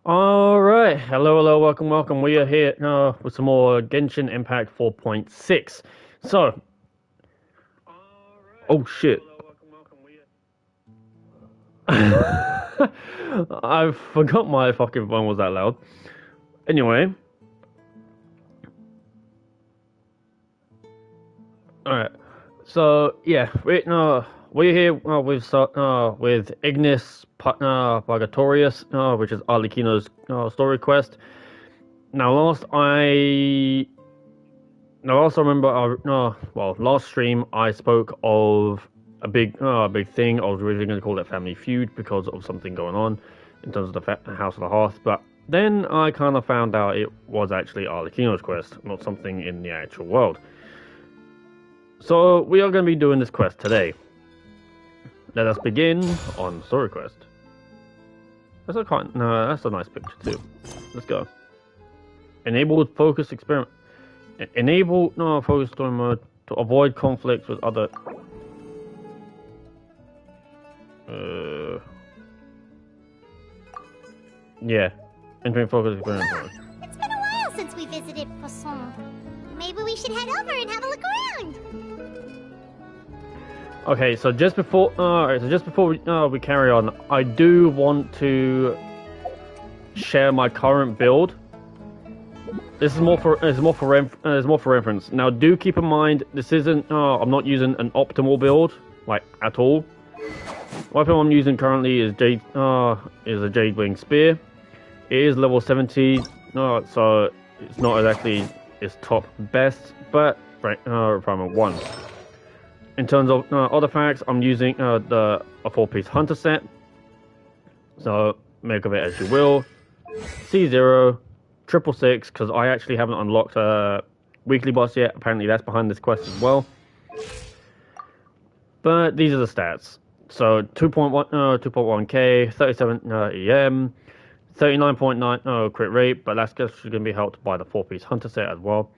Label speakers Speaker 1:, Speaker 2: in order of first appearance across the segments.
Speaker 1: Alright, hello, welcome. We are here with some more Genshin Impact 4.6. So, oh shit. I forgot my fucking phone was that loud. Anyway. Alright, so yeah, we're here with Ignis Purgatorius, which is Arlecchino's story quest. Now, last I remember, last stream I spoke of a big thing. I was originally going to call it Family Feud because of something going on in terms of the House of the Hearth, but then I kind of found out it was actually Arlecchino's quest, not something in the actual world. So we are going to be doing this quest today. Let us begin on story quest. That's a nice picture too. Let's go. Enabled focus experiment. Enable focus story mode to avoid conflicts with other. Yeah. Entering focus experiment mode.
Speaker 2: It's been a while since we visited Poisson. Maybe we should head over and have a look around.
Speaker 1: Okay, so just before we carry on, I do want to share my current build. This is more for reference. Now, do keep in mind this isn't. I'm not using an optimal build, like at all. Weapon I'm using currently is a Jade Wing Spear. It is level 70, so it's not exactly its top best, but requirement 1. In terms of artifacts, I'm using a 4-piece hunter set. So make of it as you will. C0, 666, because I actually haven't unlocked a weekly boss yet. Apparently that's behind this quest as well. But these are the stats. So 2.1k, 37 EM, 39.9 crit rate, but that's just going to be helped by the 4-piece hunter set as well.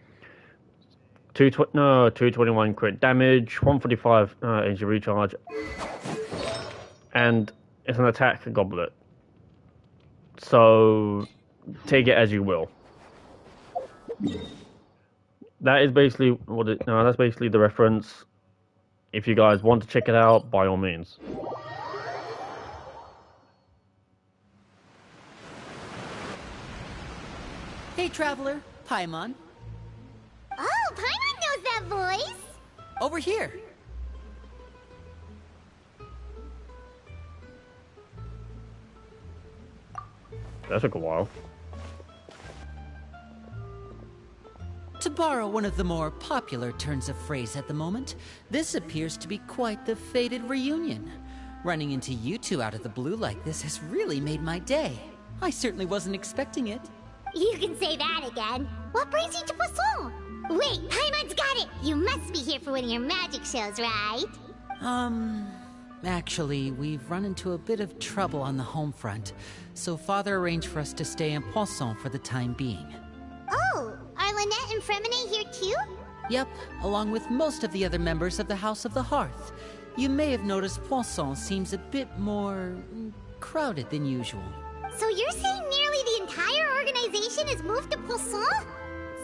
Speaker 1: 221 crit damage, 145 energy recharge, and it's an attack goblet. So take it as you will. That is basically that's basically the reference. If you guys want to check it out, by all means.
Speaker 3: Hey, traveler, Paimon.
Speaker 2: Oh, Paimon knows that voice!
Speaker 3: Over here.
Speaker 1: That took a while.
Speaker 3: To borrow one of the more popular turns of phrase at the moment, this appears to be quite the fated reunion. Running into you two out of the blue like this has really made my day. I certainly wasn't expecting it.
Speaker 2: You can say that again. What brings you to Poisson? Wait, Paimon's got it! You must be here for one of your magic shows, right?
Speaker 3: Actually, we've run into a bit of trouble on the home front, so Father arranged for us to stay in Poisson for the time being.
Speaker 2: Oh, are Lynette and Fremine here too?
Speaker 3: Yep, along with most of the other members of the House of the Hearth. You may have noticed Poisson seems a bit more crowded than usual.
Speaker 2: So you're saying nearly the entire organization has moved to Poisson?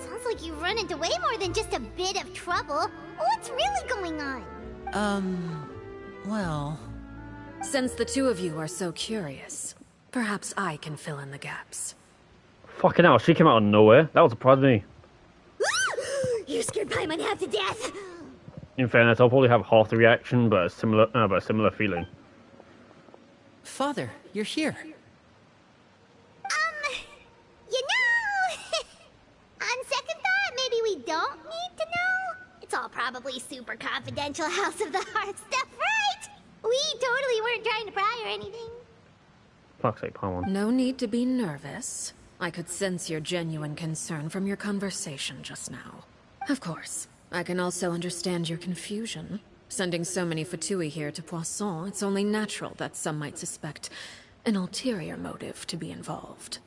Speaker 2: Sounds like you run into way more than just a bit of trouble. What's really going on?
Speaker 3: Well...
Speaker 4: Since the two of you are so curious, perhaps I can fill in the gaps.
Speaker 1: Fucking hell, she came out of nowhere. That would surprise me.
Speaker 2: You scared Paimon half to death!
Speaker 1: In fairness, I'll probably have half the reaction, but a similar feeling.
Speaker 3: Father, you're here.
Speaker 2: You know... on second thought, maybe we don't need to know? It's all probably super confidential House of the Hearth stuff, right? We totally weren't trying to pry or anything.
Speaker 1: Fuck's sake, Paimon.
Speaker 4: No need to be nervous. I could sense your genuine concern from your conversation just now. Of course, I can also understand your confusion. Sending so many Fatui here to Poisson, it's only natural that some might suspect an ulterior motive to be involved.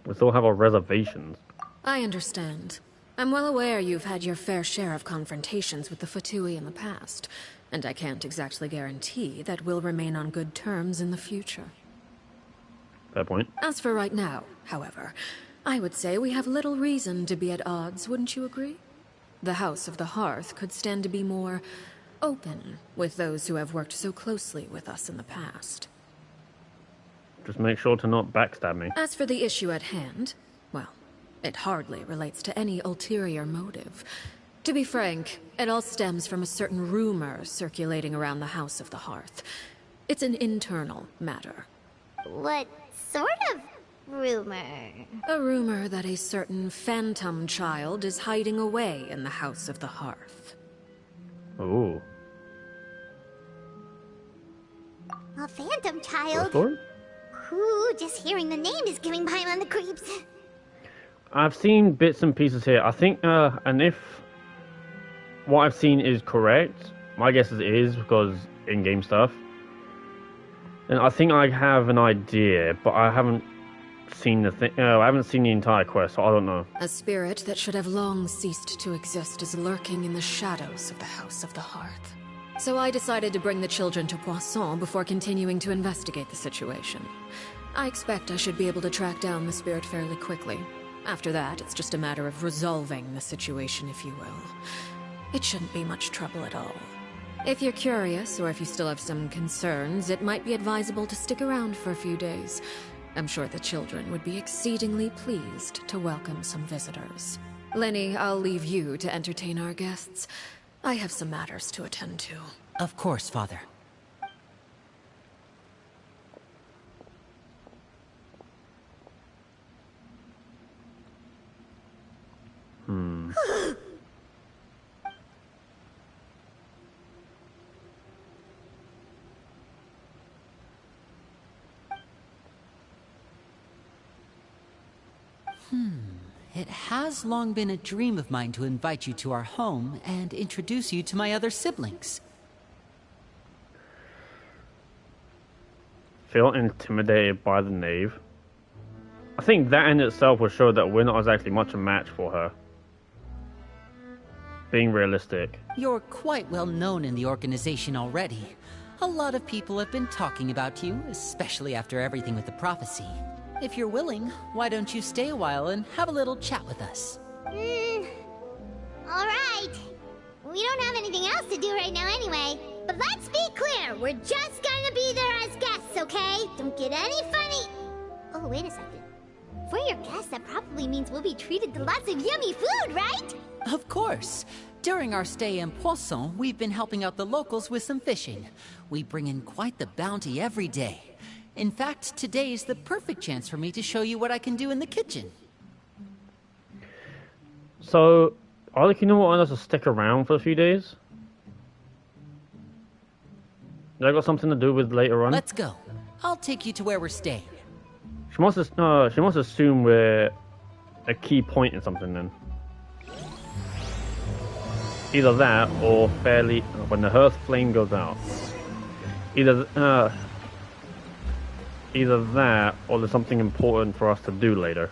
Speaker 1: We still have our reservations.
Speaker 4: I understand. I'm well aware you've had your fair share of confrontations with the Fatui in the past, and I can't exactly guarantee that we'll remain on good terms in the future.
Speaker 1: Fair point.
Speaker 4: As for right now, however, I would say we have little reason to be at odds, wouldn't you agree? The House of the Hearth could stand to be more open with those who have worked so closely with us in the past.
Speaker 1: Just make sure to not backstab me.
Speaker 4: As for the issue at hand, well, it hardly relates to any ulterior motive. To be frank, it all stems from a certain rumor circulating around the House of the Hearth. It's an internal matter.
Speaker 2: What sort of rumor?
Speaker 4: A rumor that a certain phantom child is hiding away in the House of the Hearth.
Speaker 1: Ooh.
Speaker 2: A phantom
Speaker 1: Your
Speaker 2: child?
Speaker 1: story?
Speaker 2: Ooh, just hearing the name is giving Paimon the creeps.
Speaker 1: I've seen bits and pieces here. I think, and if what I've seen is correct, my guess is it is because in-game stuff. And I think I have an idea, but I haven't seen the thing. I haven't seen the entire quest, so I don't know.
Speaker 4: A spirit that should have long ceased to exist is lurking in the shadows of the House of the Hearth. So I decided to bring the children to Poisson before continuing to investigate the situation. I expect I should be able to track down the spirit fairly quickly. After that, it's just a matter of resolving the situation, if you will. It shouldn't be much trouble at all. If you're curious, or if you still have some concerns, it might be advisable to stick around for a few days. I'm sure the children would be exceedingly pleased to welcome some visitors. Lenny, I'll leave you to entertain our guests. I have some matters to attend to.
Speaker 3: Of course, Father. It has long been a dream of mine to invite you to our home and introduce you to my other siblings.
Speaker 1: Feel intimidated by the knave. I think that in itself will show that we're not exactly much a match for her. Being realistic.
Speaker 3: You're quite well known in the organization already. A lot of people have been talking about you, especially after everything with the prophecy. If you're willing, why don't you stay a while and have a little chat with us?
Speaker 2: Alright. We don't have anything else to do right now anyway. But let's be clear, we're just gonna be there as guests, okay? Don't get any funny... Oh, wait a second. For your guests, that probably means we'll be treated to lots of yummy food, right?
Speaker 3: Of course. During our stay in Poisson, we've been helping out the locals with some fishing. We bring in quite the bounty every day. In fact, today is the perfect chance for me to show you what I can do in the kitchen.
Speaker 1: So, are the Kingdom wanting us to stick around for a few days? That got something to do with later on?
Speaker 3: Let's go. I'll take you to where we're staying.
Speaker 1: She must assume we're a key point in something then. Either that or fairly when the hearth flame goes out. Either that or there's something important for us to do later.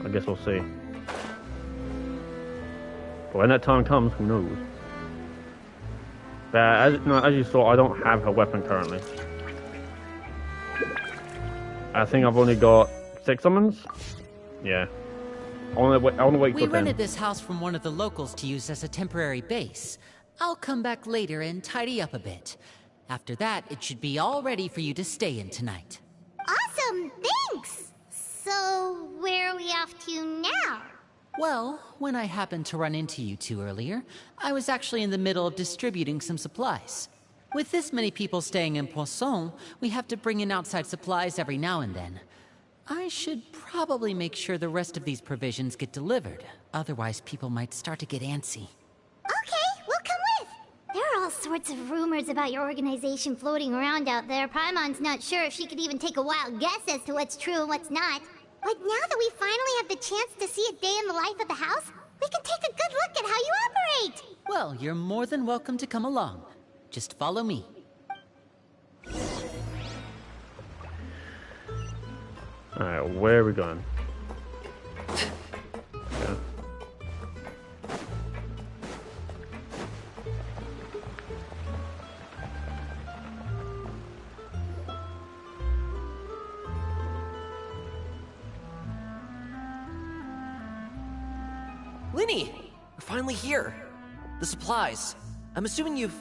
Speaker 1: I guess we'll see. But when that time comes, who knows? But as you saw, I don't have her weapon currently. I think I've only got 6 summons. Yeah. I want to wait
Speaker 3: We
Speaker 1: till 10.
Speaker 3: rented this house from one of the locals to use as a temporary base. I'll come back later and tidy up a bit. After that, it should be all ready for you to stay in tonight.
Speaker 2: Awesome, thanks! So, where are we off to now?
Speaker 3: Well, when I happened to run into you two earlier, I was actually in the middle of distributing some supplies. With this many people staying in Poisson, we have to bring in outside supplies every now and then. I should probably make sure the rest of these provisions get delivered. Otherwise, people might start to get antsy.
Speaker 2: Okay, we'll come with! There are all sorts of rumors about your organization floating around out there. Paimon's not sure if she could even take a wild guess as to what's true and what's not. But now that we finally have the chance to see a day in the life of the house, we can take a good look at how you operate!
Speaker 3: Well, you're more than welcome to come along. Just follow me.
Speaker 1: Alright, where are we going? Yeah.
Speaker 5: Linny! We're finally here. The supplies. I'm assuming you've...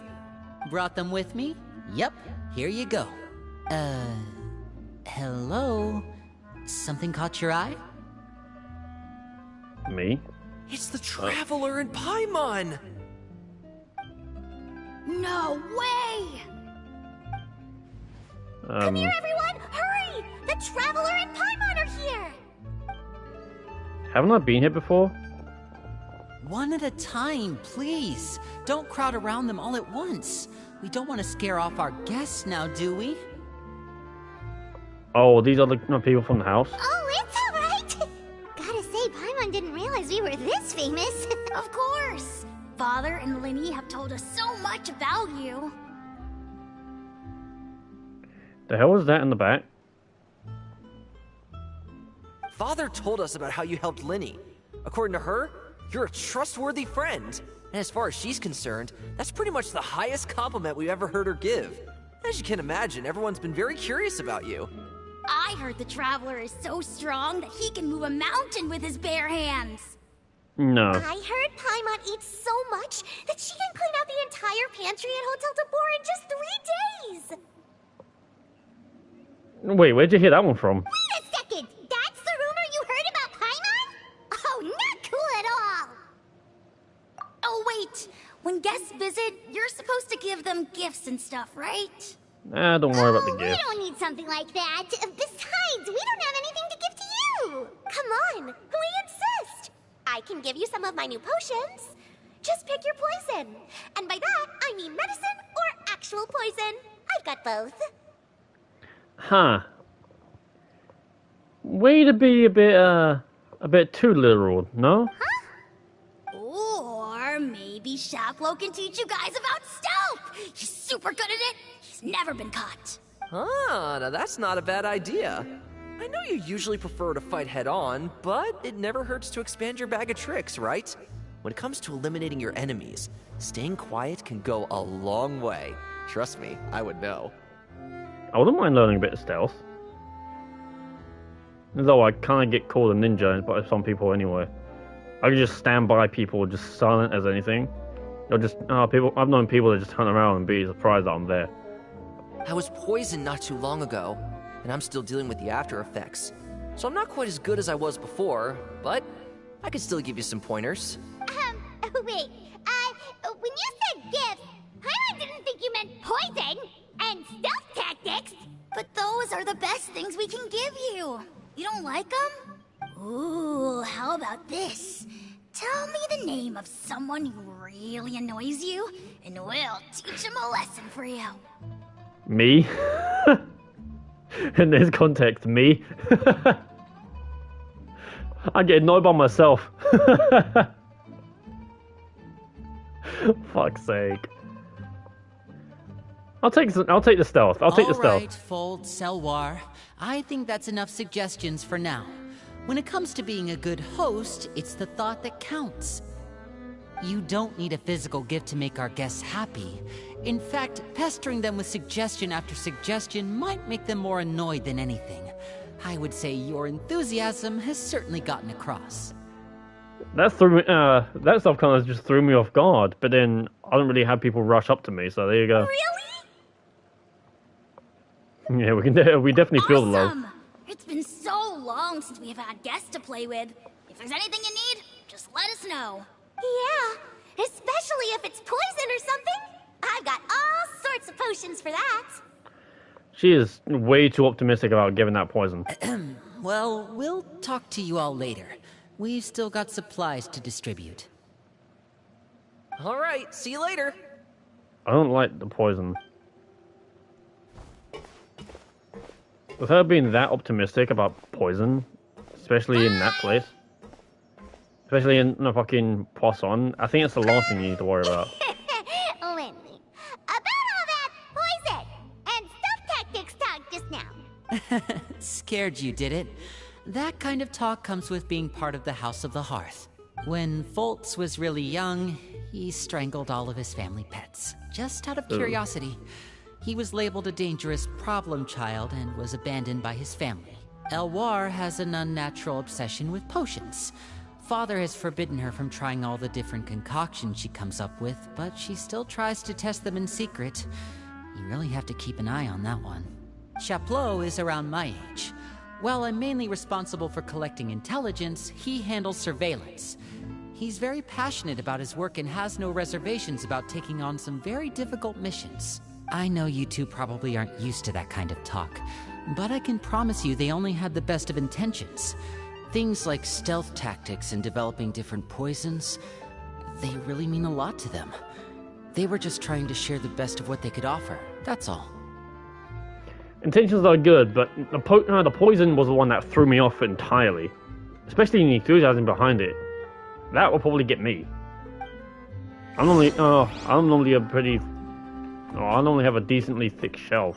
Speaker 3: Brought them with me? Yep, here you go. Hello? Something caught your eye?
Speaker 1: Me?
Speaker 5: It's the Traveler in Paimon!
Speaker 2: No way! Come here, everyone! Hurry! The Traveler and Paimon are here!
Speaker 1: Haven't I been here before?
Speaker 3: One at a time, please. Don't crowd around them all at once. We don't want to scare off our guests now, do we?
Speaker 1: Oh, these are the people from the house?
Speaker 2: Oh, it's alright! Gotta say, Paimon didn't realize we were this famous. Of course! Father and Linny have told us so much about you.
Speaker 1: The hell was that in the back?
Speaker 5: Father told us about how you helped Linny. According to her, you're a trustworthy friend. And as far as she's concerned, that's pretty much the highest compliment we've ever heard her give. As you can imagine, everyone's been very curious about you.
Speaker 2: I heard the Traveler is so strong that he can move a mountain with his bare hands.
Speaker 1: No.
Speaker 2: I heard Paimon eats so much that she can clean out the entire pantry at Hotel Tabor in just 3 days.
Speaker 1: Wait, where'd you hear that one from?
Speaker 2: Wait a second! That's the rumor you heard about Paimon? Oh, not cool at all! Oh, wait. When guests visit, you're supposed to give them gifts and stuff, right?
Speaker 1: Ah, don't worry about the
Speaker 2: We
Speaker 1: gift.
Speaker 2: don't need something like that. Besides, we don't have anything to give to you. Come on, we insist. I can give you some of my new potions. Just pick your poison. And by that, I mean medicine or actual poison. I've got both.
Speaker 1: Huh. Way to be a bit too literal, no?
Speaker 2: Or maybe Shaplo can teach you guys about stealth. He's super good at it. He's never been caught.
Speaker 5: Ah, now that's not a bad idea. I know you usually prefer to fight head-on, but it never hurts to expand your bag of tricks, right? When it comes to eliminating your enemies, staying quiet can go a long way. Trust me, I would know.
Speaker 1: I wouldn't mind learning a bit of stealth. Though I kind of get called a ninja by some people anyway. I can just stand by people just silent as anything. They'll just, I've known people that just turn around and be surprised that I'm there.
Speaker 5: I was poisoned not too long ago, and I'm still dealing with the after effects. So I'm not quite as good as I was before, but I could still give you some pointers.
Speaker 2: Wait, when you said gift, Paimon didn't think you meant poison and stealth tactics. But those are the best things we can give you. You don't like them? Ooh, how about this? Tell me the name of someone who really annoys you, and we'll teach him a lesson for you.
Speaker 1: Me? In this context, me? I get annoyed by myself. Fuck's sake. I'll take the stealth. I'll take the stealth.
Speaker 3: Alright, Fold, Selwar. I think that's enough suggestions for now. When it comes to being a good host, it's the thought that counts. You don't need a physical gift to make our guests happy. In fact, pestering them with suggestion after suggestion might make them more annoyed than anything. I would say your enthusiasm has certainly gotten across.
Speaker 1: That threw me, that stuff kind of just threw me off guard, but then I don't really have people rush up to me, so there you go.
Speaker 2: Really?
Speaker 1: Yeah, we definitely feel the love.
Speaker 2: Awesome! It's been so long since we've had guests to play with. If there's anything you need, just let us know. Yeah, especially if it's poison or something. I've got all sorts of potions for that.
Speaker 1: She is way too optimistic about giving that poison.
Speaker 3: Well, we'll talk to you all later. We've still got supplies to distribute.
Speaker 5: Alright, see you later.
Speaker 1: I don't like the poison. With her being that optimistic about poison, especially in that place, especially in the fucking Poisson, I think it's the last thing you need to worry about.
Speaker 2: Lindy, about all that poison and stealth tactics talk just now.
Speaker 3: Scared you, did it? That kind of talk comes with being part of the House of the Hearth. When Foltz was really young, he strangled all of his family pets, just out of curiosity. He was labeled a dangerous problem child and was abandoned by his family. Elwar has an unnatural obsession with potions. Father has forbidden her from trying all the different concoctions she comes up with, but she still tries to test them in secret. You really have to keep an eye on that one. Chaplot is around my age. While I'm mainly responsible for collecting intelligence, he handles surveillance. He's very passionate about his work and has no reservations about taking on some very difficult missions. I know you two probably aren't used to that kind of talk, but I can promise you they only had the best of intentions. Things like stealth tactics and developing different poisons, they really mean a lot to them. They were just trying to share the best of what they could offer, that's all.
Speaker 1: Intentions are good, but the poison was the one that threw me off entirely. Especially the enthusiasm behind it. That will probably get me. I normally have a decently thick shell.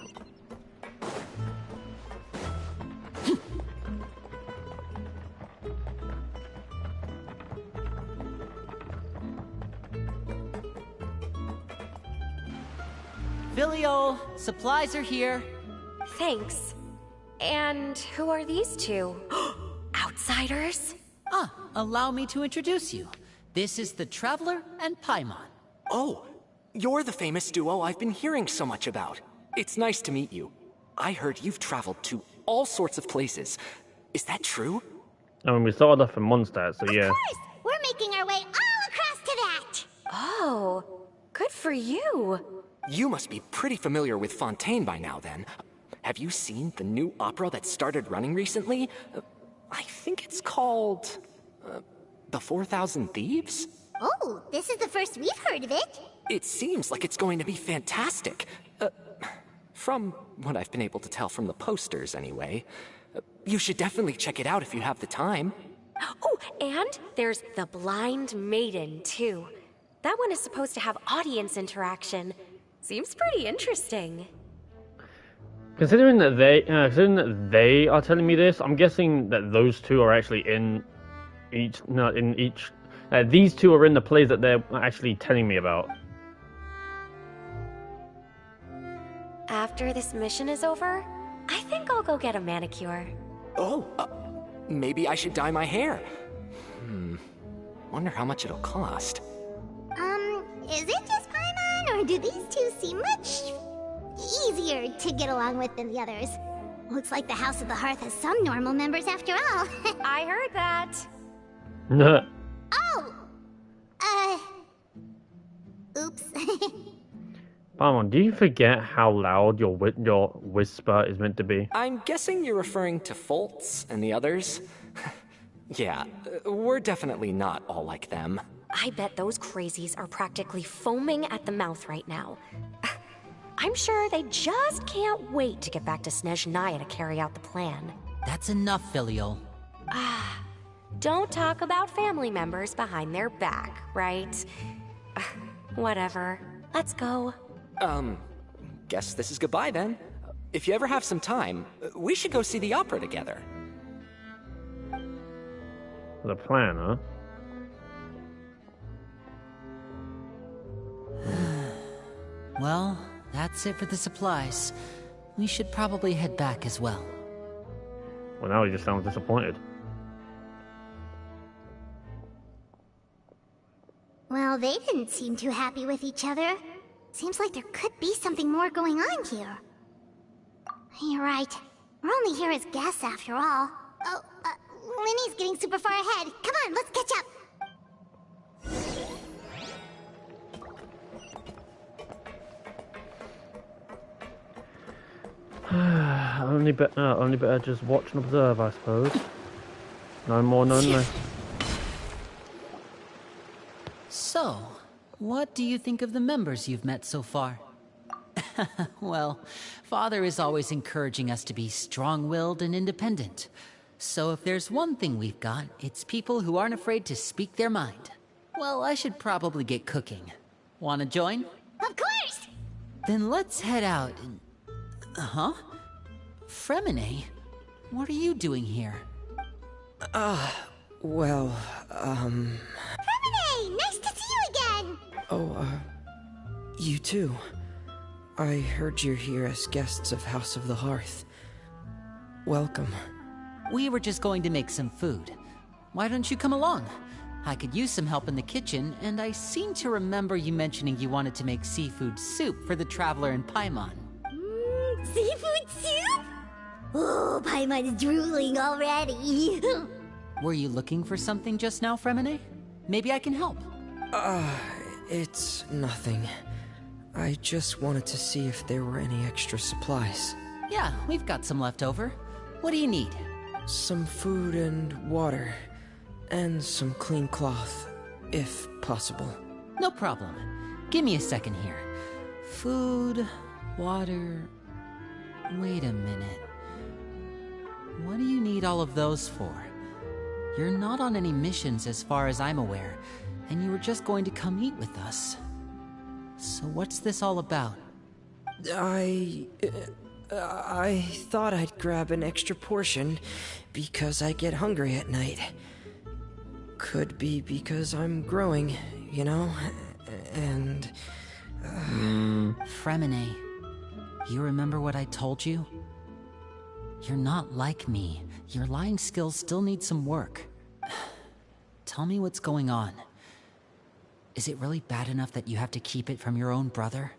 Speaker 3: Filial, supplies are here.
Speaker 6: Thanks. And who are these two? Outsiders?
Speaker 3: Allow me to introduce you. This is the Traveler and Paimon.
Speaker 7: Oh, you're the famous duo I've been hearing so much about. It's nice to meet you. I heard you've traveled to all sorts of places. Is that true?
Speaker 1: I mean, we started off in Mondstadt, so yeah.
Speaker 2: Of course! We're making our way all across to that!
Speaker 6: Oh, good for you.
Speaker 7: You must be pretty familiar with Fontaine by now, then. Have you seen the new opera that started running recently? I think it's called... The 4,000 Thieves?
Speaker 2: Oh, this is the first we've heard of it.
Speaker 7: It seems like it's going to be fantastic. From what I've been able to tell from the posters, anyway. You should definitely check it out if you have the time.
Speaker 6: Oh, and there's The Blind Maiden, too. That one is supposed to have audience interaction. Seems pretty interesting.
Speaker 1: Considering that they are telling me this, I'm guessing that those two are actually these two are in the plays that they're actually telling me about.
Speaker 6: After this mission is over, I think I'll go get a manicure.
Speaker 7: Oh, maybe I should dye my hair. Wonder how much it'll cost.
Speaker 2: Is it just Paimon, or do these two seem much easier to get along with than the others? Looks like the House of the Hearth has some normal members after all.
Speaker 6: I heard that.
Speaker 2: Oh! Oops.
Speaker 1: Paimon, do you forget how loud your whisper is meant to be?
Speaker 7: I'm guessing you're referring to Foltz and the others? Yeah, we're definitely not all like them.
Speaker 6: I bet those crazies are practically foaming at the mouth right now. I'm sure they just can't wait to get back to Snezhnaya to carry out the plan.
Speaker 3: That's enough, Filial.
Speaker 6: Don't talk about family members behind their back, right? Whatever. Let's go.
Speaker 7: Guess this is goodbye then. If you ever have some time, we should go see the opera together.
Speaker 1: The plan, huh?
Speaker 3: Well, that's it for the supplies. We should probably head back as well.
Speaker 1: Well, now he just sounds disappointed.
Speaker 2: Well, they didn't seem too happy with each other. Seems like there could be something more going on here. You're right. We're only here as guests after all. Oh, Linny's getting super far ahead. Come on, let's catch up.
Speaker 1: only better just watch and observe, I suppose. No more, no less.
Speaker 3: So, what do you think of the members you've met so far? Well, Father is always encouraging us to be strong-willed and independent. So if there's one thing we've got, it's people who aren't afraid to speak their mind. Well, I should probably get cooking. Wanna join?
Speaker 2: Of course!
Speaker 3: Then let's head out and... Fremine? What are you doing here?
Speaker 2: Fremine! Nice to see you again!
Speaker 8: You too. I heard you're here as guests of House of the Hearth. Welcome.
Speaker 3: We were just going to make some food. Why don't you come along? I could use some help in the kitchen, and I seem to remember you mentioning you wanted to make seafood soup for the traveler in Paimon.
Speaker 2: Seafood soup? Oh, Paimon's drooling already.
Speaker 3: Were you looking for something just now, Fremine? Maybe I can help.
Speaker 8: It's nothing. I just wanted to see if there were any extra supplies.
Speaker 3: Yeah, we've got some left over. What do you need?
Speaker 8: Some food and water. And some clean cloth, if possible.
Speaker 3: No problem. Give me a second here. Food, water... Wait a minute. What do you need all of those for? You're not on any missions as far as I'm aware, and you were just going to come eat with us. So what's this all about?
Speaker 8: I thought I'd grab an extra portion because I get hungry at night. Could be because I'm growing, you know? And...
Speaker 3: Fremine, you remember what I told you? You're not like me. Your lying skills still need some work. Tell me what's going on. Is it really bad enough that you have to keep it from your own brother?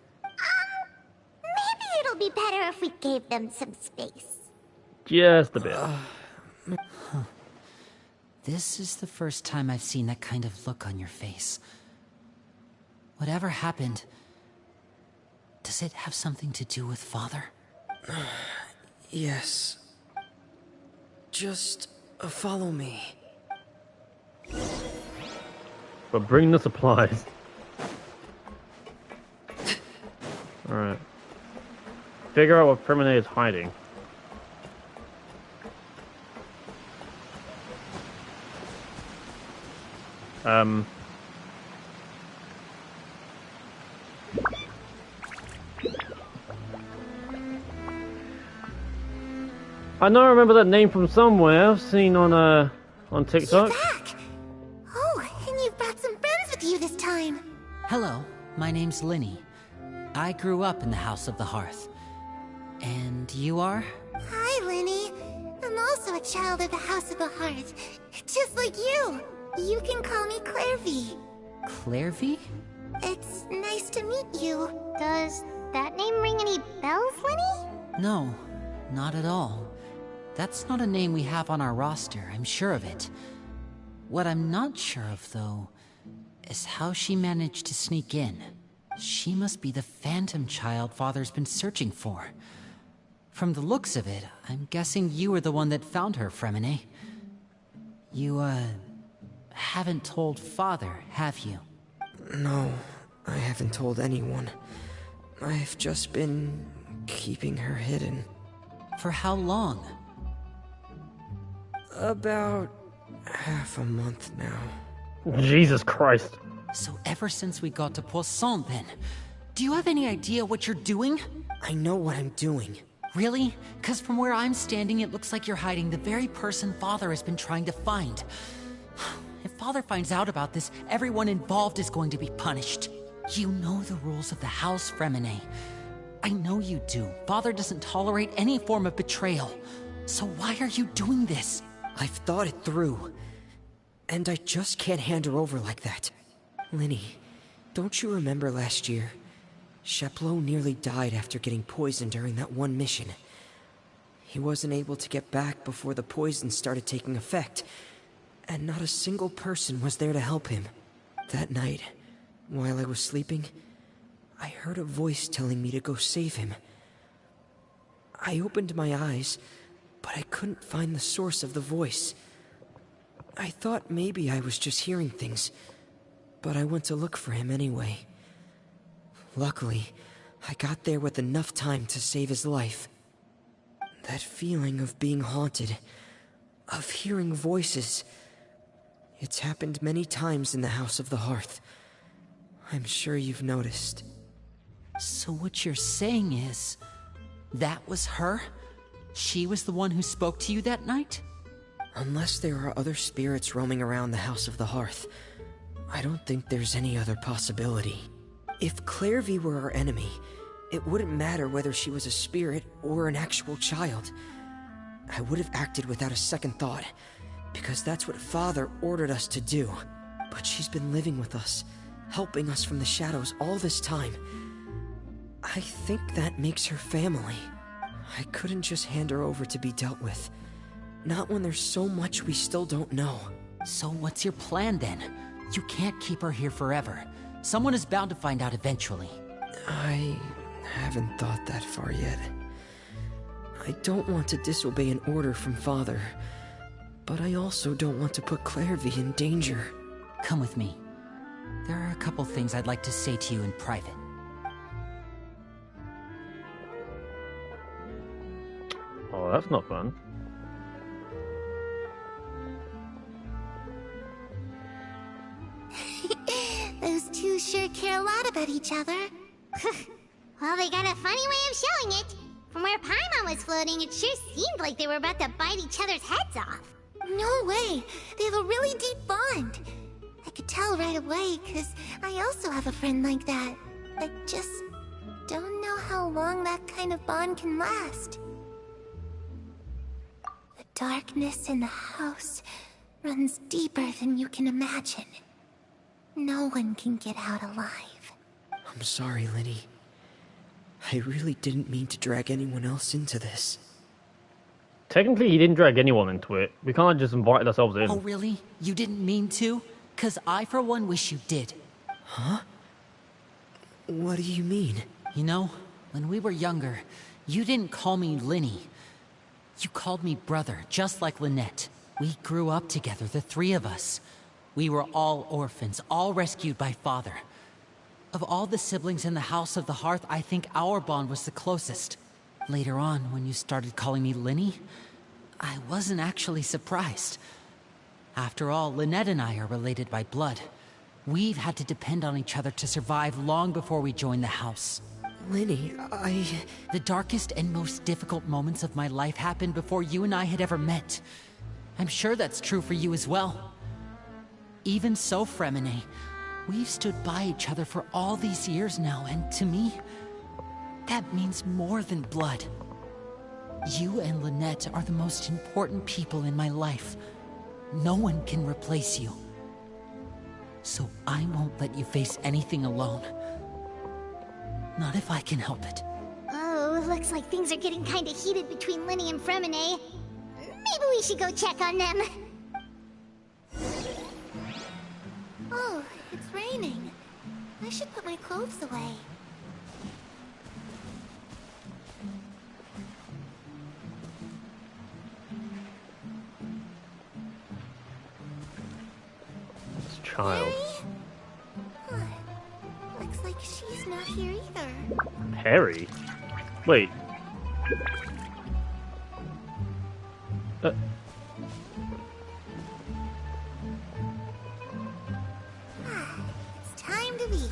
Speaker 2: Maybe it'll be better if we gave them some space.
Speaker 1: Just a bit.
Speaker 3: This is the first time I've seen that kind of look on your face. Whatever happened, does it have something to do with Father?
Speaker 8: Yes. Just follow me.
Speaker 1: But bring the supplies. Alright. Figure out what Fremine is hiding. I know I remember that name from somewhere. I've seen on TikTok.
Speaker 2: You're back! Oh, and you've brought some friends with you this time.
Speaker 3: Hello, my name's Linny. I grew up in the House of the Hearth. And you are?
Speaker 2: Hi, Linny. I'm also a child of the House of the Heart. Just like you. You can call me Clairvy.
Speaker 3: Clairvy?
Speaker 2: It's nice to meet you. Does that name ring any bells, Linny?
Speaker 3: No, not at all. That's not a name we have on our roster, I'm sure of it. What I'm not sure of, though, is how she managed to sneak in. She must be the phantom child Father's been searching for. From the looks of it, I'm guessing you were the one that found her, Fremine. You, haven't told Father, have you?
Speaker 8: No, I haven't told anyone. I've just been keeping her hidden.
Speaker 3: For how long?
Speaker 8: About half a month now.
Speaker 1: Jesus Christ.
Speaker 3: So ever since we got to Poisson, then, do you have any idea what you're doing?
Speaker 8: I know what I'm doing.
Speaker 3: Really? Because from where I'm standing, it looks like you're hiding the very person Father has been trying to find. If Father finds out about this, everyone involved is going to be punished. You know the rules of the house, Fremine. I know you do. Father doesn't tolerate any form of betrayal. So why are you doing this?
Speaker 8: I've thought it through. And I just can't hand her over like that. Linny, don't you remember last year? Sheplo nearly died after getting poisoned during that one mission. He wasn't able to get back before the poison started taking effect, and not a single person was there to help him. That night, while I was sleeping, I heard a voice telling me to go save him. I opened my eyes, but I couldn't find the source of the voice. I thought maybe I was just hearing things, but I went to look for him anyway. Luckily, I got there with enough time to save his life. That feeling of being haunted, of hearing voices, it's happened many times in the House of the Hearth. I'm sure you've noticed.
Speaker 3: So what you're saying is, that was her? She was the one who spoke to you that night?
Speaker 8: Unless there are other spirits roaming around the House of the Hearth, I don't think there's any other possibility. If Clairvy were our enemy, it wouldn't matter whether she was a spirit or an actual child. I would have acted without a second thought, because that's what Father ordered us to do. But she's been living with us, helping us from the shadows all this time. I think that makes her family. I couldn't just hand her over to be dealt with. Not when there's so much we still don't know.
Speaker 3: So what's your plan then? You can't keep her here forever. Someone is bound to find out eventually.
Speaker 8: I haven't thought that far yet. I don't want to disobey an order from Father, but I also don't want to put Clairvy in danger.
Speaker 3: Come with me. There are a couple things I'd like to say to you in private.
Speaker 1: Oh, that's not fun.
Speaker 2: Those two sure care a lot about each other. Well, they got a funny way of showing it. From where Paimon was floating, it sure seemed like they were about to bite each other's heads off.
Speaker 9: No way! They have a really deep bond. I could tell right away, because I also have a friend like that. I just don't know how long that kind of bond can last. The darkness in the house runs deeper than you can imagine. No one can get out alive.
Speaker 8: I'm sorry, Linny. I really didn't mean to drag anyone else into this.
Speaker 1: Technically, he didn't drag anyone into it. We can't just invite ourselves in.
Speaker 3: Oh, really? You didn't mean to? 'Cause I, for one, wish you did.
Speaker 8: Huh? What do you mean?
Speaker 3: You know, when we were younger, you didn't call me Linny. You called me brother, just like Lynette. We grew up together, the three of us. We were all orphans, all rescued by Father. Of all the siblings in the House of the Hearth, I think our bond was the closest. Later on, when you started calling me Linny, I wasn't actually surprised. After all, Lynette and I are related by blood. We've had to depend on each other to survive long before we joined the house.
Speaker 8: Linny,
Speaker 3: The darkest and most difficult moments of my life happened before you and I had ever met. I'm sure that's true for you as well. Even so, Fremine, we've stood by each other for all these years now, and to me, that means more than blood. You and Lynette are the most important people in my life. No one can replace you. So I won't let you face anything alone. Not if I can help it.
Speaker 2: Oh, looks like things are getting kinda heated between Linny and Fremine. Maybe we should go check on them.
Speaker 9: Oh, it's raining. I should put my clothes away.
Speaker 1: This child.
Speaker 9: Huh. Looks like she's not here either.
Speaker 1: Harry? Wait.
Speaker 9: It's time to eat.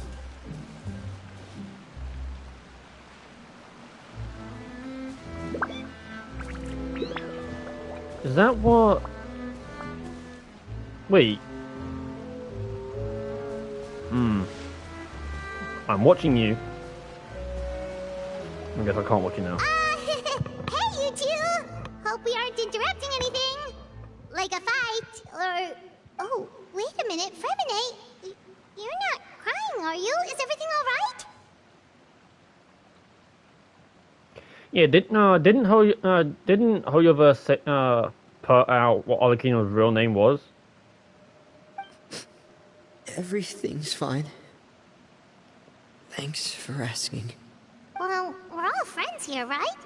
Speaker 1: Is that what... Wait. I'm watching you. I guess I can't watch you now.
Speaker 2: Hey, you two! Hope we aren't interrupting anything. Like a fight, or... Oh, wait a minute, Fremine. You're not crying, are you? Is everything alright?
Speaker 1: Yeah, didn't Hoyoverse put out what Alucina's real name was?
Speaker 8: Everything's fine. Thanks for asking.
Speaker 2: Well, we're all friends here, right?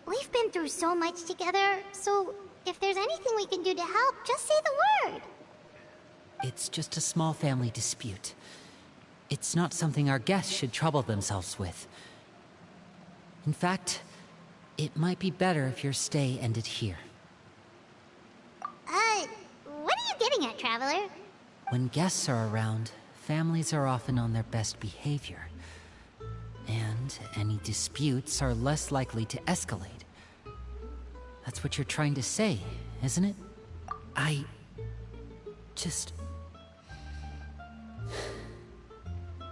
Speaker 2: We've been through so much together, so if there's anything we can do to help, just say the word.
Speaker 3: It's just a small family dispute. It's not something our guests should trouble themselves with. In fact, it might be better if your stay ended here.
Speaker 2: What are you getting at, Traveler?
Speaker 3: When guests are around, families are often on their best behavior. And any disputes are less likely to escalate. That's what you're trying to say, isn't it? I... just...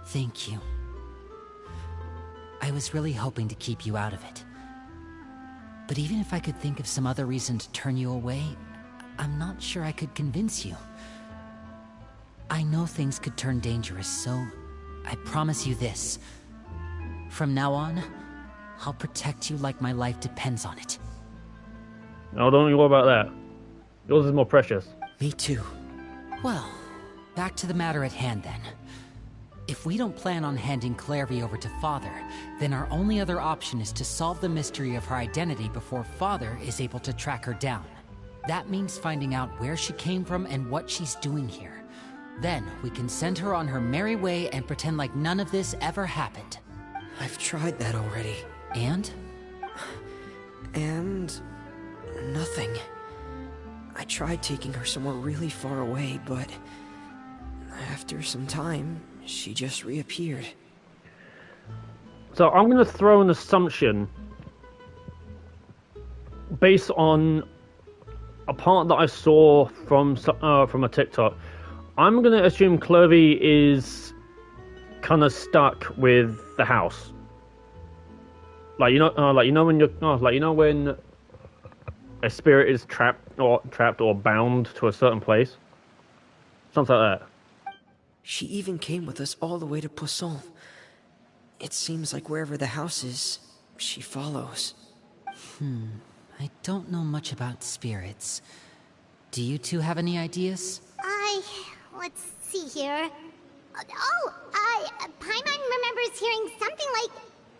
Speaker 3: Thank you. I was really hoping to keep you out of it. But even if I could think of some other reason to turn you away, I'm not sure I could convince you. I know things could turn dangerous, so I promise you this. From now on, I'll protect you like my life depends on it.
Speaker 1: No, don't you worry about that. Yours is more precious.
Speaker 8: Me too.
Speaker 3: Well, back to the matter at hand then. If we don't plan on handing Clairvy over to Father, then our only other option is to solve the mystery of her identity before Father is able to track her down. That means finding out where she came from and what she's doing here. Then we can send her on her merry way and pretend like none of this ever happened.
Speaker 8: I've tried that already.
Speaker 3: And?
Speaker 8: And... nothing. I tried taking her somewhere really far away, but... after some time, she just reappeared.
Speaker 1: So I'm going to throw an assumption based on a part that I saw from a TikTok. I'm going to assume Clovey is kind of stuck with the house. Like you know when a spirit is trapped or bound to a certain place, something like that.
Speaker 8: She even came with us all the way to Poisson. It seems like wherever the house is, she follows.
Speaker 3: I don't know much about spirits. Do you two have any ideas?
Speaker 2: Let's see here. Paimon remembers hearing something like,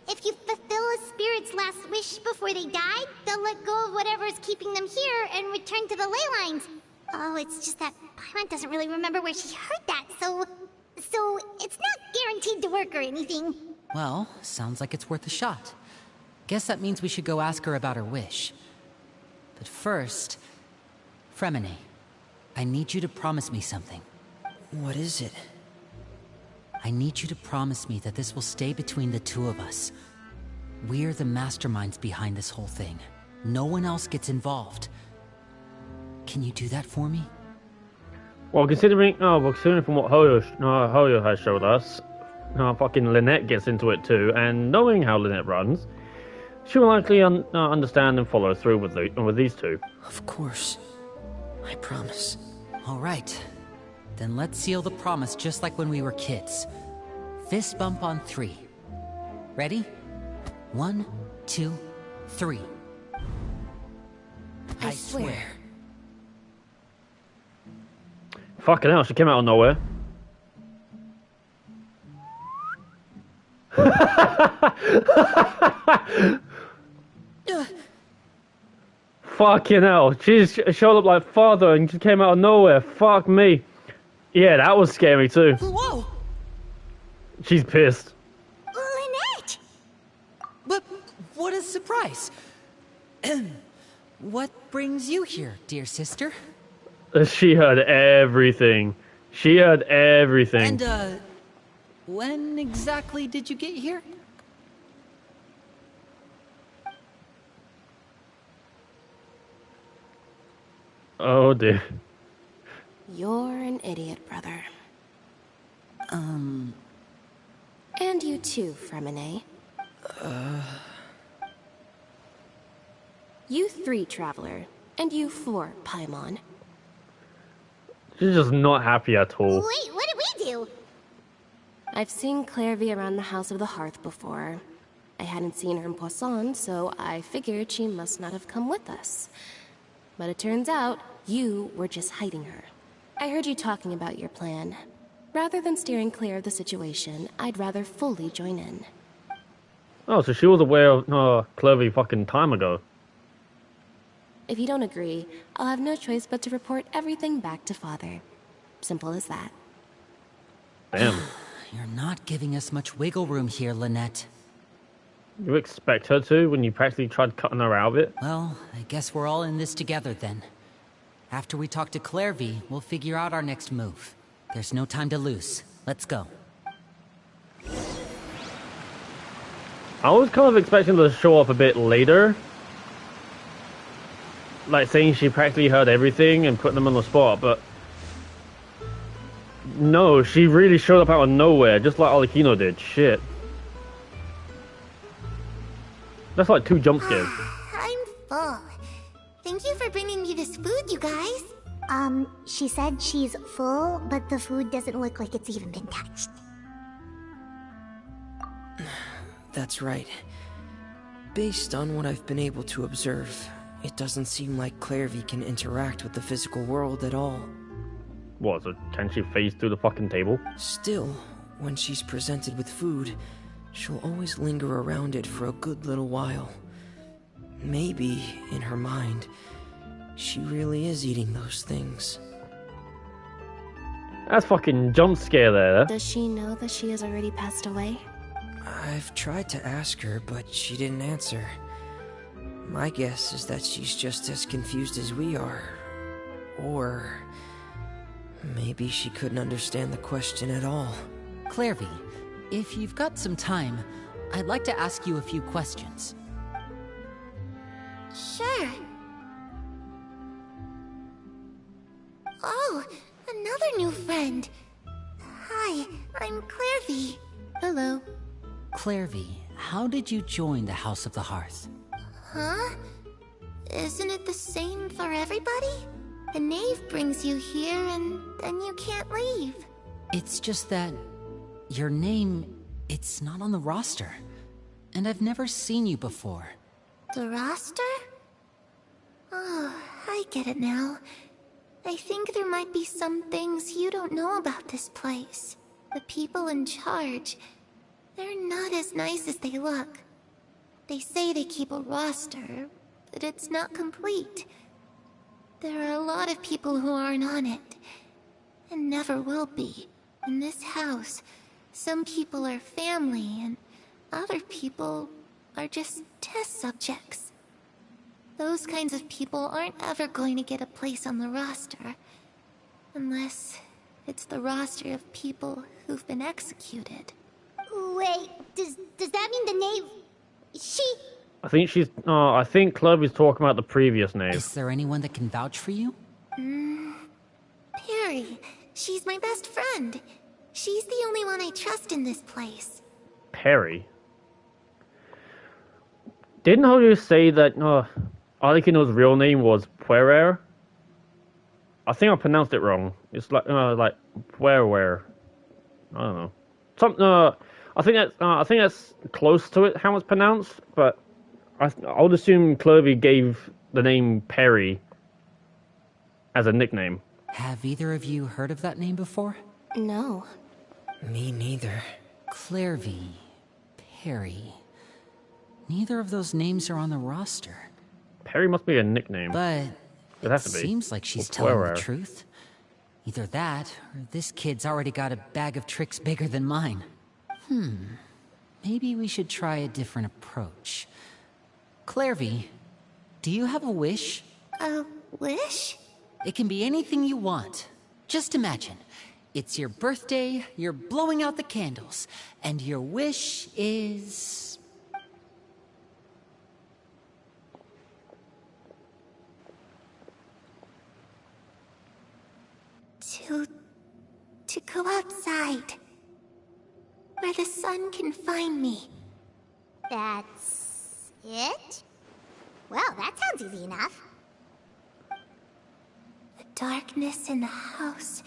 Speaker 2: if you fulfill a spirit's last wish before they die, they'll let go of whatever's keeping them here and return to the ley lines. Oh, it's just that Paimon doesn't really remember where she heard that, so it's not guaranteed to work or anything.
Speaker 3: Well, sounds like it's worth a shot. Guess that means we should go ask her about her wish. But first, Fremine, I need you to promise me something.
Speaker 8: What is it?
Speaker 3: I need you to promise me that this will stay between the two of us. We're the masterminds behind this whole thing. No one else gets involved. Can you do that for me?
Speaker 1: Well, considering from what Hoyo has showed us, fucking Lynette gets into it too, and knowing how Lynette runs, she will likely understand and follow through with these two.
Speaker 8: Of course. I promise.
Speaker 3: All right. Then let's seal the promise just like when we were kids. Fist bump on 3. Ready? 1, 2, 3. I swear.
Speaker 1: Fucking hell, she came out of nowhere. Fucking hell, she showed up like Father and just came out of nowhere. Fuck me. Yeah, that was scary too.
Speaker 3: Whoa!
Speaker 1: She's pissed.
Speaker 2: Lynette!
Speaker 3: But what a surprise! What brings you here, dear sister?
Speaker 1: She heard everything. She heard everything.
Speaker 3: And, when exactly did you get here?
Speaker 1: Oh dear.
Speaker 6: You're an idiot, brother. And you too, Fremine. You 3, Traveler. And you 4, Paimon.
Speaker 1: She's just not happy at all.
Speaker 2: Wait, what did we do?
Speaker 6: I've seen Clairvy around the House of the Hearth before. I hadn't seen her in Poisson, so I figured she must not have come with us. But it turns out, you were just hiding her. I heard you talking about your plan. Rather than steering clear of the situation, I'd rather fully join in.
Speaker 1: Oh, so she was aware of Clovey fucking time ago.
Speaker 6: If you don't agree, I'll have no choice but to report everything back to Father. Simple as that.
Speaker 1: Damn.
Speaker 3: You're not giving us much wiggle room here, Lynette.
Speaker 1: You expect her to when you practically tried cutting her out of it?
Speaker 3: Well, I guess we're all in this together then. After we talk to Clairvy, we'll figure out our next move. There's no time to lose. Let's go.
Speaker 1: I was kind of expecting her to show up a bit later. Like saying she practically heard everything and put them on the spot, but... No, she really showed up out of nowhere, just like Alikino did. Shit. That's like 2 jump scares.
Speaker 9: I'm full. Thank you for bringing me this food, you guys.
Speaker 2: She said she's full, but the food doesn't look like it's even been touched.
Speaker 8: That's right. Based on what I've been able to observe, it doesn't seem like Clairvy can interact with the physical world at all.
Speaker 1: What, so can she phase through the fucking table?
Speaker 8: Still, when she's presented with food, she'll always linger around it for a good little while. Maybe, in her mind, she really is eating those things.
Speaker 1: That's fucking jump scare there.
Speaker 6: Does she know that she has already passed away?
Speaker 8: I've tried to ask her, but she didn't answer. My guess is that she's just as confused as we are. Or maybe she couldn't understand the question at all.
Speaker 3: Clairvy, if you've got some time, I'd like to ask you a few questions.
Speaker 9: Sure. Oh, another new friend. Hi, I'm Clairvy.
Speaker 6: Hello.
Speaker 3: Clairvy, how did you join the House of the Hearth?
Speaker 9: Huh? Isn't it the same for everybody? A knave brings you here and then you can't leave.
Speaker 3: It's just that your name, it's not on the roster. And I've never seen you before.
Speaker 9: The roster? Oh, I get it now. I think there might be some things you don't know about this place. The people in charge, they're not as nice as they look. They say they keep a roster, but it's not complete. There are a lot of people who aren't on it, and never will be. In this house, some people are family, and other people are just test subjects. Those kinds of people aren't ever going to get a place on the roster, unless it's the roster of people who've been executed.
Speaker 2: Wait, does that mean the knave...
Speaker 1: I think she's... I think Chloe's talking about the previous name.
Speaker 3: Is there anyone that can vouch for you?
Speaker 9: Perry. She's my best friend. She's the only one I trust in this place.
Speaker 1: Perry? Didn't Hoju say that Alikino's real name was Puerer? I think I pronounced it wrong. It's like Puerer. I don't know. I think that's close to it, how it's pronounced, but I would assume Clovey gave the name Perry as a nickname.
Speaker 3: Have either of you heard of that name before?
Speaker 6: No.
Speaker 8: Me neither.
Speaker 3: Clairvy, Perry. Neither of those names are on the roster.
Speaker 1: Perry must be a nickname.
Speaker 3: But
Speaker 1: it has to be.
Speaker 3: Seems like she's
Speaker 1: Or
Speaker 3: telling
Speaker 1: Puerer.
Speaker 3: the truth. Either that, or this kid's already got a bag of tricks bigger than mine. Maybe we should try a different approach. Clairvy, do you have a wish?
Speaker 9: A wish?
Speaker 3: It can be anything you want. Just imagine. It's your birthday, you're blowing out the candles, and your wish is...
Speaker 9: To go outside. Where the sun can find me.
Speaker 2: That's... it? Well, that sounds easy enough.
Speaker 9: The darkness in the house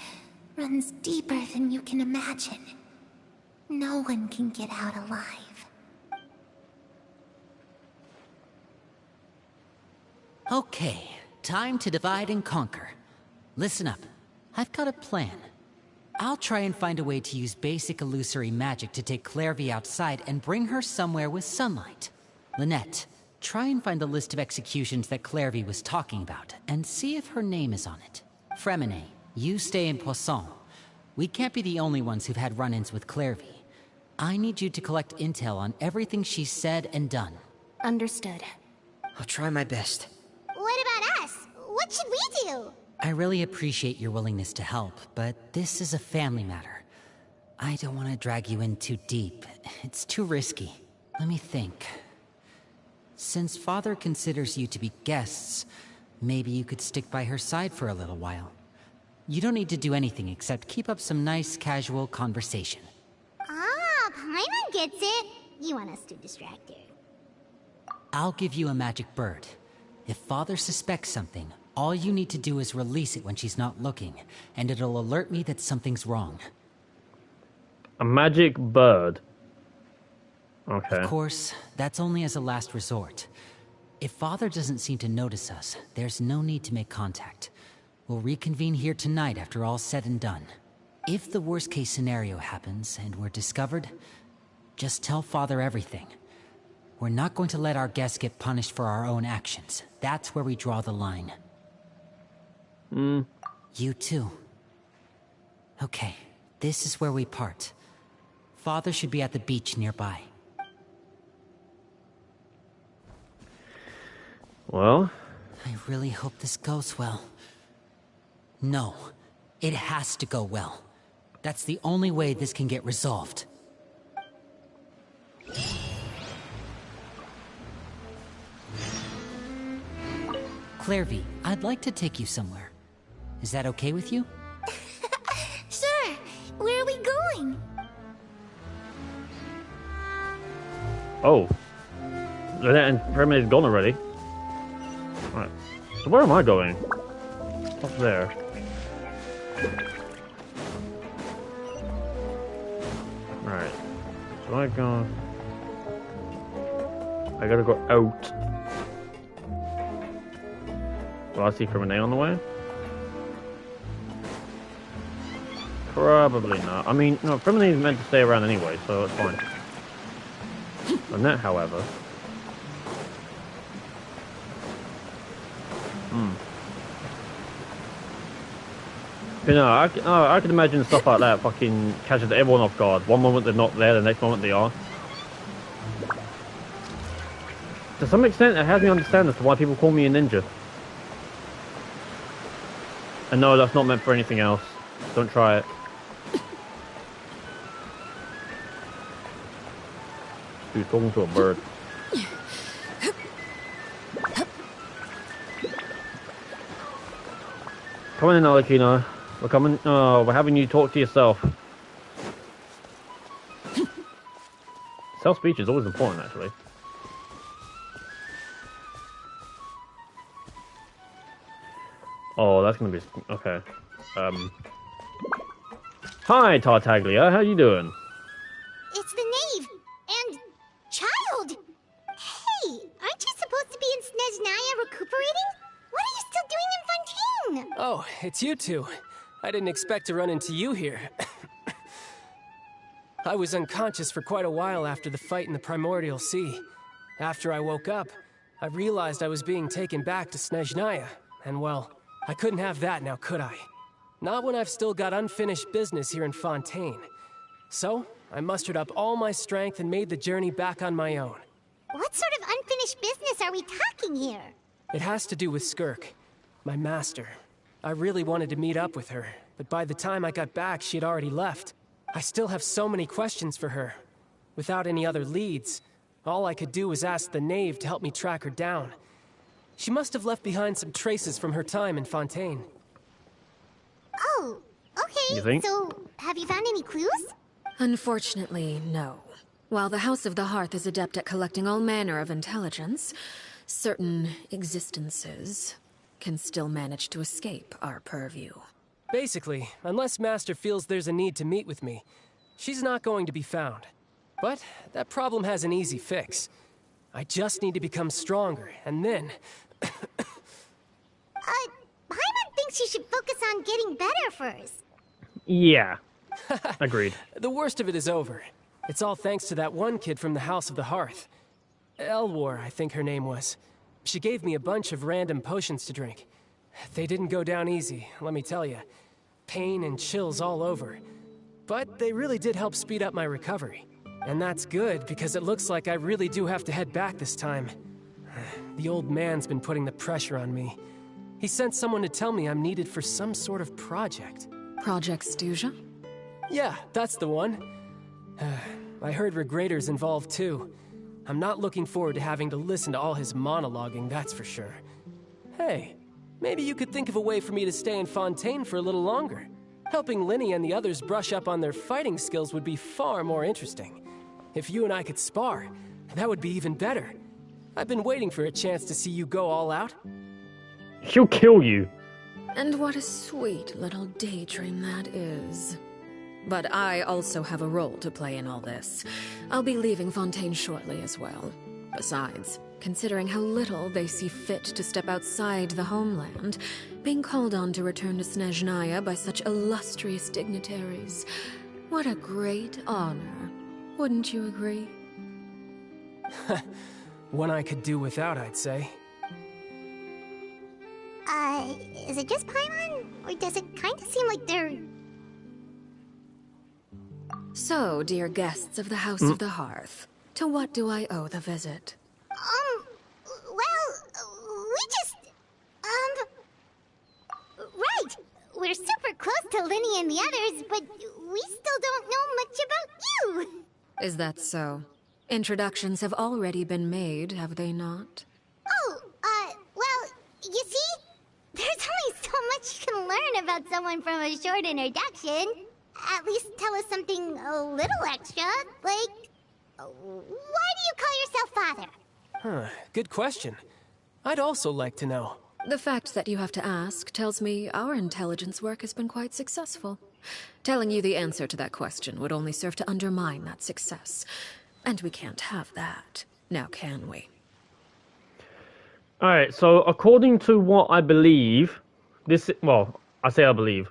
Speaker 9: runs deeper than you can imagine. No one can get out alive.
Speaker 3: Okay, time to divide and conquer. Listen up. I've got a plan. I'll try and find a way to use basic illusory magic to take Clairvy outside and bring her somewhere with sunlight. Lynette, try and find the list of executions that Clairvy was talking about, and see if her name is on it. Fremine, you stay in Poisson. We can't be the only ones who've had run-ins with Clairvy. I need you to collect intel on everything she's said and done.
Speaker 6: Understood.
Speaker 8: I'll try my best.
Speaker 2: What about us? What should we do?
Speaker 3: I really appreciate your willingness to help, but this is a family matter. I don't want to drag you in too deep. It's too risky. Let me think. Since Father considers you to be guests, maybe you could stick by her side for a little while. You don't need to do anything except keep up some nice, casual conversation.
Speaker 2: Ah, Paimon gets it. You want us to distract her.
Speaker 3: I'll give you a magic bird. If Father suspects something, all you need to do is release it when she's not looking, and it'll alert me that something's wrong.
Speaker 1: A magic bird. Okay.
Speaker 3: Of course, that's only as a last resort. If Father doesn't seem to notice us, there's no need to make contact. We'll reconvene here tonight after all's said and done. If the worst-case scenario happens and we're discovered, just tell Father everything. We're not going to let our guests get punished for our own actions. That's where we draw the line. You too. Okay, this is where we part. Father should be at the beach nearby.
Speaker 1: Well?
Speaker 3: I really hope this goes well. No, it has to go well. That's the only way this can get resolved. Clairvy, I'd like to take you somewhere. Is that okay with you?
Speaker 9: Sure. Where are we going?
Speaker 1: Oh. And Remy's gone already. Alright. So where am I going? Up there. Alright. So I gotta go out. Do I see Remy on the way? Probably not. I mean, no, Remy's meant to stay around anyway, so it's fine. Annette, however. You know, I can imagine stuff like that fucking catches everyone off guard. One moment they're not there, the next moment they are. To some extent, it has me understand as to why people call me a ninja. And no, that's not meant for anything else. Don't try it. Dude, talking to a bird. Come on in, Alakina. We're coming. Oh, we're having you talk to yourself. Self-speech is always important, actually. Oh, that's gonna be okay. Hi, Tartaglia. How you doing?
Speaker 2: It's the knave and child. Hey, aren't you supposed to be in Snezhnaya recuperating? What are you still doing in Fontaine?
Speaker 10: Oh, it's you two. I didn't expect to run into you here. I was unconscious for quite a while after the fight in the Primordial Sea. After I woke up, I realized I was being taken back to Snezhnaya, and well, I couldn't have that now, could I? Not when I've still got unfinished business here in Fontaine. So, I mustered up all my strength and made the journey back on my own.
Speaker 2: What sort of unfinished business are we talking here?
Speaker 10: It has to do with Skirk, my master. I really wanted to meet up with her, but by the time I got back, she had already left. I still have so many questions for her. Without any other leads, all I could do was ask the knave to help me track her down. She must have left behind some traces from her time in Fontaine.
Speaker 2: Oh, okay.
Speaker 1: You think?
Speaker 2: So, have you found any clues?
Speaker 4: Unfortunately, no. While the House of the Hearth is adept at collecting all manner of intelligence, certain existences can still manage to escape our purview.
Speaker 10: Basically, unless Master feels there's a need to meet with me, she's not going to be found. But that problem has an easy fix. I just need to become stronger, and then...
Speaker 2: Paimon thinks you should focus on getting better first.
Speaker 1: Yeah. Agreed.
Speaker 10: The worst of it is over. It's all thanks to that one kid from the House of the Hearth. Elwar, I think her name was. She gave me a bunch of random potions to drink. They didn't go down easy, let me tell you. Pain and chills all over. But they really did help speed up my recovery. And that's good, because it looks like I really do have to head back this time. The old man's been putting the pressure on me. He sent someone to tell me I'm needed for some sort of project.
Speaker 4: Project Stuja?
Speaker 10: Yeah, that's the one. I heard Regrator's involved too. I'm not looking forward to having to listen to all his monologuing, that's for sure. Hey, maybe you could think of a way for me to stay in Fontaine for a little longer. Helping Linny and the others brush up on their fighting skills would be far more interesting. If you and I could spar, that would be even better. I've been waiting for a chance to see you go all out.
Speaker 1: She'll kill you.
Speaker 4: And what a sweet little daydream that is. But I also have a role to play in all this. I'll be leaving Fontaine shortly as well. Besides, considering how little they see fit to step outside the homeland, being called on to return to Snezhnaya by such illustrious dignitaries, what a great honor. Wouldn't you agree?
Speaker 10: One I could do without, I'd say.
Speaker 2: Is it just Paimon? Or does it kind of seem like they're...
Speaker 4: So, dear guests of the House of the Hearth, to what do I owe the visit?
Speaker 2: Well, we just... Right! We're super close to Linny and the others, but we still don't know much about you!
Speaker 4: Is that so? Introductions have already been made, have they not?
Speaker 2: Oh, well, you see? There's only so much you can learn about someone from a short introduction. At least tell us something a little extra, like... Why do you call yourself father?
Speaker 10: Huh, good question. I'd also like to know.
Speaker 4: The fact that you have to ask tells me our intelligence work has been quite successful. Telling you the answer to that question would only serve to undermine that success. And we can't have that, now can we?
Speaker 1: Alright, so according to what I believe, this... Well, I say I believe.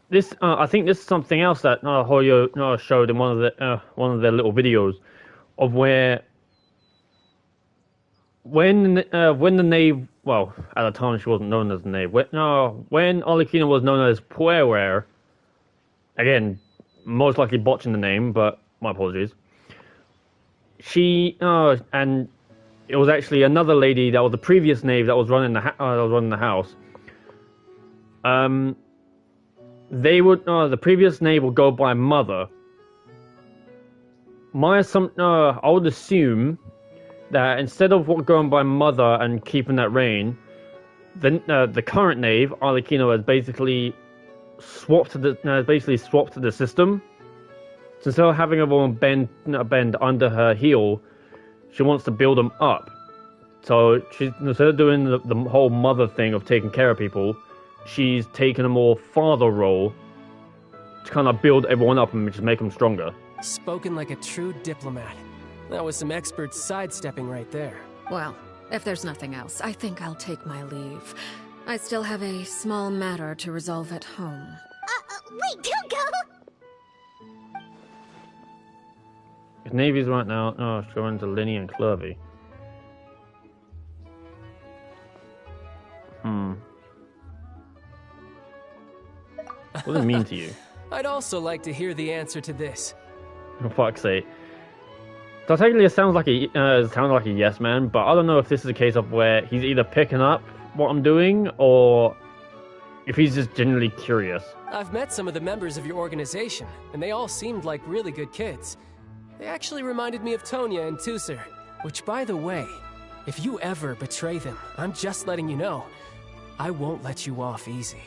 Speaker 1: This, I think this is something else that Hoyo showed in one of their little videos, of where when the Knave, well, at the time she wasn't known as the Knave. When Arlecchino was known as Puerware, again, most likely botching the name, but my apologies. She and it was actually another lady that was the previous Knave that was running the house. They would the previous Knave would go by Mother. I would assume that instead of going by Mother and keeping that reign, the current Knave, Arlecchino, has basically swapped to the system. So instead of having everyone bend under her heel, she wants to build them up. So she's, instead of doing the whole mother thing of taking care of people, she's taken a more father role to kind of build everyone up and just make them stronger.
Speaker 10: Spoken like a true diplomat. That was some expert sidestepping right there.
Speaker 4: Well, if there's nothing else, I think I'll take my leave. I still have a small matter to resolve at home.
Speaker 2: Wait, don't go!
Speaker 1: His Navy's right now, showing to Linny and Clervy. What does it mean to you?
Speaker 10: I'd also like to hear the answer to this.
Speaker 1: For fuck's sake. So technically it sounds like a yes man, but I don't know if this is a case of where he's either picking up what I'm doing, or if he's just genuinely curious.
Speaker 10: I've met some of the members of your organization, and they all seemed like really good kids. They actually reminded me of Tonya and Tusser, which, by the way, if you ever betray them, I'm just letting you know, I won't let you off easy.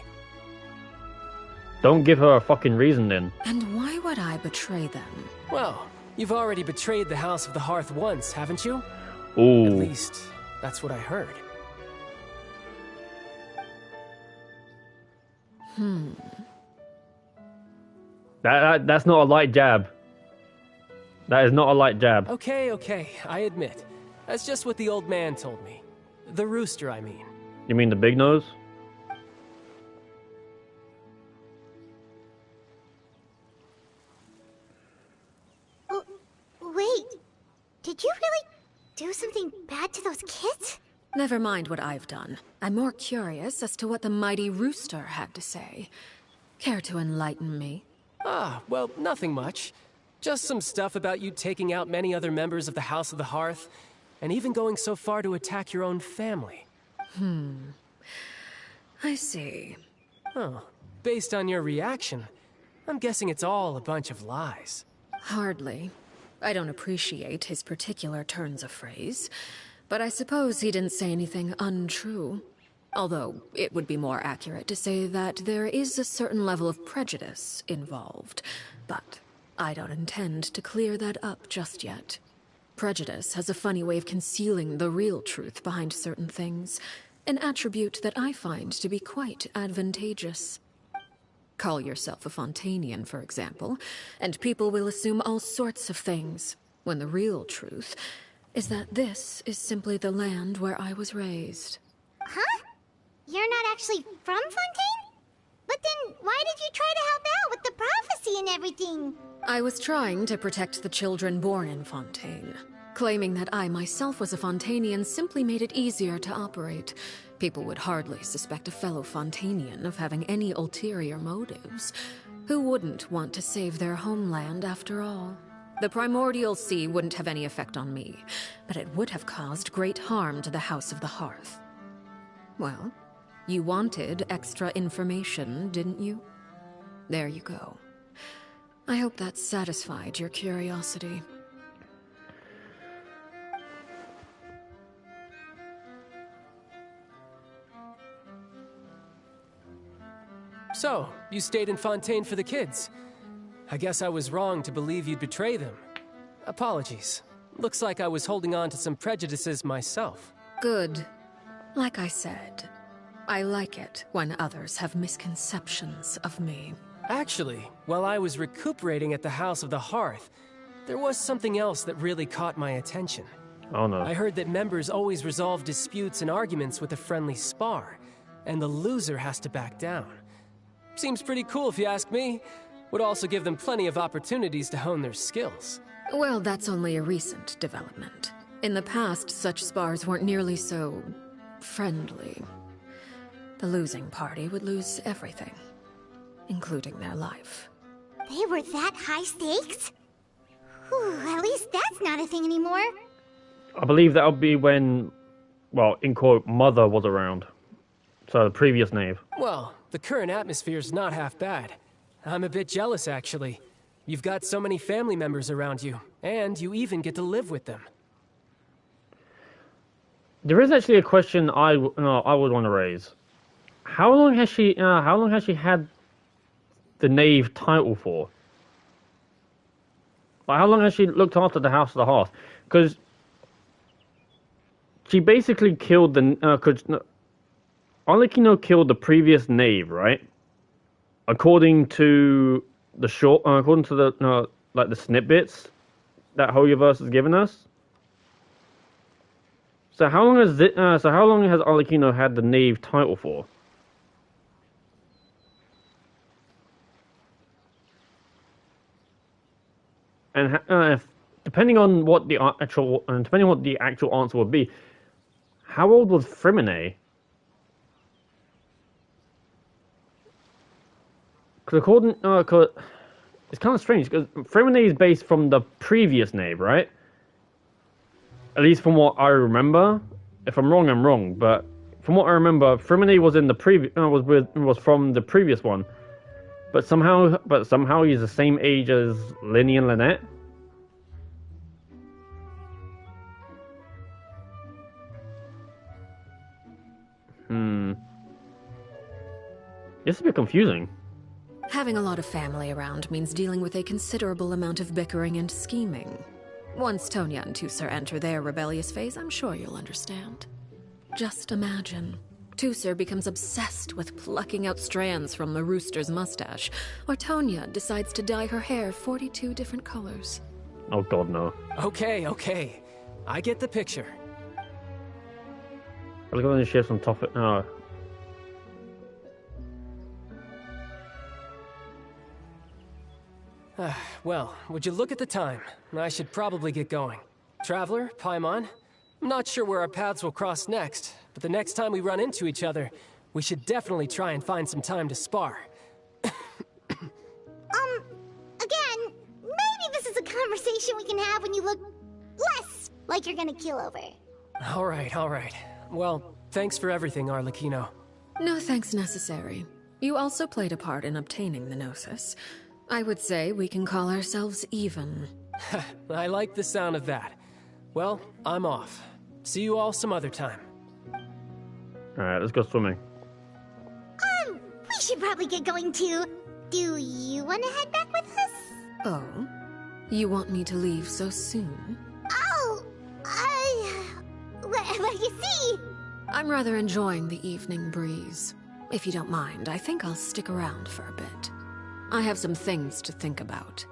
Speaker 1: Don't give her a fucking reason then.
Speaker 4: And why would I betray them?
Speaker 10: Well, you've already betrayed the House of the Hearth once, haven't you?
Speaker 1: Ooh.
Speaker 10: At least, that's what I heard.
Speaker 1: That's not a light jab. That is not a light jab.
Speaker 10: Okay, I admit. That's just what the old man told me. The rooster, I mean.
Speaker 1: You mean the big nose?
Speaker 2: Wait, did you really do something bad to those kids?
Speaker 4: Never mind what I've done. I'm more curious as to what the mighty rooster had to say. Care to enlighten me?
Speaker 10: Ah, well, nothing much. Just some stuff about you taking out many other members of the House of the Hearth, and even going so far to attack your own family.
Speaker 4: I see.
Speaker 10: Oh, based on your reaction, I'm guessing it's all a bunch of lies.
Speaker 4: Hardly. I don't appreciate his particular turns of phrase, but I suppose he didn't say anything untrue. Although, it would be more accurate to say that there is a certain level of prejudice involved. But I don't intend to clear that up just yet. Prejudice has a funny way of concealing the real truth behind certain things, an attribute that I find to be quite advantageous. Call yourself a Fontanian, for example, and people will assume all sorts of things, when the real truth is that this is simply the land where I was raised.
Speaker 2: Huh? You're not actually from Fontaine? But then why did you try to help out with the prophecy and everything?
Speaker 4: I was trying to protect the children born in Fontaine. Claiming that I myself was a Fontanian simply made it easier to operate. People would hardly suspect a fellow Fontanian of having any ulterior motives. Who wouldn't want to save their homeland after all? The primordial sea wouldn't have any effect on me, but it would have caused great harm to the House of the Hearth. Well, you wanted extra information, didn't you? There you go. I hope that satisfied your curiosity.
Speaker 10: So, you stayed in Fontaine for the kids. I guess I was wrong to believe you'd betray them. Apologies. Looks like I was holding on to some prejudices myself.
Speaker 4: Good. Like I said, I like it when others have misconceptions of me.
Speaker 10: Actually, while I was recuperating at the House of the Hearth, there was something else that really caught my attention.
Speaker 1: Oh no.
Speaker 10: I heard that members always resolve disputes and arguments with a friendly spar, and the loser has to back down. Seems pretty cool if you ask me. Would also give them plenty of opportunities to hone their skills.
Speaker 4: Well, that's only a recent development. In the past, such spars weren't nearly so friendly. The losing party would lose everything, including their life.
Speaker 2: They were that high stakes? Whew, at least that's not a thing anymore.
Speaker 1: I believe that would be when, well, in quote, Mother was around. So the previous knave.
Speaker 10: Well, the current atmosphere's not half bad. I'm a bit jealous, actually. You've got so many family members around you, and you even get to live with them.
Speaker 1: There is actually a question I would want to raise. How long has she had the knave title for? Like, how long has she looked after the House of the Hearth? Because she basically killed the Arlecchino killed the previous knave, right? According to the like the snippets that Hoyoverse has given us. So how long has Arlecchino had the knave title for? And depending on what the actual answer would be, how old was Frimine? Because it's kind of strange, because Frimine is based from the previous knave, right? At least from what I remember. If I'm wrong, I'm wrong. But from what I remember, Frimine was in the was from the previous one. But somehow he's the same age as Linny and Lynette. This is a bit confusing.
Speaker 4: Having a lot of family around means dealing with a considerable amount of bickering and scheming. Once Tonya and Tusser enter their rebellious phase, I'm sure you'll understand. Just imagine. Tusser becomes obsessed with plucking out strands from the rooster's mustache, or Tonya decides to dye her hair 42 different colors.
Speaker 1: Oh god, no.
Speaker 10: Okay. I get the picture.
Speaker 1: I'll go and share some top.
Speaker 10: Well, would you look at the time? I should probably get going. Traveler, Paimon, I'm not sure where our paths will cross next, but the next time we run into each other, we should definitely try and find some time to spar.
Speaker 2: Again, maybe this is a conversation we can have when you look less like you're gonna keel over.
Speaker 10: All right. Well, thanks for everything, Arlecchino.
Speaker 4: No thanks necessary. You also played a part in obtaining the Gnosis. I would say we can call ourselves even.
Speaker 10: I like the sound of that. Well, I'm off. See you all some other time.
Speaker 1: Alright, let's go swimming.
Speaker 2: We should probably get going too. Do you want to head back with us?
Speaker 4: Oh? You want me to leave so soon?
Speaker 2: Oh, Well, you see...
Speaker 4: I'm rather enjoying the evening breeze. If you don't mind, I think I'll stick around for a bit. I have some things to think about.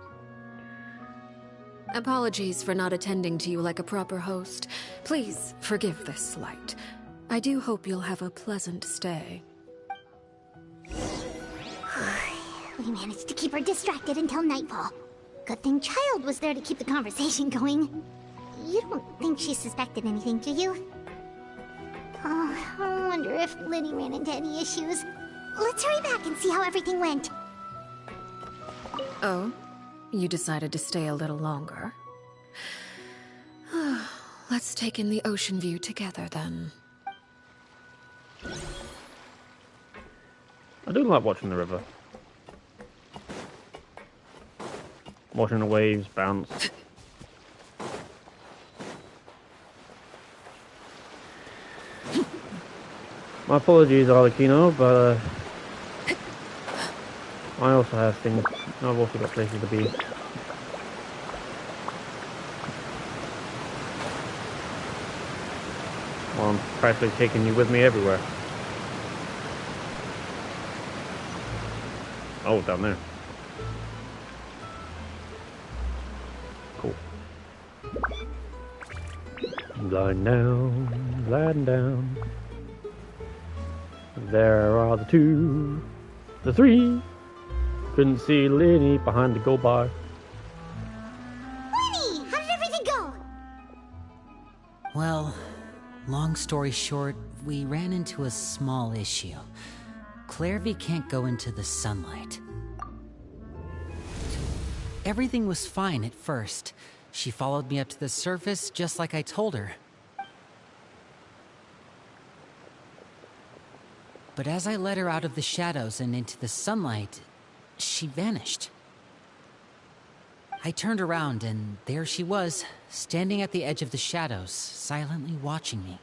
Speaker 4: Apologies for not attending to you like a proper host. Please forgive this slight. I do hope you'll have a pleasant stay.
Speaker 2: We managed to keep her distracted until nightfall. Good thing Child was there to keep the conversation going. You don't think she suspected anything, do you? Oh, I wonder if Liddy ran into any issues. Let's hurry back and see how everything went.
Speaker 4: Oh? You decided to stay a little longer? Let's take in the ocean view together, then.
Speaker 1: I do like watching the river. Watching the waves bounce. My apologies, Arlecchino, but I also have things. I've also got places to be. Well, I'm practically taking you with me everywhere. Oh, down there. Cool. Gliding down, gliding down. There are the two, the three. Couldn't see Lenny behind the go bar.
Speaker 2: Lenny! How did everything go?
Speaker 3: Well, long story short, we ran into a small issue. Clairvy can't go into the sunlight. Everything was fine at first. She followed me up to the surface just like I told her. But as I led her out of the shadows and into the sunlight, she vanished. I turned around and there she was, standing at the edge of the shadows, silently watching me.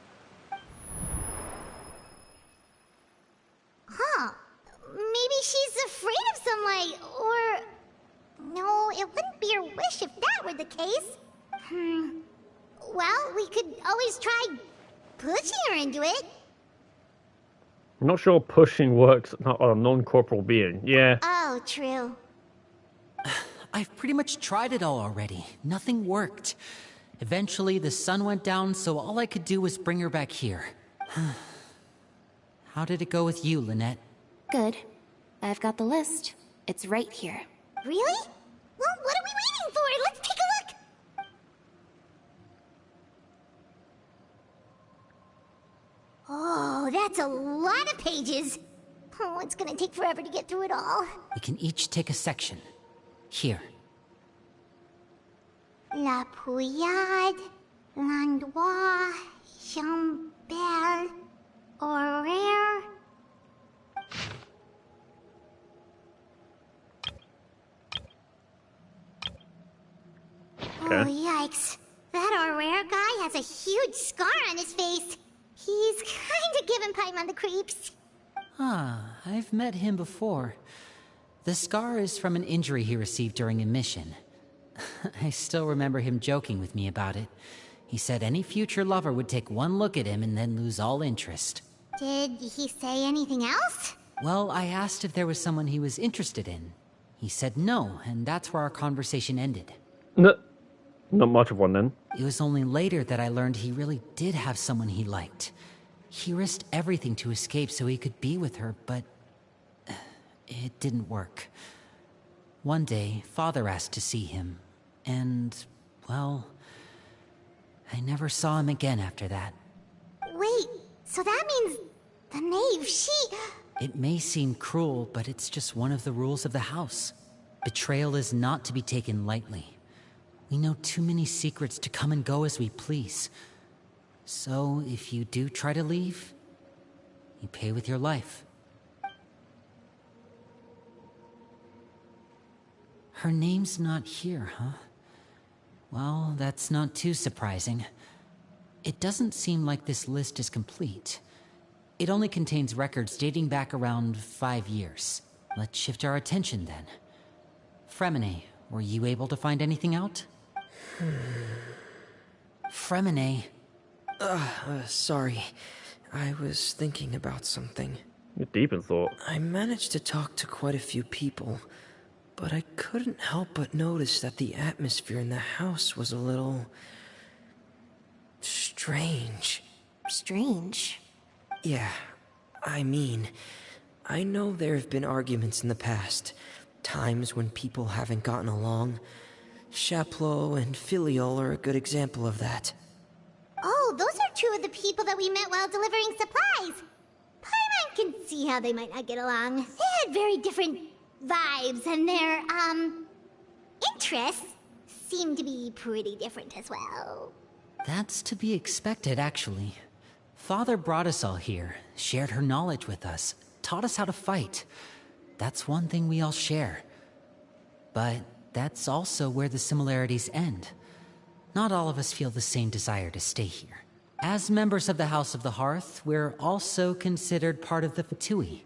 Speaker 2: Huh. Maybe she's afraid of sunlight, or... No, it wouldn't be her wish if that were the case. Well, we could always try pushing her into it.
Speaker 1: I'm not sure pushing works on a non-corporal being. Yeah.
Speaker 2: Oh, true.
Speaker 3: I've pretty much tried it all already. Nothing worked. Eventually, the sun went down, so all I could do was bring her back here. How did it go with you, Lynette?
Speaker 6: Good. I've got the list. It's right here.
Speaker 2: Really? Well, what are we waiting for? Let's take a look! Oh, that's a lot of pages. Oh, it's gonna take forever to get through it all.
Speaker 3: We can each take a section. Here.
Speaker 2: La Pouillade, L'Endroit, Chambel, Horaire.
Speaker 1: Okay.
Speaker 2: Oh, yikes. That Horaire guy has a huge scar on his face. He's kinda giving Paimon the creeps.
Speaker 3: Ah, I've met him before. The scar is from an injury he received during a mission. I still remember him joking with me about it. He said any future lover would take one look at him and then lose all interest.
Speaker 2: Did he say anything else?
Speaker 3: Well, I asked if there was someone he was interested in. He said no, and that's where our conversation ended.
Speaker 1: No, not much of one then.
Speaker 3: It was only later that I learned he really did have someone he liked. He risked everything to escape so he could be with her, but it didn't work. One day, Father asked to see him, and, well, I never saw him again after that.
Speaker 2: Wait, so that means the knave, she...
Speaker 3: It may seem cruel, but it's just one of the rules of the house. Betrayal is not to be taken lightly. We know too many secrets to come and go as we please. So, if you do try to leave, you pay with your life. Her name's not here, huh? Well, that's not too surprising. It doesn't seem like this list is complete. It only contains records dating back around 5 years. Let's shift our attention then. Fremine, were you able to find anything out? Fremine,
Speaker 8: Sorry. I was thinking about something.
Speaker 1: You're deep in thought.
Speaker 8: I managed to talk to quite a few people, but I couldn't help but notice that the atmosphere in the house was a little... strange.
Speaker 6: Strange.
Speaker 8: Yeah, I mean, I know there have been arguments in the past, times when people haven't gotten along. Chaplot and Filiol are a good example of that.
Speaker 2: Oh, those are two of the people that we met while delivering supplies. Paimon can see how they might not get along. They had very different vibes, and their, interests seem to be pretty different as well.
Speaker 3: That's to be expected, actually. Father brought us all here, shared her knowledge with us, taught us how to fight. That's one thing we all share. But that's also where the similarities end. Not all of us feel the same desire to stay here. As members of the House of the Hearth, we're also considered part of the Fatui.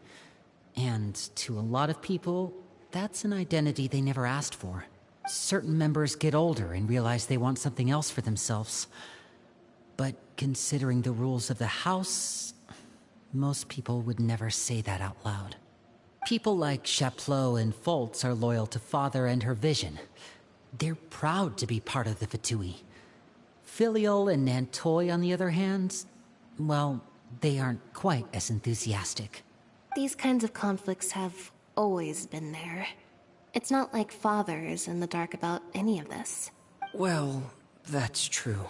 Speaker 3: And to a lot of people, that's an identity they never asked for. Certain members get older and realize they want something else for themselves. But considering the rules of the House, most people would never say that out loud. People like Chaplot and Foltz are loyal to Father and her vision. They're proud to be part of the Fatui. Filiol and Nantoy, on the other hand, well, they aren't quite as enthusiastic.
Speaker 6: These kinds of conflicts have always been there. It's not like Father is in the dark about any of this.
Speaker 8: Well, that's true.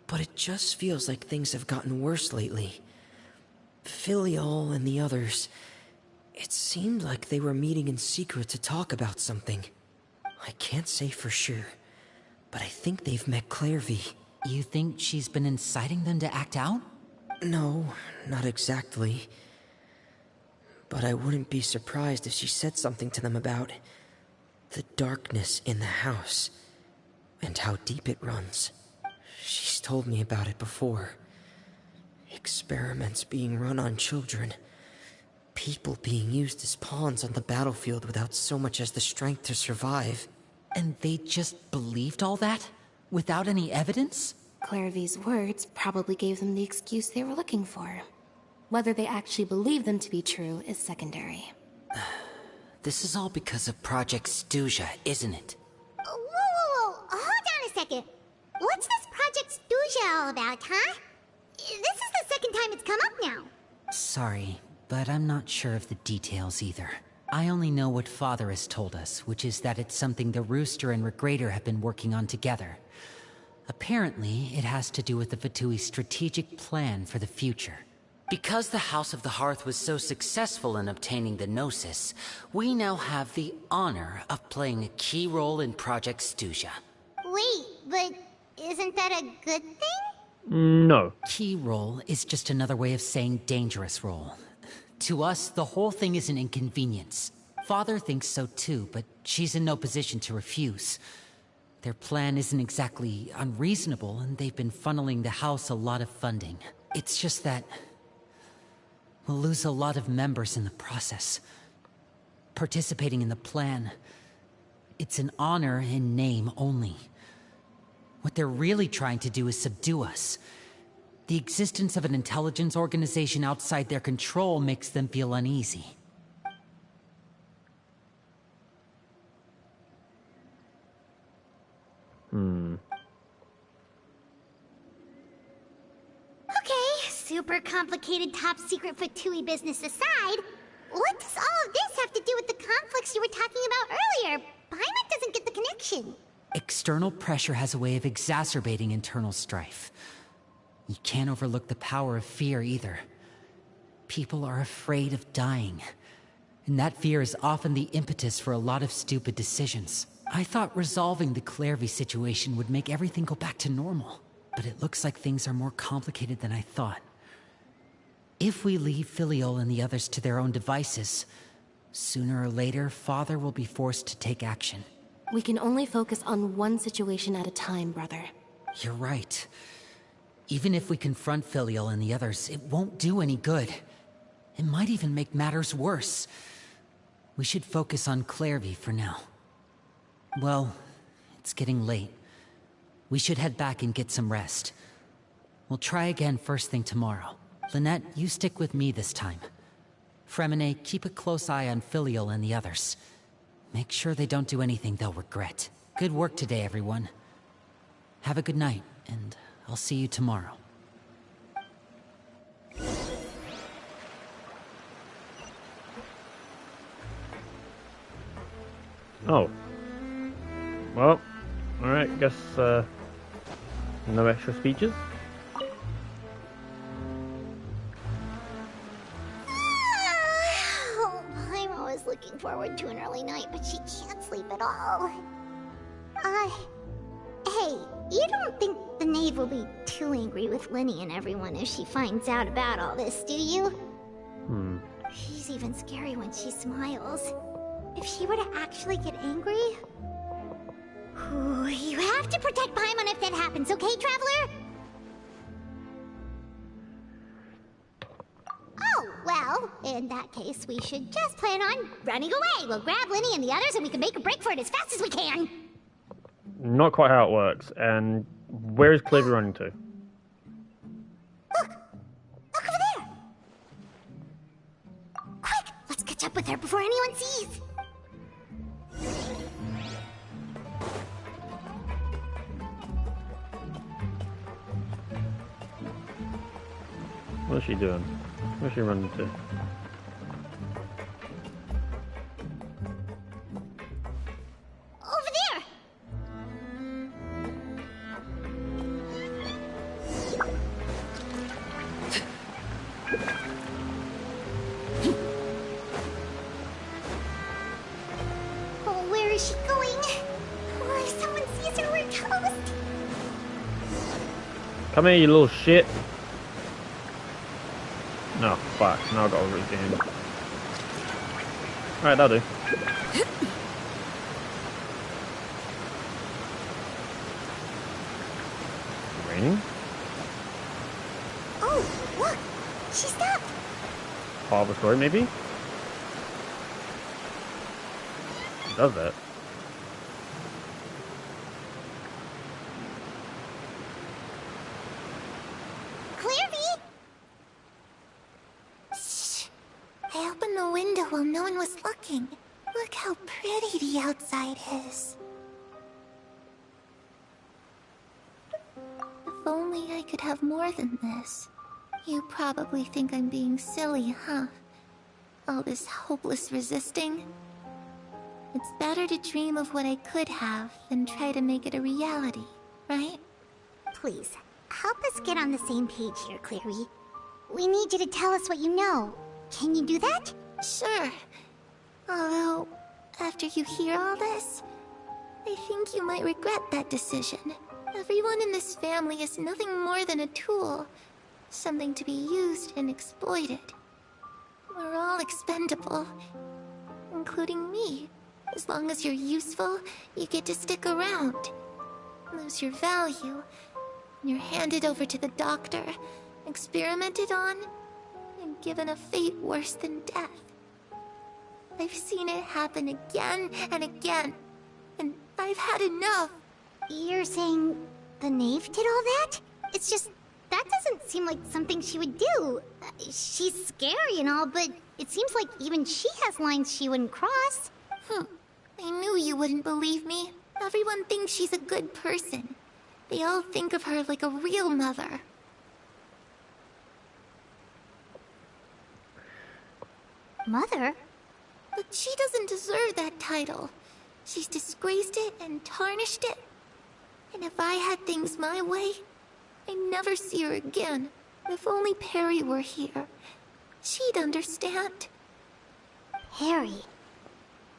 Speaker 8: But it just feels like things have gotten worse lately. Filiol and the others, it seemed like they were meeting in secret to talk about something. I can't say for sure, but I think they've met Clairvy.
Speaker 3: You think she's been inciting them to act out?
Speaker 8: No, not exactly. But I wouldn't be surprised if she said something to them about the darkness in the house and how deep it runs. She's told me about it before. Experiments being run on children. People being used as pawns on the battlefield without so much as the strength to survive.
Speaker 3: And they just believed all that? Without any evidence?
Speaker 6: Clairvy's words probably gave them the excuse they were looking for. Whether they actually believe them to be true is secondary.
Speaker 3: This is all because of Project Stuja, isn't it?
Speaker 2: Whoa. Hold on a second. What's this Project Stuja all about, huh? This is the second time it's come up now.
Speaker 3: Sorry, but I'm not sure of the details either. I only know what Father has told us, which is that it's something the Rooster and Regrator have been working on together. Apparently, it has to do with the Fatui's strategic plan for the future. Because the House of the Hearth was so successful in obtaining the Gnosis, we now have the honor of playing a key role in Project Stuja.
Speaker 2: Wait, but isn't that a good thing?
Speaker 1: No.
Speaker 3: Key role is just another way of saying dangerous role. To us, the whole thing is an inconvenience. Father thinks so too, but she's in no position to refuse. Their plan isn't exactly unreasonable, and they've been funneling the house a lot of funding. It's just that we'll lose a lot of members in the process. Participating in the plan, it's an honor in name only. What they're really trying to do is subdue us. The existence of an intelligence organization outside their control makes them feel uneasy.
Speaker 2: Okay, super complicated top secret Fatui business aside, what does all of this have to do with the conflicts you were talking about earlier? Paimon doesn't get the connection.
Speaker 3: External pressure has a way of exacerbating internal strife. You can't overlook the power of fear either. People are afraid of dying, and that fear is often the impetus for a lot of stupid decisions. I thought resolving the Clairvy situation would make everything go back to normal, but it looks like things are more complicated than I thought. If we leave Filiol and the others to their own devices, sooner or later, Father will be forced to take action.
Speaker 6: We can only focus on one situation at a time, brother.
Speaker 3: You're right. Even if we confront Filiol and the others, it won't do any good. It might even make matters worse. We should focus on Clairvy for now. Well, it's getting late. We should head back and get some rest. We'll try again first thing tomorrow. Lynette, you stick with me this time. Fremine, keep a close eye on Filial and the others. Make sure they don't do anything they'll regret. Good work today, everyone. Have a good night, and I'll see you tomorrow.
Speaker 1: Oh. Well, alright, guess, no extra speeches?
Speaker 2: I'm always looking forward to an early night, but she can't sleep at all. Hey, you don't think the knave will be too angry with Lenny and everyone if she finds out about all this, do you? She's even scary when she smiles. If she were to actually get angry... Ooh, you have to protect Paimon if that happens, okay, Traveler? Oh, well, in that case, we should just plan on running away. We'll grab Lenny and the others and we can make a break for it as fast as we can.
Speaker 1: Not quite how it works, and where is Cliffy running to?
Speaker 2: Look over there. Quick, let's catch up with her before anyone sees.
Speaker 1: What is she doing? Where's she running to?
Speaker 2: Over there. Oh, where is she going? Oh, if someone sees her, we're toast.
Speaker 1: Come here, you little shit. No, fuck. Now I gotta root to him. Alright, that'll do. Raining?
Speaker 2: Oh, look! She stopped!
Speaker 1: Part of the story, maybe? It does that.
Speaker 9: I opened the window while no one was looking. Look how pretty the outside is. If only I could have more than this. You probably think I'm being silly, huh? All this hopeless resisting. It's better to dream of what I could have than try to make it a reality, right?
Speaker 2: Please, help us get on the same page here, Clary. We need you to tell us what you know. Can you do that?
Speaker 9: Sure. Although, after you hear all this, I think you might regret that decision. Everyone in this family is nothing more than a tool. Something to be used and exploited. We're all expendable. Including me. As long as you're useful, you get to stick around. Lose your value. And you're handed over to the doctor, experimented on, and given a fate worse than death. I've seen it happen again and again, and I've had enough.
Speaker 2: You're saying the knave did all that? It's just, that doesn't seem like something she would do. She's scary and all, but it seems like even she has lines she wouldn't cross.
Speaker 9: I knew you wouldn't believe me. Everyone thinks she's a good person. They all think of her like a real mother.
Speaker 2: Mother?
Speaker 9: But she doesn't deserve that title. She's disgraced it and tarnished it. And if I had things my way, I'd never see her again. If only Perry were here, she'd understand.
Speaker 2: Perry.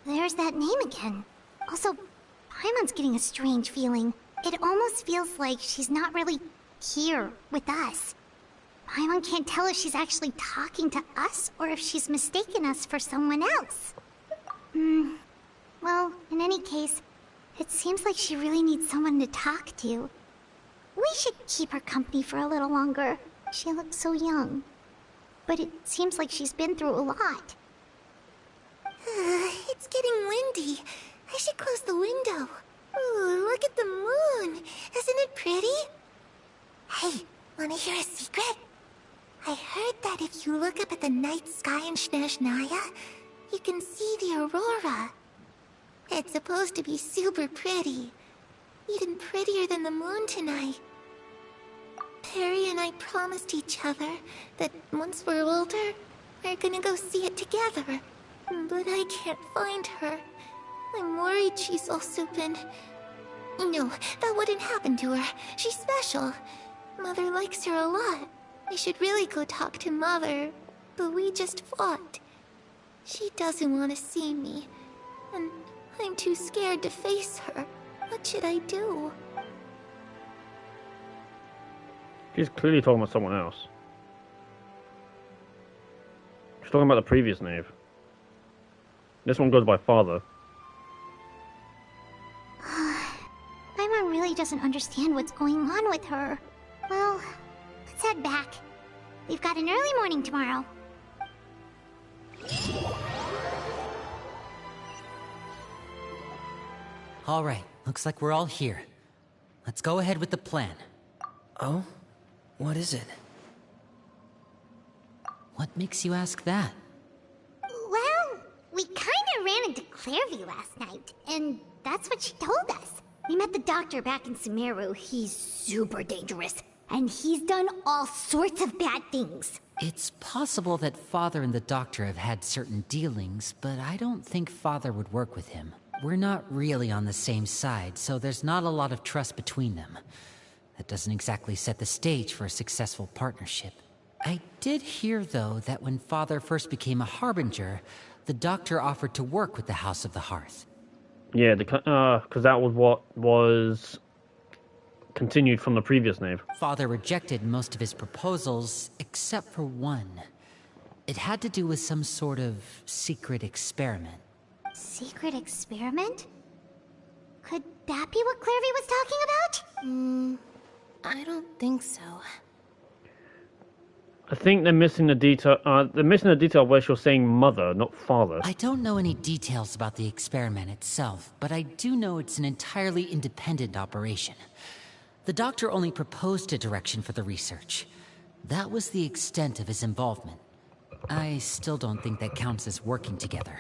Speaker 2: There's that name again. Also, Paimon's getting a strange feeling. It almost feels like she's not really here with us. Paimon can't tell if she's actually talking to us or if she's mistaken us for someone else. Well, in any case, it seems like she really needs someone to talk to. We should keep her company for a little longer. She looks so young. But it seems like she's been through a lot.
Speaker 9: It's getting windy. I should close the window. Ooh, look at the moon. Isn't it pretty? Hey, Wanna hear a secret? I heard that if you look up at the night sky in Snezhnaya, you can see the aurora. It's supposed to be super pretty. Even prettier than the moon tonight. Perry and I promised each other that once we're older, we're gonna go see it together. But I can't find her. I'm worried she's also been... No, that wouldn't happen to her. She's special. Mother likes her a lot. I should really go talk to Mother, but we just fought. She doesn't want to see me, and I'm too scared to face her. What should I do?
Speaker 1: She's clearly talking about someone else. She's talking about the previous Knave. This one goes by father.
Speaker 2: My mom really doesn't understand what's going on with her. Well, let's head back. We've got an early morning tomorrow.
Speaker 3: All right, looks like we're all here. Let's go ahead with the plan.
Speaker 8: Oh? What is it?
Speaker 3: What makes you ask that?
Speaker 2: Well, we kinda ran into Clairvy last night, and that's what she told us. We met the doctor back in Sumeru. He's super dangerous, and he's done all sorts of bad things.
Speaker 3: It's possible that Father and the Doctor have had certain dealings, but I don't think Father would work with him. We're not really on the same side, so there's not a lot of trust between them. That doesn't exactly set the stage for a successful partnership. I did hear, though, that when Father first became a Harbinger, the Doctor offered to work with the House of the Hearth.
Speaker 1: Yeah, because that was what was continued from the previous Knave.
Speaker 3: Father rejected most of his proposals, except for one. It had to do with some sort of secret experiment.
Speaker 2: Secret experiment? Could that be what Clairvy was talking about?
Speaker 6: I don't think so.
Speaker 1: I think they're missing the detail. They're missing the detail where she was saying mother, not father.
Speaker 3: I don't know any details about the experiment itself, but I do know it's an entirely independent operation. The Doctor only proposed a direction for the research. That was the extent of his involvement. I still don't think that counts as working together.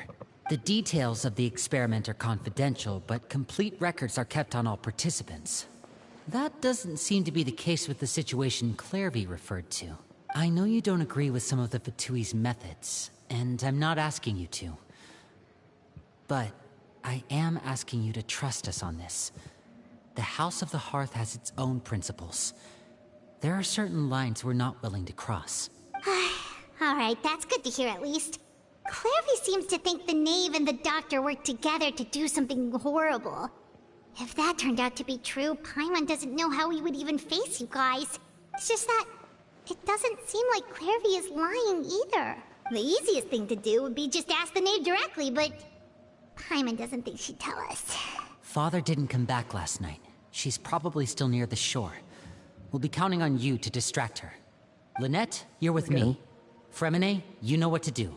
Speaker 3: The details of the experiment are confidential, but complete records are kept on all participants. That doesn't seem to be the case with the situation Clairvy referred to. I know you don't agree with some of the Fatui's methods, and I'm not asking you to. But I am asking you to trust us on this. The House of the Hearth has its own principles. There are certain lines we're not willing to cross.
Speaker 2: Alright, that's good to hear at least. Clairvy seems to think the Knave and the Doctor worked together to do something horrible. If that turned out to be true, Paimon doesn't know how he would even face you guys. It's just that it doesn't seem like Clairvy is lying either. The easiest thing to do would be just ask the Knave directly, but Paimon doesn't think she'd tell us.
Speaker 3: Father didn't come back last night. She's probably still near the shore. We'll be counting on you to distract her. Lynette, you're with me. Fremine, you know what to do.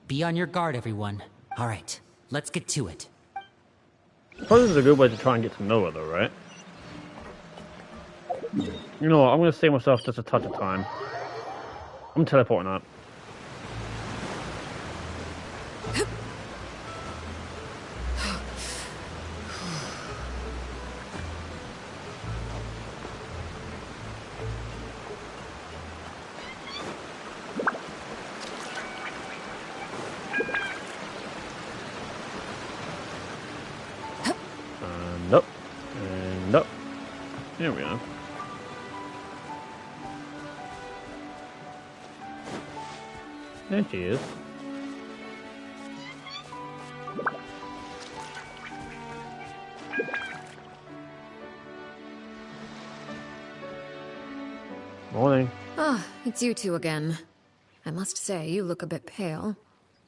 Speaker 3: Be on your guard, everyone. All right, let's get to it.
Speaker 1: I suppose this is a good way to try and get to know her, though, right? You know what, I'm going to save myself just a touch of time. I'm teleporting up. And up. And up. There we go. There she is. Morning.
Speaker 4: Ah, it's you two again. I must say, you look a bit pale.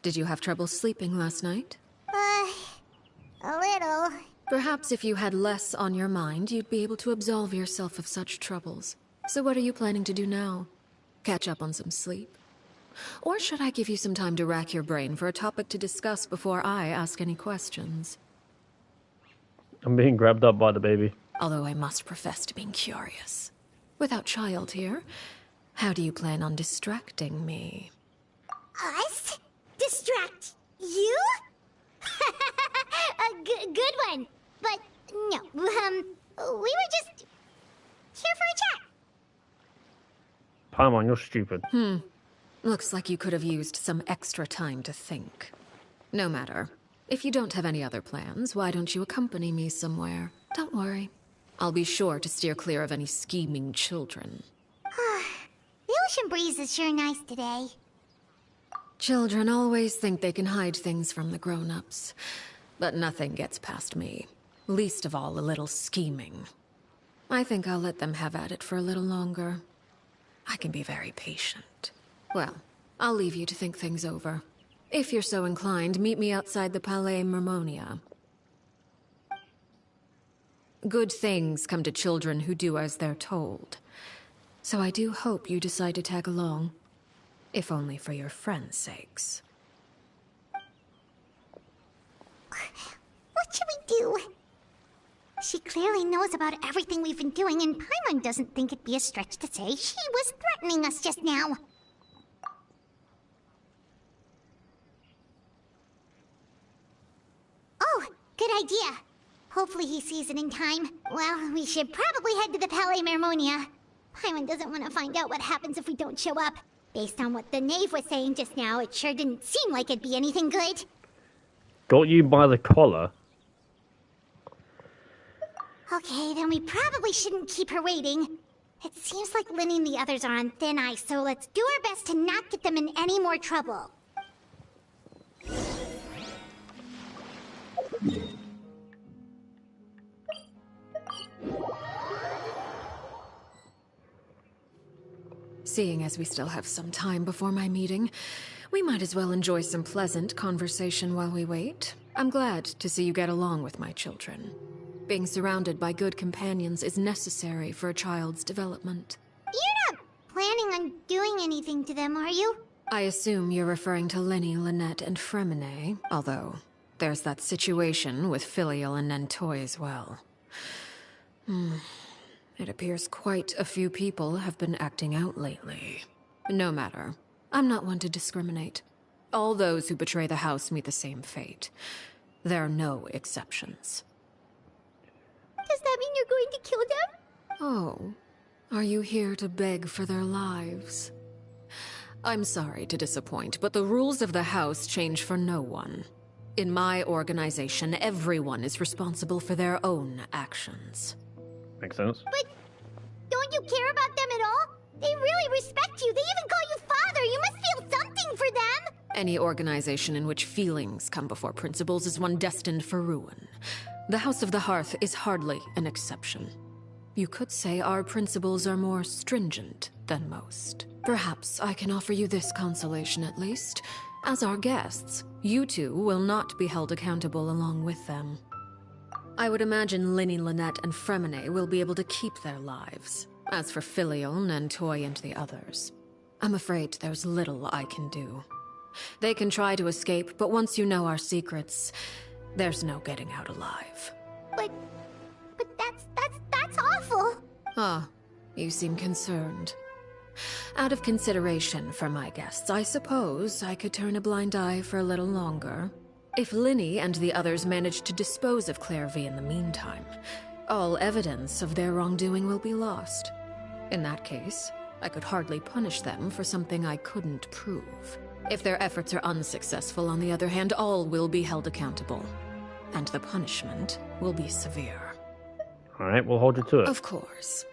Speaker 4: Did you have trouble sleeping last night?
Speaker 2: A little.
Speaker 4: Perhaps if you had less on your mind, you'd be able to absolve yourself of such troubles. So what are you planning to do now? Catch up on some sleep? Or should I give you some time to rack your brain for a topic to discuss before I ask any questions?
Speaker 1: I'm being grabbed up by the baby.
Speaker 4: Although I must profess to being curious. Without child here, how do you plan on distracting me?
Speaker 2: Us? Distract you? A good one. But no, we were just here for a chat.
Speaker 1: Paimon, you're stupid.
Speaker 4: Looks like you could have used some extra time to think. No matter. If you don't have any other plans, why don't you accompany me somewhere? Don't worry. I'll be sure to steer clear of any scheming children.
Speaker 2: The ocean breeze is sure nice today.
Speaker 4: Children always think they can hide things from the grown-ups. But nothing gets past me. Least of all a little scheming. I think I'll let them have at it for a little longer. I can be very patient. Well, I'll leave you to think things over. If you're so inclined, meet me outside the Palais Mermonia. Good things come to children who do as they're told. So I do hope you decide to tag along. If only for your friends' sakes.
Speaker 2: What should we do? She clearly knows about everything we've been doing, and Paimon doesn't think it'd be a stretch to say she was threatening us just now. Oh, good idea. Hopefully he sees it in time. Well, we should probably head to the Palais Mermonia. Paimon doesn't want to find out what happens if we don't show up. Based on what the knave was saying just now, it sure didn't seem like it'd be anything good.
Speaker 1: Got you by the collar.
Speaker 2: Okay, then we probably shouldn't keep her waiting. It seems like Linny and the others are on thin ice, so let's do our best to not get them in any more trouble.
Speaker 4: Seeing as we still have some time before my meeting, we might as well enjoy some pleasant conversation while we wait. I'm glad to see you get along with my children. Being surrounded by good companions is necessary for a child's development.
Speaker 2: You're not planning on doing anything to them, are you?
Speaker 4: I assume you're referring to Lenny, Lynette, and Fremine, although there's that situation with Filial and Nentoy as well. It appears quite a few people have been acting out lately. No matter. I'm not one to discriminate. All those who betray the house meet the same fate. There are no exceptions.
Speaker 2: Does that mean you're going to kill them?
Speaker 4: Oh, are you here to beg for their lives? I'm sorry to disappoint, but the rules of the house change for no one. In my organization, everyone is responsible for their own actions.
Speaker 1: Makes sense.
Speaker 2: But don't you care about them at all? They really respect you. They even call you father. You must feel something for them.
Speaker 4: Any organization in which feelings come before principles is one destined for ruin. The House of the Hearth is hardly an exception. You could say our principles are more stringent than most. Perhaps I can offer you this consolation at least. As our guests, you two will not be held accountable along with them. I would imagine Linny, Lynette, and Fremine will be able to keep their lives. As for Filial, Nentoy, and the others, I'm afraid there's little I can do. They can try to escape, but once you know our secrets, there's no getting out alive.
Speaker 2: But that's awful.
Speaker 4: Ah, you seem concerned. Out of consideration for my guests, I suppose I could turn a blind eye for a little longer. If Linny and the others manage to dispose of Clairvy in the meantime, all evidence of their wrongdoing will be lost. In that case, I could hardly punish them for something I couldn't prove. If their efforts are unsuccessful, on the other hand, all will be held accountable. And the punishment will be severe.
Speaker 1: Alright, we'll hold you to it.
Speaker 4: Of course.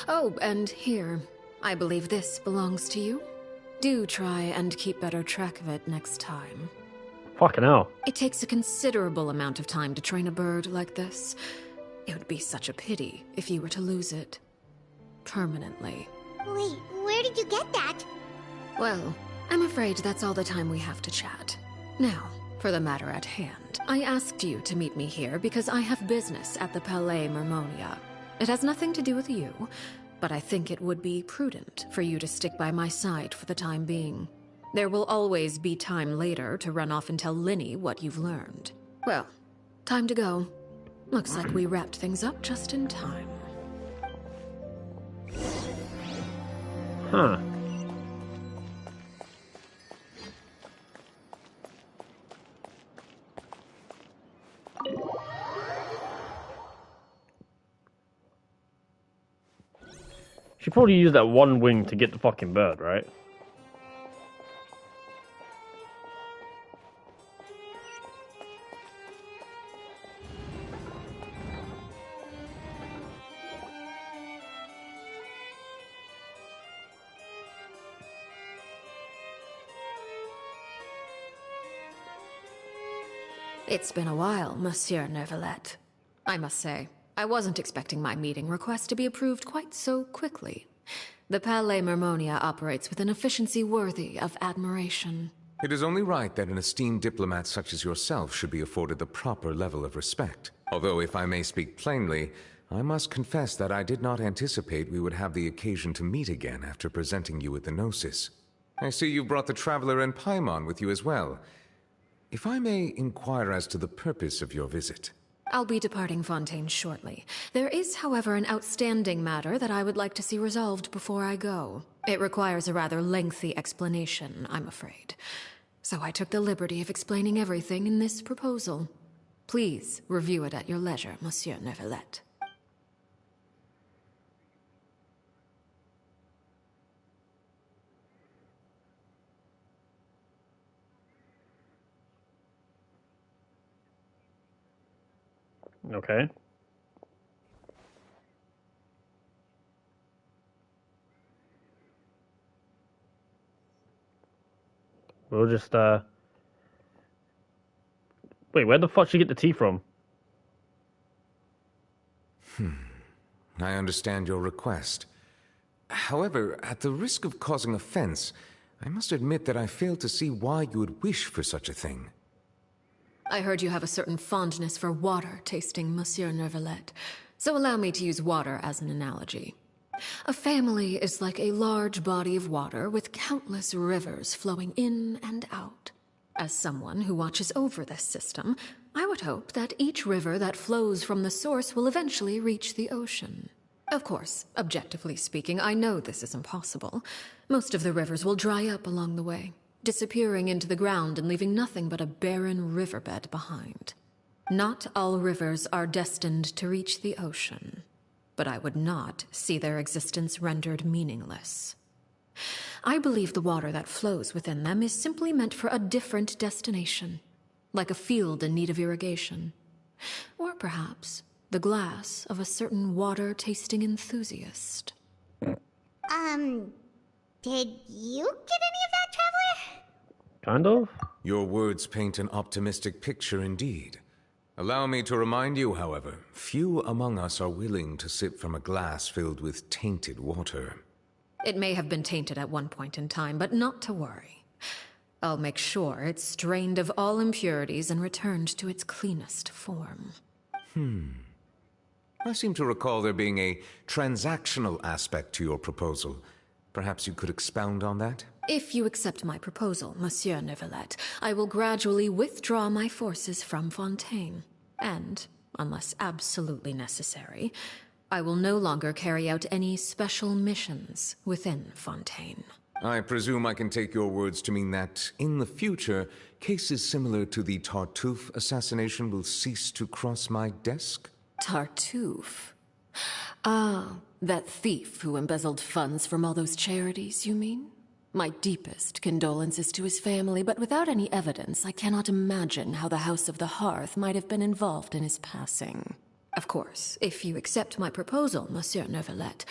Speaker 4: Oh, and here, I believe this belongs to you. Do try and keep better track of it next time.
Speaker 1: Fucking hell.
Speaker 4: It takes a considerable amount of time to train a bird like this. It would be such a pity if you were to lose it. Permanently.
Speaker 2: Wait, where did you get that?
Speaker 4: Well, I'm afraid that's all the time we have to chat. Now, for the matter at hand. I asked you to meet me here because I have business at the Palais Mermonia. It has nothing to do with you, but I think it would be prudent for you to stick by my side for the time being. There will always be time later to run off and tell Linny what you've learned. Well, time to go. Looks like we wrapped things up just in time.
Speaker 1: Huh. She probably used that one wing to get the fucking bird, right?
Speaker 4: It's been a while, Monsieur Neuvillette. I must say, I wasn't expecting my meeting request to be approved quite so quickly. The Palais Mermonia operates with an efficiency worthy of admiration.
Speaker 11: It is only right that an esteemed diplomat such as yourself should be afforded the proper level of respect. Although, if I may speak plainly, I must confess that I did not anticipate we would have the occasion to meet again after presenting you with the Gnosis. I see you brought the Traveler and Paimon with you as well. If I may inquire as to the purpose of your visit.
Speaker 4: I'll be departing Fontaine shortly. There is, however, an outstanding matter that I would like to see resolved before I go. It requires a rather lengthy explanation, I'm afraid. So I took the liberty of explaining everything in this proposal. Please review it at your leisure, Monsieur Neuvillette.
Speaker 1: Okay. We'll just, Wait, where the fuck did you get the tea from?
Speaker 11: I understand your request. However, at the risk of causing offense, I must admit that I fail to see why you would wish for such a thing.
Speaker 4: I heard you have a certain fondness for water tasting, Monsieur Neuvillette, so allow me to use water as an analogy. A family is like a large body of water with countless rivers flowing in and out. As someone who watches over this system, I would hope that each river that flows from the source will eventually reach the ocean. Of course, objectively speaking, I know this is impossible. Most of the rivers will dry up along the way, disappearing into the ground and leaving nothing but a barren riverbed behind. Not all rivers are destined to reach the ocean, but I would not see their existence rendered meaningless. I believe the water that flows within them is simply meant for a different destination, like a field in need of irrigation. Or perhaps the glass of a certain water-tasting enthusiast.
Speaker 2: Did you get any of that, Traveler?
Speaker 1: Kind of?
Speaker 11: Your words paint an optimistic picture indeed. Allow me to remind you, however, few among us are willing to sip from a glass filled with tainted water.
Speaker 4: It may have been tainted at one point in time, but not to worry. I'll make sure it's strained of all impurities and returned to its cleanest form.
Speaker 11: I seem to recall there being a transactional aspect to your proposal. Perhaps you could expound on that?
Speaker 4: If you accept my proposal, Monsieur Neuvillette, I will gradually withdraw my forces from Fontaine. And, unless absolutely necessary, I will no longer carry out any special missions within Fontaine.
Speaker 11: I presume I can take your words to mean that, in the future, cases similar to the Tartuffe assassination will cease to cross my desk?
Speaker 4: Tartuffe? Ah, that thief who embezzled funds from all those charities, you mean? My deepest condolences to his family, but without any evidence, I cannot imagine how the House of the Hearth might have been involved in his passing. Of course, if you accept my proposal, Monsieur Neuvillette,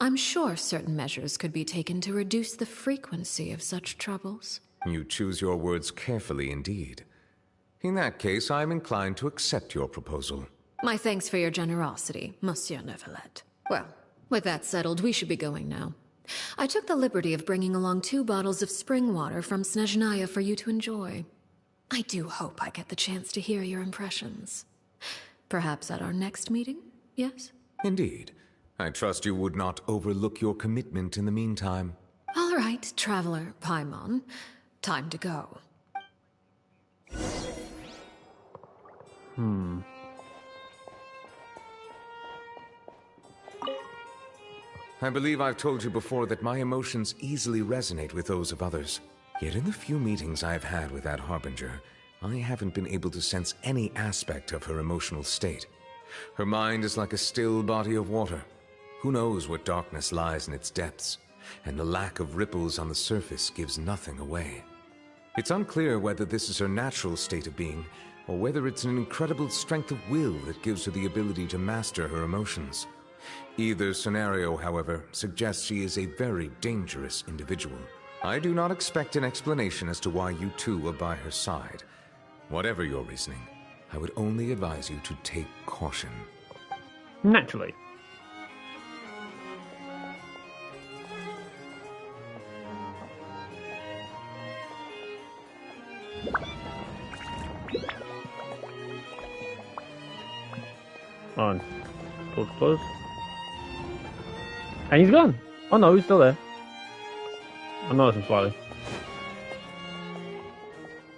Speaker 4: I'm sure certain measures could be taken to reduce the frequency of such troubles.
Speaker 11: You choose your words carefully indeed. In that case, I am inclined to accept your proposal.
Speaker 4: My thanks for your generosity, Monsieur Neuvillette. Well, with that settled, we should be going now. I took the liberty of bringing along 2 bottles of spring water from Snezhnaya for you to enjoy. I do hope I get the chance to hear your impressions. Perhaps at our next meeting, yes?
Speaker 11: Indeed. I trust you would not overlook your commitment in the meantime.
Speaker 4: All right, Traveler Paimon. Time to go.
Speaker 11: I believe I've told you before that my emotions easily resonate with those of others. Yet in the few meetings I've had with that Harbinger, I haven't been able to sense any aspect of her emotional state. Her mind is like a still body of water. Who knows what darkness lies in its depths, and the lack of ripples on the surface gives nothing away. It's unclear whether this is her natural state of being, or whether it's an incredible strength of will that gives her the ability to master her emotions. Either scenario, however, suggests she is a very dangerous individual. I do not expect an explanation as to why you two are by her side. Whatever your reasoning, I would only advise you to take caution.
Speaker 1: Naturally. On. Doors closed. And he's gone. Oh no, he's still there. I noticed him slightly.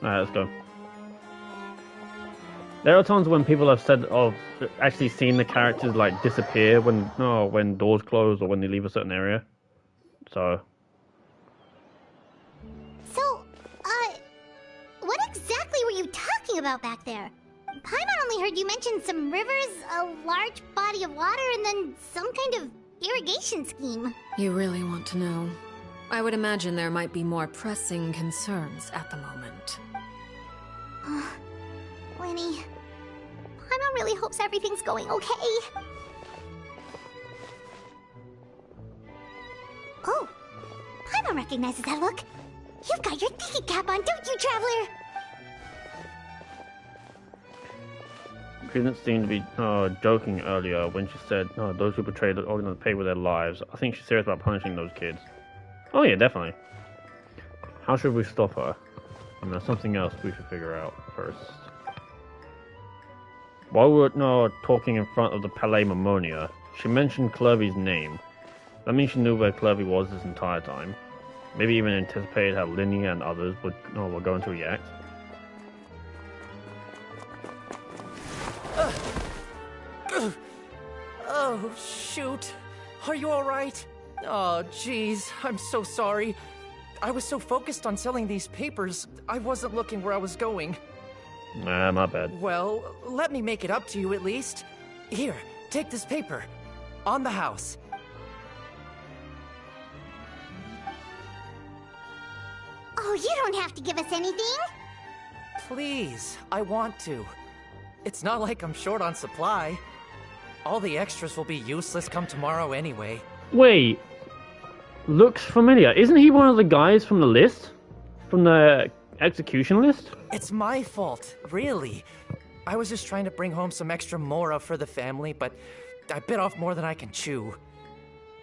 Speaker 1: Alright, let's go. There are times when people have said of actually seen the characters like disappear when doors close or when they leave a certain area. So
Speaker 2: what exactly were you talking about back there? Paimon only heard you mention some rivers, a large body of water, and then some kind of irrigation scheme.
Speaker 4: You really want to know? I would imagine there might be more pressing concerns at the moment.
Speaker 2: Winnie, Paimon really hopes everything's going okay. Oh, Paimon recognizes that look. You've got your thinking cap on, don't you, Traveler?
Speaker 1: Credence seemed to be joking earlier when she said, those who betrayed are going to pay with their lives. I think she's serious about punishing those kids. Oh yeah, definitely. How should we stop her? And there's something else we should figure out first. While we were talking in front of the Palais Mammonia, she mentioned Clervy's name. That means she knew where Clervy was this entire time. Maybe even anticipated how Linnea and others were going to react.
Speaker 5: Oh, shoot. Are you alright? Oh, jeez. I'm so sorry. I was so focused on selling these papers, I wasn't looking where I was going.
Speaker 1: Nah, my bad.
Speaker 5: Well, let me make it up to you at least. Here, take this paper. On the house.
Speaker 2: Oh, you don't have to give us anything.
Speaker 5: Please, I want to. It's not like I'm short on supply. All the extras will be useless come tomorrow anyway.
Speaker 1: Wait. Looks familiar. Isn't he one of the guys from the list? From the execution list?
Speaker 5: It's my fault, really. I was just trying to bring home some extra mora for the family, but I bit off more than I can chew.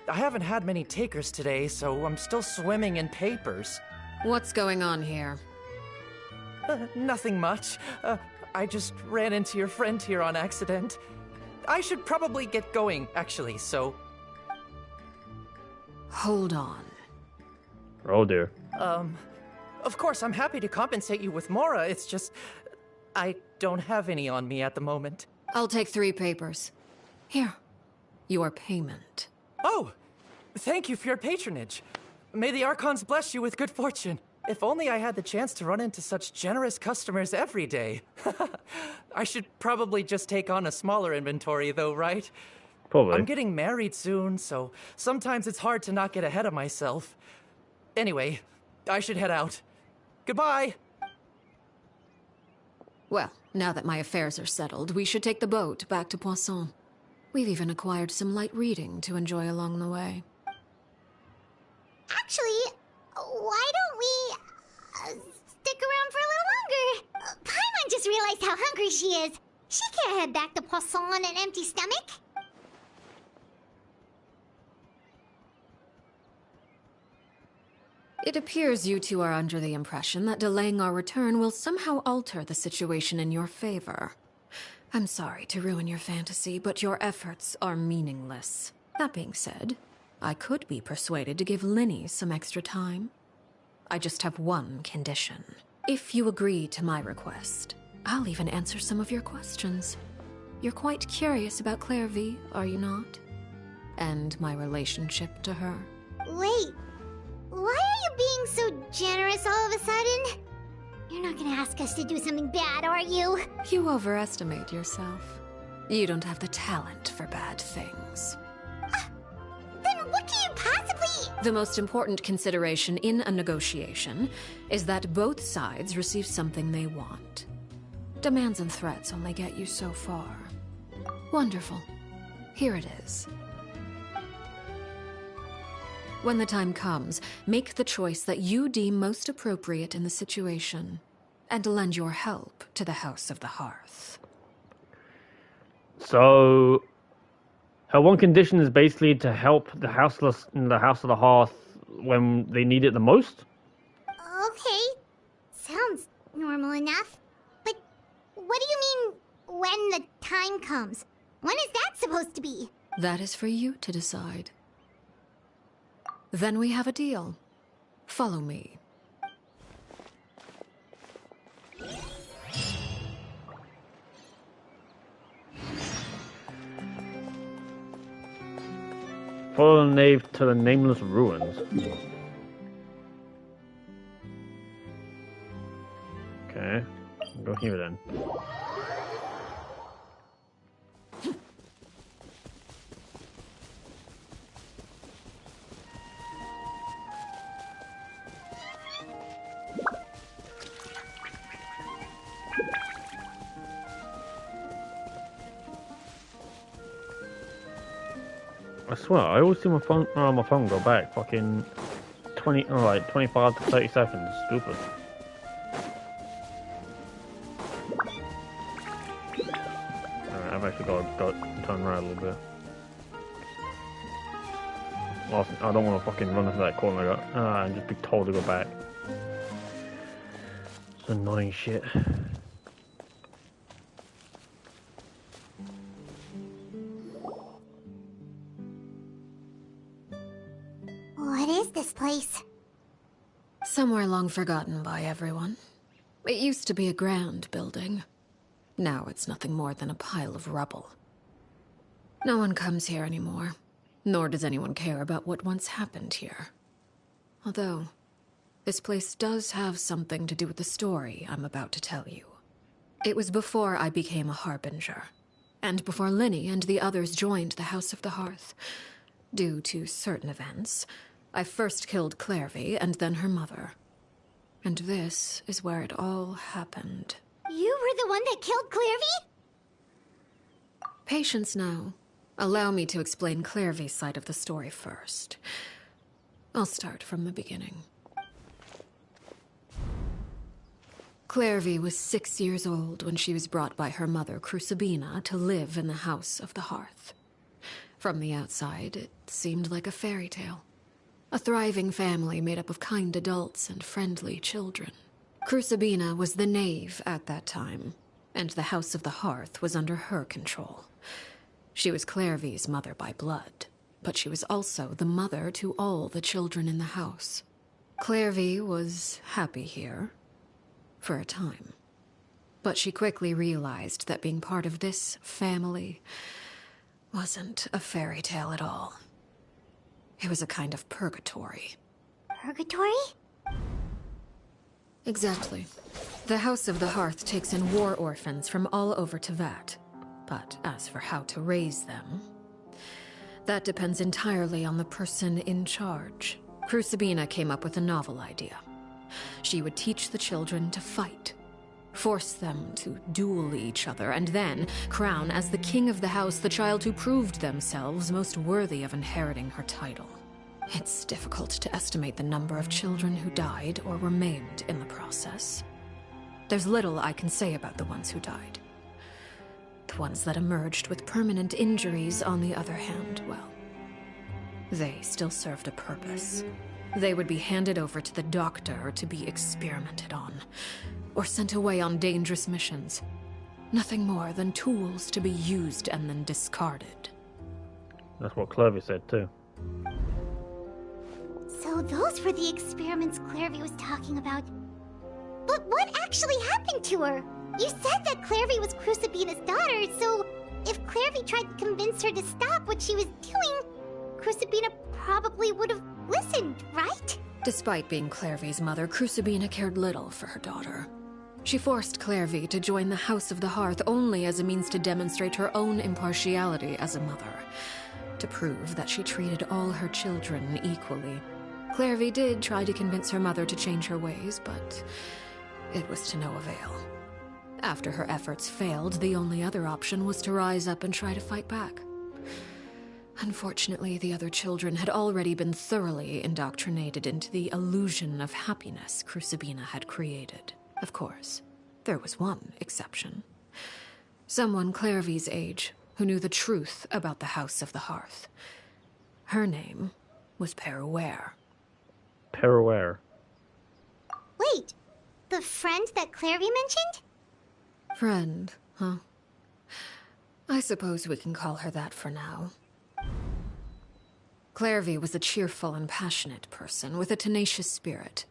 Speaker 5: I haven't had many takers today, so I'm still swimming in papers.
Speaker 4: What's going on here?
Speaker 5: Nothing much. I just ran into your friend here on accident. I should probably get going, actually, so...
Speaker 4: Hold on.
Speaker 1: Oh dear.
Speaker 5: Of course, I'm happy to compensate you with mora, it's just... I don't have any on me at the moment.
Speaker 4: I'll take 3 papers. Here. Your payment.
Speaker 5: Oh! Thank you for your patronage. May the Archons bless you with good fortune. If only I had the chance to run into such generous customers every day. I should probably just take on a smaller inventory though, right?
Speaker 1: Probably.
Speaker 5: I'm getting married soon, so sometimes it's hard to not get ahead of myself. Anyway, I should head out. Goodbye!
Speaker 4: Well, now that my affairs are settled, we should take the boat back to Poisson. We've even acquired some light reading to enjoy along the way.
Speaker 2: Actually, why don't we stick around for a little longer? Paimon just realized how hungry she is. She can't head back to Poisson on an empty stomach.
Speaker 4: It appears you two are under the impression that delaying our return will somehow alter the situation in your favor. I'm sorry to ruin your fantasy, but your efforts are meaningless. That being said, I could be persuaded to give Linny some extra time. I just have one condition. If you agree to my request, I'll even answer some of your questions. You're quite curious about Clervy, are you not? and my relationship to her.
Speaker 2: Wait, why are you being so generous all of a sudden? You're not gonna ask us to do something bad, are you?
Speaker 4: You overestimate yourself. You don't have the talent for bad things.
Speaker 2: Then what can you possibly...
Speaker 4: The most important consideration in a negotiation is that both sides receive something they want. Demands and threats only get you so far. Wonderful. Here it is. When the time comes, make the choice that you deem most appropriate in the situation, and lend your help to the House of the Hearth.
Speaker 1: So, her one condition is basically to help the House of the Hearth when they need it the most?
Speaker 2: Okay, sounds normal enough. But what do you mean, when the time comes? When is that supposed to be?
Speaker 4: That is for you to decide. Then we have a deal. Follow me.
Speaker 1: Follow the knave to the nameless ruins. Okay, go here then. I swear, I always see my phone go back fucking 25 to 30 seconds. Stupid. Alright, I've actually got to turn around a little bit. I don't want to fucking run into that corner and just be told to go back. It's annoying shit.
Speaker 2: What is this place?
Speaker 4: Somewhere long forgotten by everyone. It used to be a grand building. Now it's nothing more than a pile of rubble. No one comes here anymore, nor does anyone care about what once happened here. Although, this place does have something to do with the story I'm about to tell you. It was before I became a Harbinger, and before Linny and the others joined the House of the Hearth. Due to certain events, I first killed Clairvy and then her mother. And this is where it all happened.
Speaker 2: You were the one that killed Clairvy?
Speaker 4: Patience now. Allow me to explain Clairvy's side of the story first. I'll start from the beginning. Clairvy was 6 years old when she was brought by her mother, Crucibina, to live in the House of the Hearth. From the outside, it seemed like a fairy tale. A thriving family made up of kind adults and friendly children. Crucibina was the knave at that time, and the House of the Hearth was under her control. She was Clairvy's mother by blood, but she was also the mother to all the children in the house. Clairvy was happy here, for a time. But she quickly realized that being part of this family wasn't a fairy tale at all. It was a kind of purgatory.
Speaker 2: Purgatory?
Speaker 4: Exactly. The House of the Hearth takes in war orphans from all over Teyvat. But as for how to raise them, that depends entirely on the person in charge. Crucibina came up with a novel idea. She would teach the children to fight, force them to duel each other, and then crown as the king of the house the child who proved themselves most worthy of inheriting her title. It's difficult to estimate the number of children who died or were maimed in the process. There's little I can say about the ones who died. The ones that emerged with permanent injuries, on the other hand, well, they still served a purpose. They would be handed over to the doctor to be experimented on, or sent away on dangerous missions. Nothing more than tools to be used and then discarded.
Speaker 1: That's what Clairvy said too.
Speaker 2: So those were the experiments Clairvy was talking about. But what actually happened to her? You said that Clairvy was Crucibina's daughter, so if Clairvy tried to convince her to stop what she was doing, Crucibina probably would have listened, right?
Speaker 4: Despite being Clairvy's mother, Crucibina cared little for her daughter. She forced Clairvy to join the House of the Hearth only as a means to demonstrate her own impartiality as a mother, to prove that she treated all her children equally. Clairvy did try to convince her mother to change her ways, but it was to no avail. After her efforts failed, the only other option was to rise up and try to fight back. Unfortunately, the other children had already been thoroughly indoctrinated into the illusion of happiness Crucibina had created. Of course, there was one exception. Someone Clairvy's age who knew the truth about the House of the Hearth. Her name was Peruere.
Speaker 1: Peruere.
Speaker 2: Wait, the friend that Clairvy mentioned?
Speaker 4: Friend, huh? I suppose we can call her that for now. Clairvy was a cheerful and passionate person with a tenacious spirit.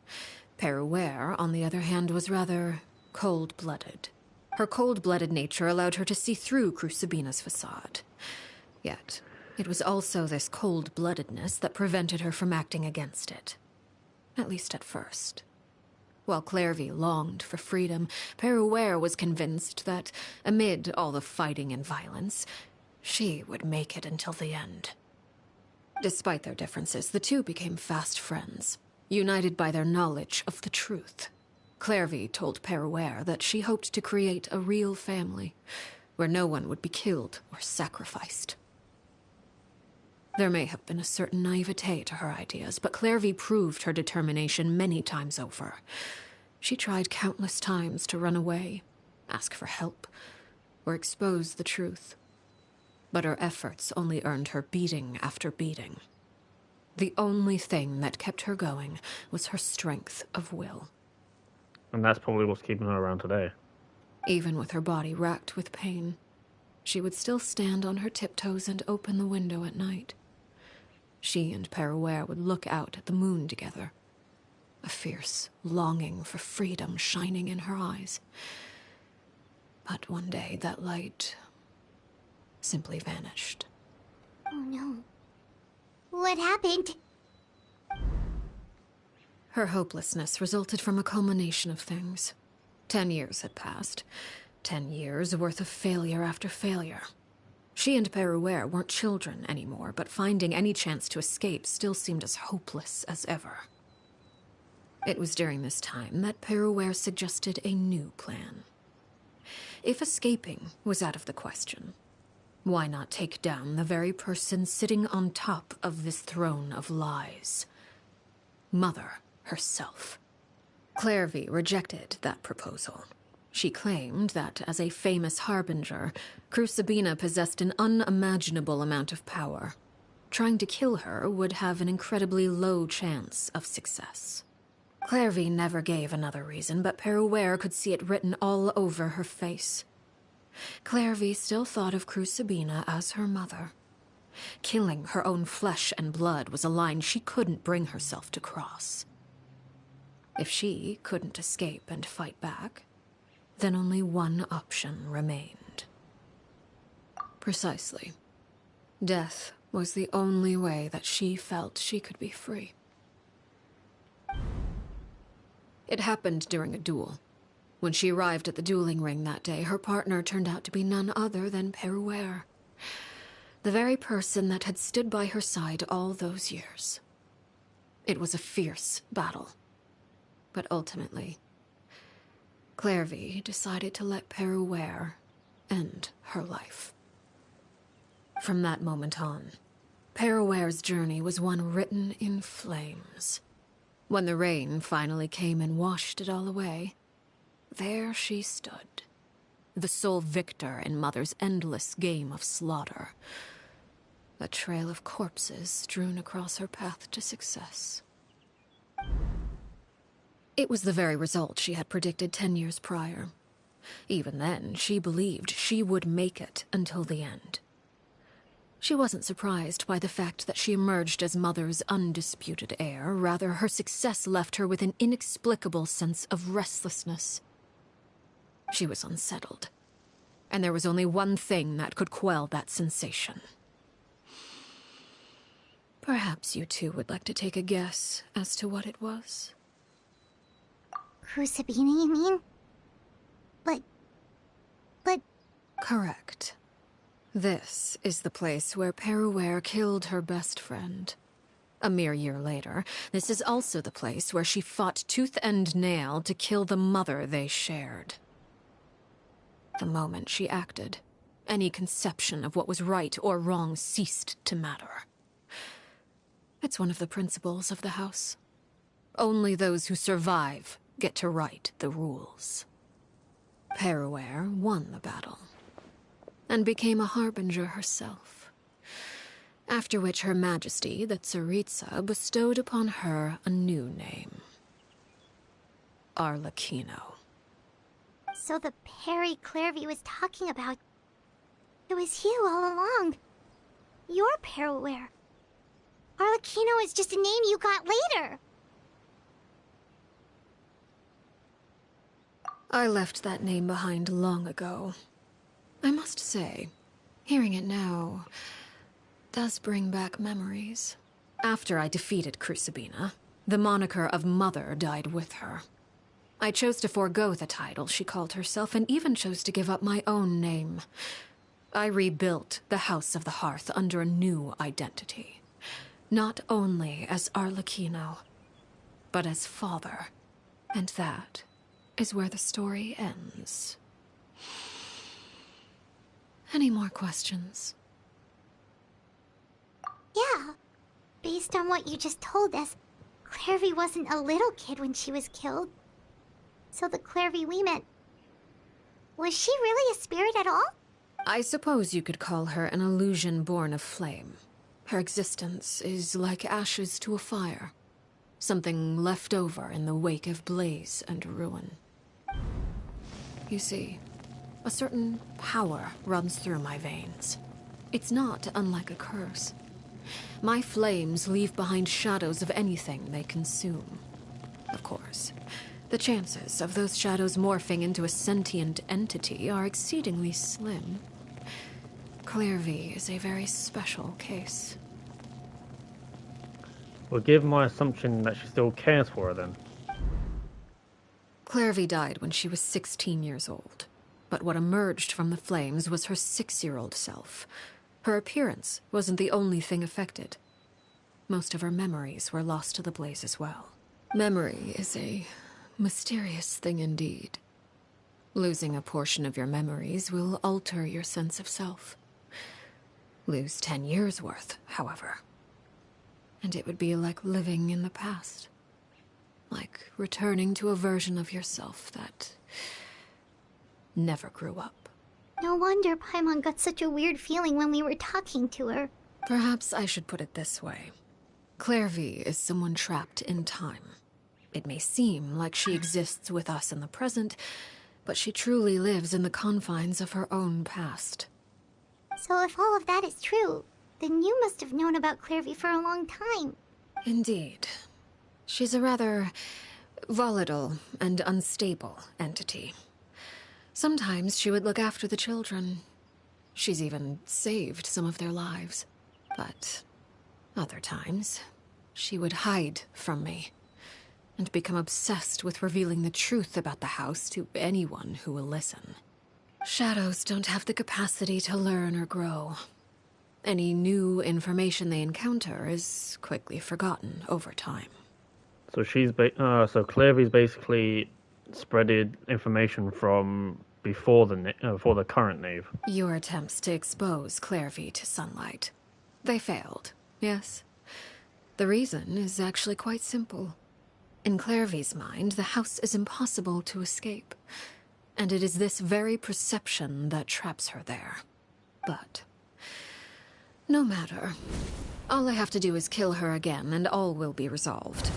Speaker 4: Peruere, on the other hand, was rather cold-blooded. Her cold-blooded nature allowed her to see through Crucibina's facade. Yet, it was also this cold-bloodedness that prevented her from acting against it. At least at first. While Clairvy longed for freedom, Peruere was convinced that, amid all the fighting and violence, she would make it until the end. Despite their differences, the two became fast friends, united by their knowledge of the truth. Clairvy told Peruere that she hoped to create a real family, where no one would be killed or sacrificed. There may have been a certain naivete to her ideas, but Clairvy proved her determination many times over. She tried countless times to run away, ask for help, or expose the truth. But her efforts only earned her beating after beating. The only thing that kept her going was her strength of will.
Speaker 1: And that's probably what's keeping her around today.
Speaker 4: Even with her body racked with pain, she would still stand on her tiptoes and open the window at night. She and Peruere would look out at the moon together, a fierce longing for freedom shining in her eyes. But one day that light simply vanished.
Speaker 2: Oh no. What happened?
Speaker 4: Her hopelessness resulted from a culmination of things. 10 years had passed. 10 years worth of failure after failure. She and Peruere weren't children anymore, but finding any chance to escape still seemed as hopeless as ever. It was during this time that Peruere suggested a new plan. If escaping was out of the question, why not take down the very person sitting on top of this throne of lies? Mother herself. Clairvy rejected that proposal. She claimed that, as a famous harbinger, Crucibina possessed an unimaginable amount of power. Trying to kill her would have an incredibly low chance of success. Clairvy never gave another reason, but Peruere could see it written all over her face. Clairvy still thought of Crucibina as her mother. Killing her own flesh and blood was a line she couldn't bring herself to cross. If she couldn't escape and fight back, then only one option remained. Precisely. Death was the only way that she felt she could be free. It happened during a duel. When she arrived at the dueling ring that day, her partner turned out to be none other than Peruere, the very person that had stood by her side all those years. It was a fierce battle, but ultimately, Clairvy decided to let Peruere end her life. From that moment on, Peruere's journey was one written in flames. When the rain finally came and washed it all away, there she stood, the sole victor in Mother's endless game of slaughter. A trail of corpses strewn across her path to success. It was the very result she had predicted 10 years prior. Even then, she believed she would make it until the end. She wasn't surprised by the fact that she emerged as Mother's undisputed heir. Rather, her success left her with an inexplicable sense of restlessness. She was unsettled, and there was only one thing that could quell that sensation. Perhaps you two would like to take a guess as to what it was?
Speaker 9: Crucibina, you mean? But...
Speaker 4: Correct. This is the place where Peruware killed her best friend. A mere year later, this is also the place where she fought tooth and nail to kill the mother they shared. The moment she acted, any conception of what was right or wrong ceased to matter. It's one of the principles of the house. Only those who survive get to write the rules. Peruware won the battle, and became a harbinger herself. After which Her Majesty, the Tsaritsa, bestowed upon her a new name. Arlecchino.
Speaker 9: So the Perry Clairvy was talking about... It was you all along. You're Peruware. Arlecchino is just a name you got later.
Speaker 4: I left that name behind long ago. I must say, hearing it now does bring back memories. After I defeated Crucibina, the moniker of Mother died with her. I chose to forego the title she called herself, and even chose to give up my own name. I rebuilt the House of the Hearth under a new identity. Not only as Arlecchino, but as father. And that is where the story ends. Any more questions?
Speaker 9: Yeah. Based on what you just told us, Clairvy wasn't a little kid when she was killed. So the Clairvy we met... Was she really a spirit at all?
Speaker 4: I suppose you could call her an illusion born of flame. Her existence is like ashes to a fire. Something left over in the wake of blaze and ruin. You see, a certain power runs through my veins. It's not unlike a curse. My flames leave behind shadows of anything they consume. Of course, the chances of those shadows morphing into a sentient entity are exceedingly slim. Clairvy is a very special case.
Speaker 1: Well, give my assumption that she still cares for her then.
Speaker 4: Clairvy died when she was 16 years old. But what emerged from the flames was her 6-year-old self. Her appearance wasn't the only thing affected. Most of her memories were lost to the blaze as well. Memory is a mysterious thing indeed. Losing a portion of your memories will alter your sense of self. Lose 10 years' worth, however, and it would be like living in the past. Like returning to a version of yourself that never grew up.
Speaker 9: No wonder Paimon got such a weird feeling when we were talking to her.
Speaker 4: Perhaps I should put it this way. Clairvy is someone trapped in time. It may seem like she exists with us in the present, but she truly lives in the confines of her own past.
Speaker 9: So if all of that is true, then you must have known about Clairvy for a long time.
Speaker 4: Indeed. She's a rather volatile and unstable entity. Sometimes she would look after the children. She's even saved some of their lives. But other times, she would hide from me and become obsessed with revealing the truth about the house to anyone who will listen. Shadows don't have the capacity to learn or grow. Any new information they encounter is quickly forgotten over time.
Speaker 1: So so Clairvy's basically spreaded information from before the current Knave.
Speaker 4: Your attempts to expose Clairvy to sunlight. They failed, yes. The reason is actually quite simple. In Clairvy's mind, the house is impossible to escape. And it is this very perception that traps her there. But no matter. All I have to do is kill her again, and all will be resolved.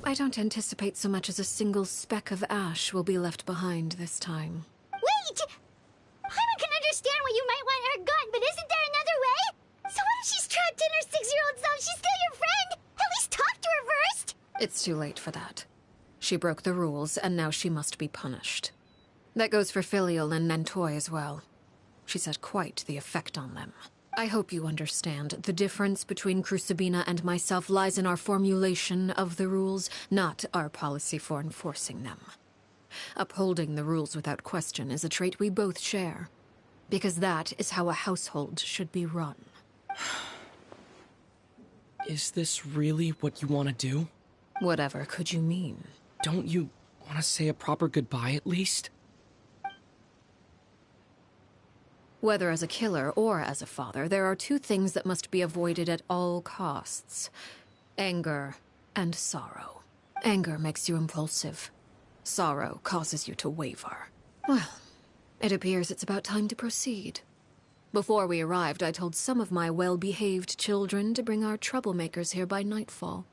Speaker 4: I don't anticipate so much as a single speck of ash will be left behind this time.
Speaker 9: Wait! Paimon can understand why you might want her gone, but isn't there another way? So what if she's trapped in her 6-year-old self? She's still your friend! At least talk to her first!
Speaker 4: It's too late for that. She broke the rules, and now she must be punished. That goes for Filial and Nantoy as well. She's had quite the effect on them. I hope you understand. The difference between Crucibina and myself lies in our formulation of the rules, not our policy for enforcing them. Upholding the rules without question is a trait we both share, because that is how a household should be run.
Speaker 12: Is this really what you want to do?
Speaker 4: Whatever could you mean?
Speaker 12: Don't you want to say a proper goodbye at least?
Speaker 4: Whether as a killer or as a father, there are two things that must be avoided at all costs: anger and sorrow. Anger makes you impulsive. Sorrow causes you to waver. Well, it appears it's about time to proceed. Before we arrived, I told some of my well-behaved children to bring our troublemakers here by nightfall.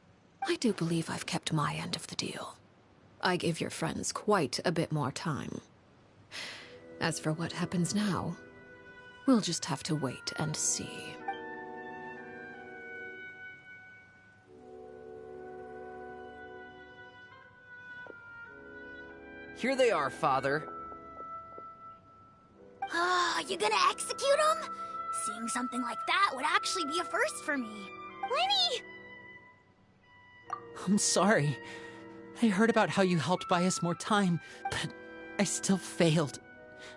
Speaker 4: I do believe I've kept my end of the deal. I give your friends quite a bit more time. As for what happens now, we'll just have to wait and see.
Speaker 5: Here they are, Father.
Speaker 2: You gonna execute him? Seeing something like that would actually be a first for me. Lenny!
Speaker 3: I'm sorry. I heard about how you helped buy us more time, but I still failed.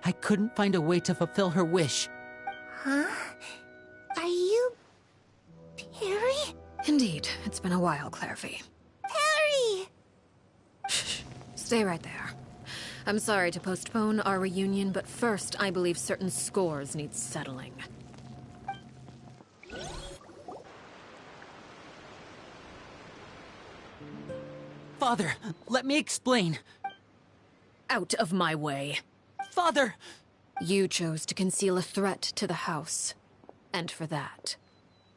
Speaker 3: I couldn't find a way to fulfill her wish.
Speaker 9: Huh? Are you... Perry?
Speaker 4: Indeed, it's been a while, Clairvy.
Speaker 9: Perry!
Speaker 4: Shh. Stay right there. I'm sorry to postpone our reunion, but first, I believe certain scores need settling.
Speaker 3: Father, let me explain.
Speaker 4: Out of my way.
Speaker 3: Father!
Speaker 4: You chose to conceal a threat to the house. And for that,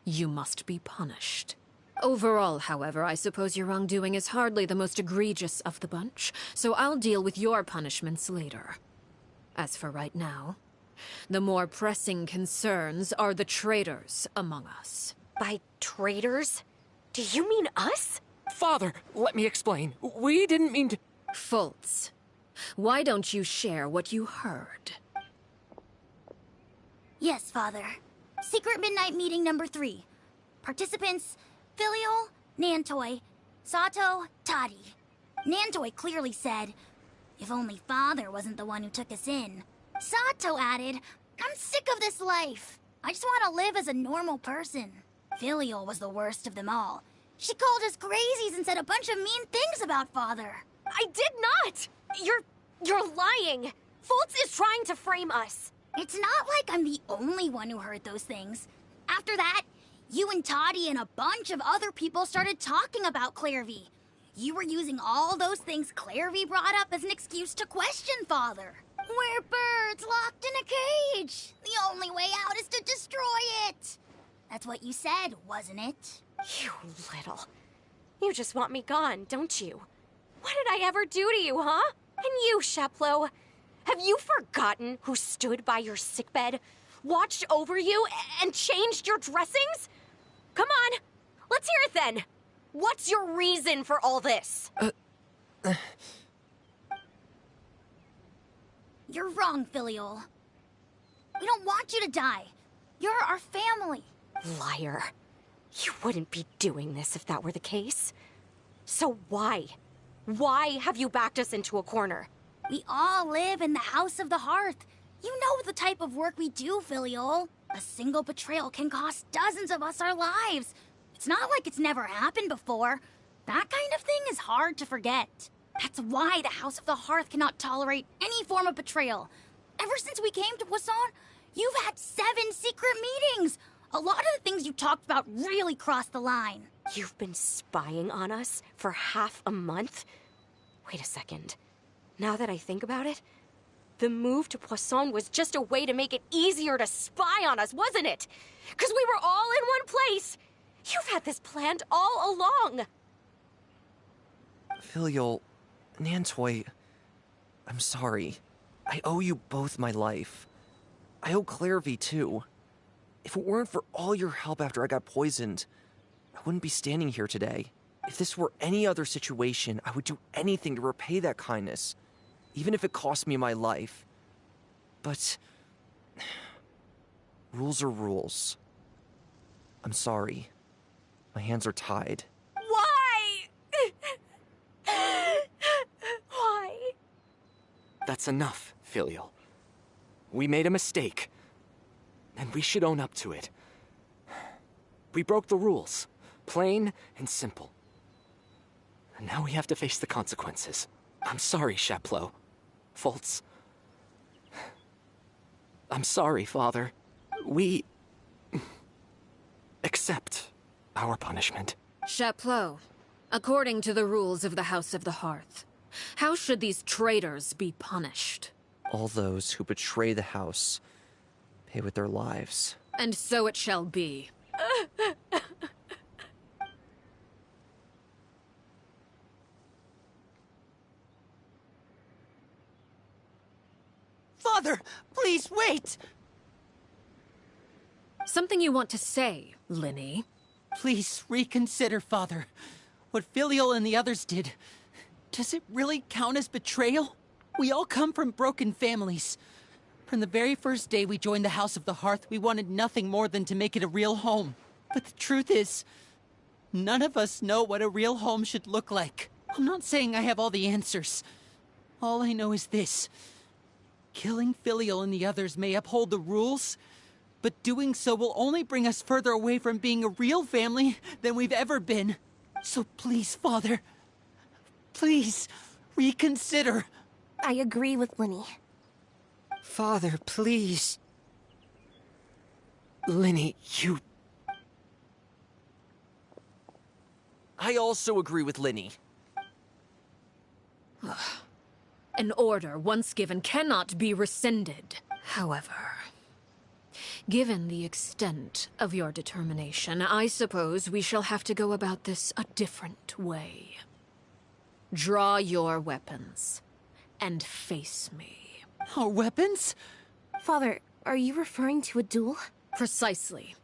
Speaker 4: you must be punished. Overall, however, I suppose your wrongdoing is hardly the most egregious of the bunch, so I'll deal with your punishments later. As for right now, the more pressing concerns are the traitors among us.
Speaker 13: By traitors? Do you mean us?
Speaker 7: Father, let me explain. We didn't mean to...
Speaker 4: Fultz, why don't you share what you heard?
Speaker 2: Yes, Father. Secret Midnight Meeting number 3. Participants: Filial, Nantoi, Sato, Toddy. Nantoi clearly said, "If only Father wasn't the one who took us in." Sato added, "I'm sick of this life. I just want to live as a normal person." Filial was the worst of them all. She called us crazies and said a bunch of mean things about Father.
Speaker 13: I did not! You're lying! Fultz is trying to frame us.
Speaker 2: It's not like I'm the only one who heard those things. After that, you and Toddy and a bunch of other people started talking about Clairvy. You were using all those things Clairvy brought up as an excuse to question Father. We're birds locked in a cage. The only way out is to destroy it. That's what you said, wasn't it?
Speaker 13: You little... You just want me gone, don't you? What did I ever do to you, huh? And you, Sheplo, have you forgotten who stood by your sickbed, watched over you, and changed your dressings? Come on, let's hear it then. What's your reason for all this?
Speaker 2: You're wrong, Filial. We don't want you to die. You're our family.
Speaker 13: Liar. You wouldn't be doing this if that were the case. So why? Why have you backed us into a corner?
Speaker 2: We all live in the House of the Hearth. You know the type of work we do, Filial. A single betrayal can cost dozens of us our lives. It's not like it's never happened before. That kind of thing is hard to forget. That's why the House of the Hearth cannot tolerate any form of betrayal. Ever since we came to Poisson, you've had 7 secret meetings. A lot of the things you talked about really crossed the line.
Speaker 13: You've been spying on us for half a month? Wait a second. Now that I think about it, the move to Poisson was just a way to make it easier to spy on us, wasn't it? Because we were all in one place. You've had this planned all along.
Speaker 5: Filial, Nantoi, I'm sorry. I owe you both my life. I owe Clairvy too. If it weren't for all your help after I got poisoned, I wouldn't be standing here today. If this were any other situation, I would do anything to repay that kindness, even if it cost me my life. But Rules are rules. I'm sorry. My hands are tied.
Speaker 13: Why? Why?
Speaker 7: That's enough, Filial. We made a mistake. And we should own up to it. We broke the rules. Plain and simple. And now we have to face the consequences. I'm sorry, Chapleau. Foltz. I'm sorry, Father. We... accept our punishment.
Speaker 4: Chapleau, according to the rules of the House of the Hearth, how should these traitors be punished?
Speaker 5: All those who betray the house pay with their lives.
Speaker 4: And so it shall be.
Speaker 3: Father, please wait!
Speaker 4: Something you want to say, Linny?
Speaker 3: Please reconsider, Father. What Filial and the others did, does it really count as betrayal? We all come from broken families. From the very first day we joined the House of the Hearth, we wanted nothing more than to make it a real home. But the truth is, none of us know what a real home should look like. I'm not saying I have all the answers. All I know is this. Killing Filial and the others may uphold the rules, but doing so will only bring us further away from being a real family than we've ever been. So please, Father, please, reconsider.
Speaker 6: I agree with Linny.
Speaker 8: Father, please.
Speaker 7: Linny, you...
Speaker 5: I also agree with Linny.
Speaker 4: An order once given cannot be rescinded. However, given the extent of your determination, I suppose we shall have to go about this a different way. Draw your weapons and face me.
Speaker 3: Our weapons?
Speaker 6: Father, are you referring to a duel?
Speaker 4: Precisely.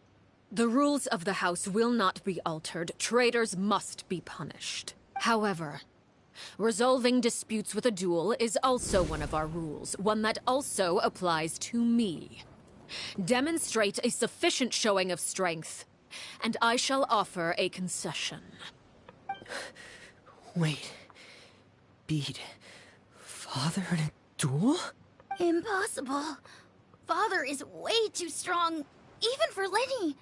Speaker 4: The rules of the house will not be altered. Traitors must be punished. However, resolving disputes with a duel is also one of our rules, one that also applies to me. Demonstrate a sufficient showing of strength, and I shall offer a concession.
Speaker 8: Wait. Beat Father in a duel?
Speaker 2: Impossible. Father is way too strong, even for Lenny.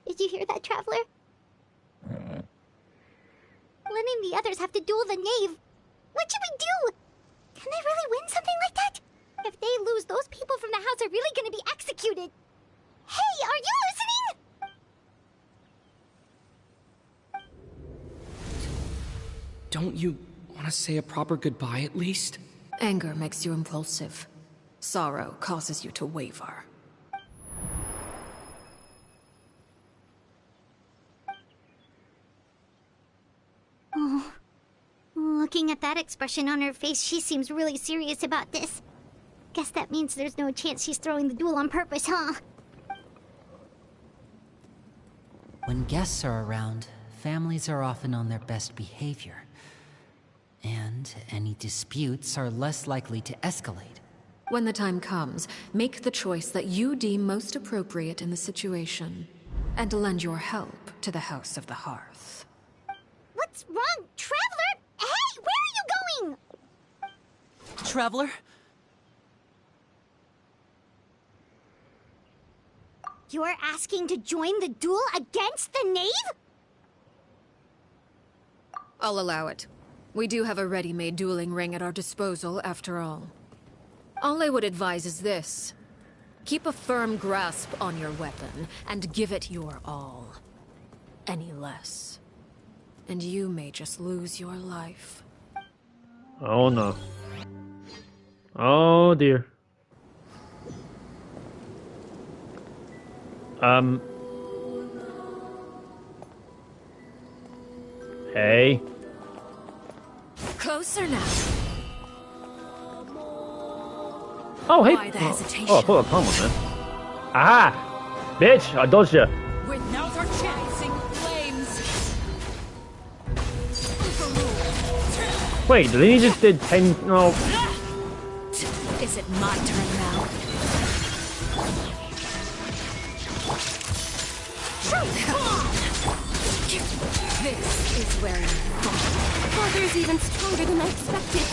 Speaker 2: Did you hear that, Traveler? Lenny and the others have to duel the knave. What should we do? Can they really win something like that? If they lose, those people from the house are really gonna be executed. Hey, are you listening?
Speaker 12: Don't you want to say a proper goodbye at least?
Speaker 4: Anger makes you impulsive. Sorrow causes you to waver.
Speaker 2: Oh. Looking at that expression on her face, she seems really serious about this. Guess that means there's no chance she's throwing the duel on purpose, huh?
Speaker 3: When guests are around, families are often on their best behavior. And any disputes are less likely to escalate.
Speaker 4: When the time comes, make the choice that you deem most appropriate in the situation, and lend your help to the House of the Hearth.
Speaker 2: What's wrong, Traveler? Hey, where are you going?
Speaker 3: Traveler?
Speaker 2: You're asking to join the duel against the knave?
Speaker 4: I'll allow it. We do have a ready-made dueling ring at our disposal, after all. All I would advise is this. Keep a firm grasp on your weapon, and give it your all. Any less, and you may just lose your life.
Speaker 1: Oh no. Oh dear. Hey.
Speaker 4: Closer now.
Speaker 1: Oh, hey.
Speaker 4: Why the hesitation?
Speaker 1: Oh, I thought the time was there. Aha! Bitch, I dodged you.
Speaker 4: With now's our chance. Flames.
Speaker 1: Wait, then he just did 10. No.
Speaker 4: Is it my turn now? This is where you fall.
Speaker 6: Father's even stronger than I expected.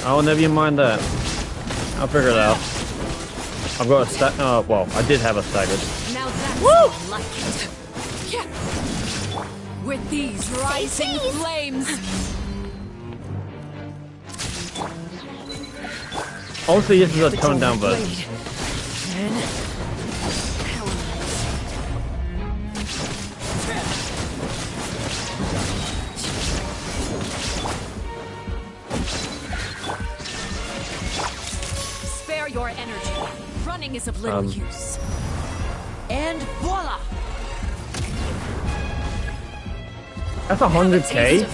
Speaker 1: Oh, never you mind that. I'll figure it out. I've got a stack. Oh, well, I did have a staggered.
Speaker 4: Now that's more like it. Yeah. With these rising flames.
Speaker 1: Honestly, this is a toned down version.
Speaker 4: Spare your energy. Running is of little use. And voila!
Speaker 1: That's 100k?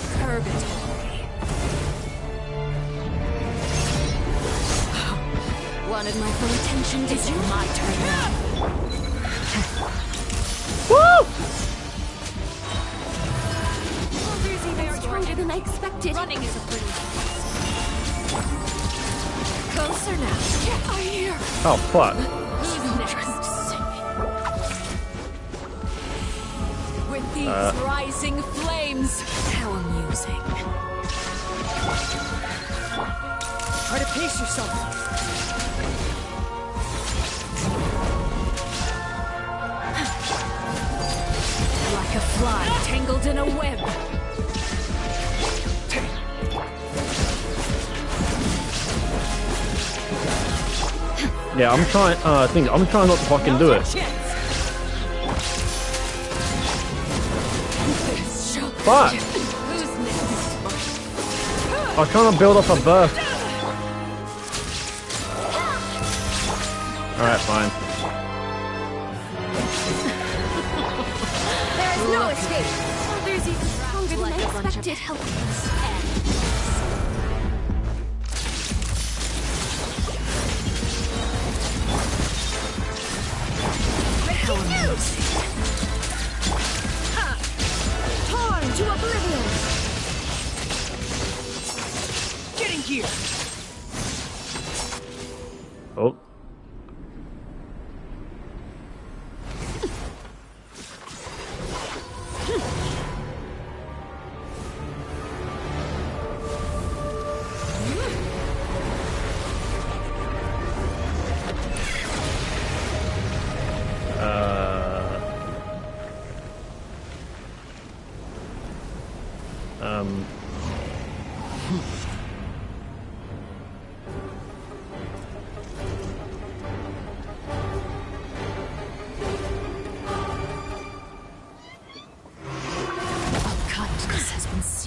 Speaker 4: Wanted my full attention, did you? My turn now.
Speaker 1: Woo!
Speaker 6: Father's even stronger than I expected.
Speaker 4: Running is a pretty closer now. Get out here.
Speaker 1: Oh, fuck.
Speaker 4: Who's next? With these rising flames. How amusing.
Speaker 8: Try to pace yourself.
Speaker 4: Like a fly tangled in a web.
Speaker 1: Yeah, I'm trying. I'm trying not to fucking do it. Fuck!
Speaker 4: Who's next?
Speaker 1: I was trying to build up a burst. Alright, fine.
Speaker 6: There is no escape. Father's even stronger than I expected.
Speaker 4: Torn to oblivion.
Speaker 8: Getting here.
Speaker 1: Oh.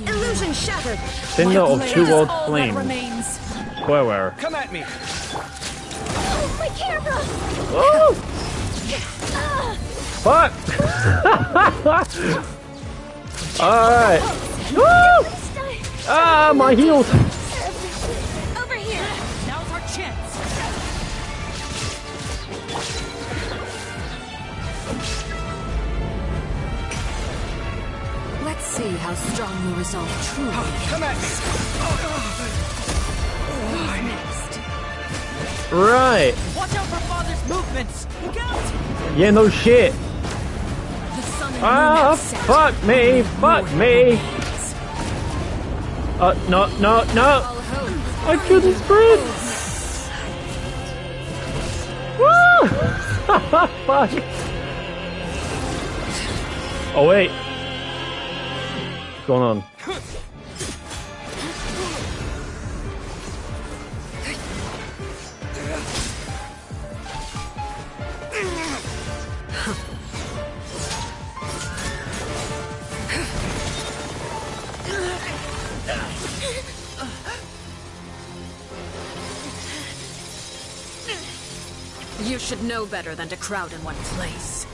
Speaker 4: Illusion shattered.
Speaker 1: Cinder of two world flames. Square.
Speaker 10: Come at me.
Speaker 6: Oh, my camera!
Speaker 1: Oh! Fuck! Alright. Woo! Ah, my heels!
Speaker 6: Over here!
Speaker 4: Now's our chance. Let's see how strong your resolve truly is.
Speaker 10: Come at me.
Speaker 4: Who's next?
Speaker 1: Right.
Speaker 8: Watch out for Father's movements. Look out!
Speaker 1: Yeah, no shit.
Speaker 4: The sun and
Speaker 1: Ah,
Speaker 4: moon have set.
Speaker 1: fuck me, fuck me. No.
Speaker 4: All hope.
Speaker 1: I couldn't sprint. Woo! Fuck. Oh wait. What's going on?
Speaker 4: You should know better than to crowd in one place.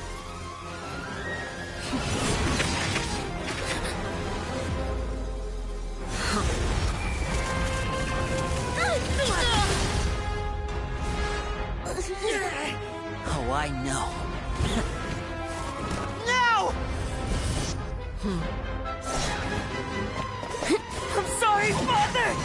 Speaker 3: Oh, I know.
Speaker 14: No! I'm sorry, Father!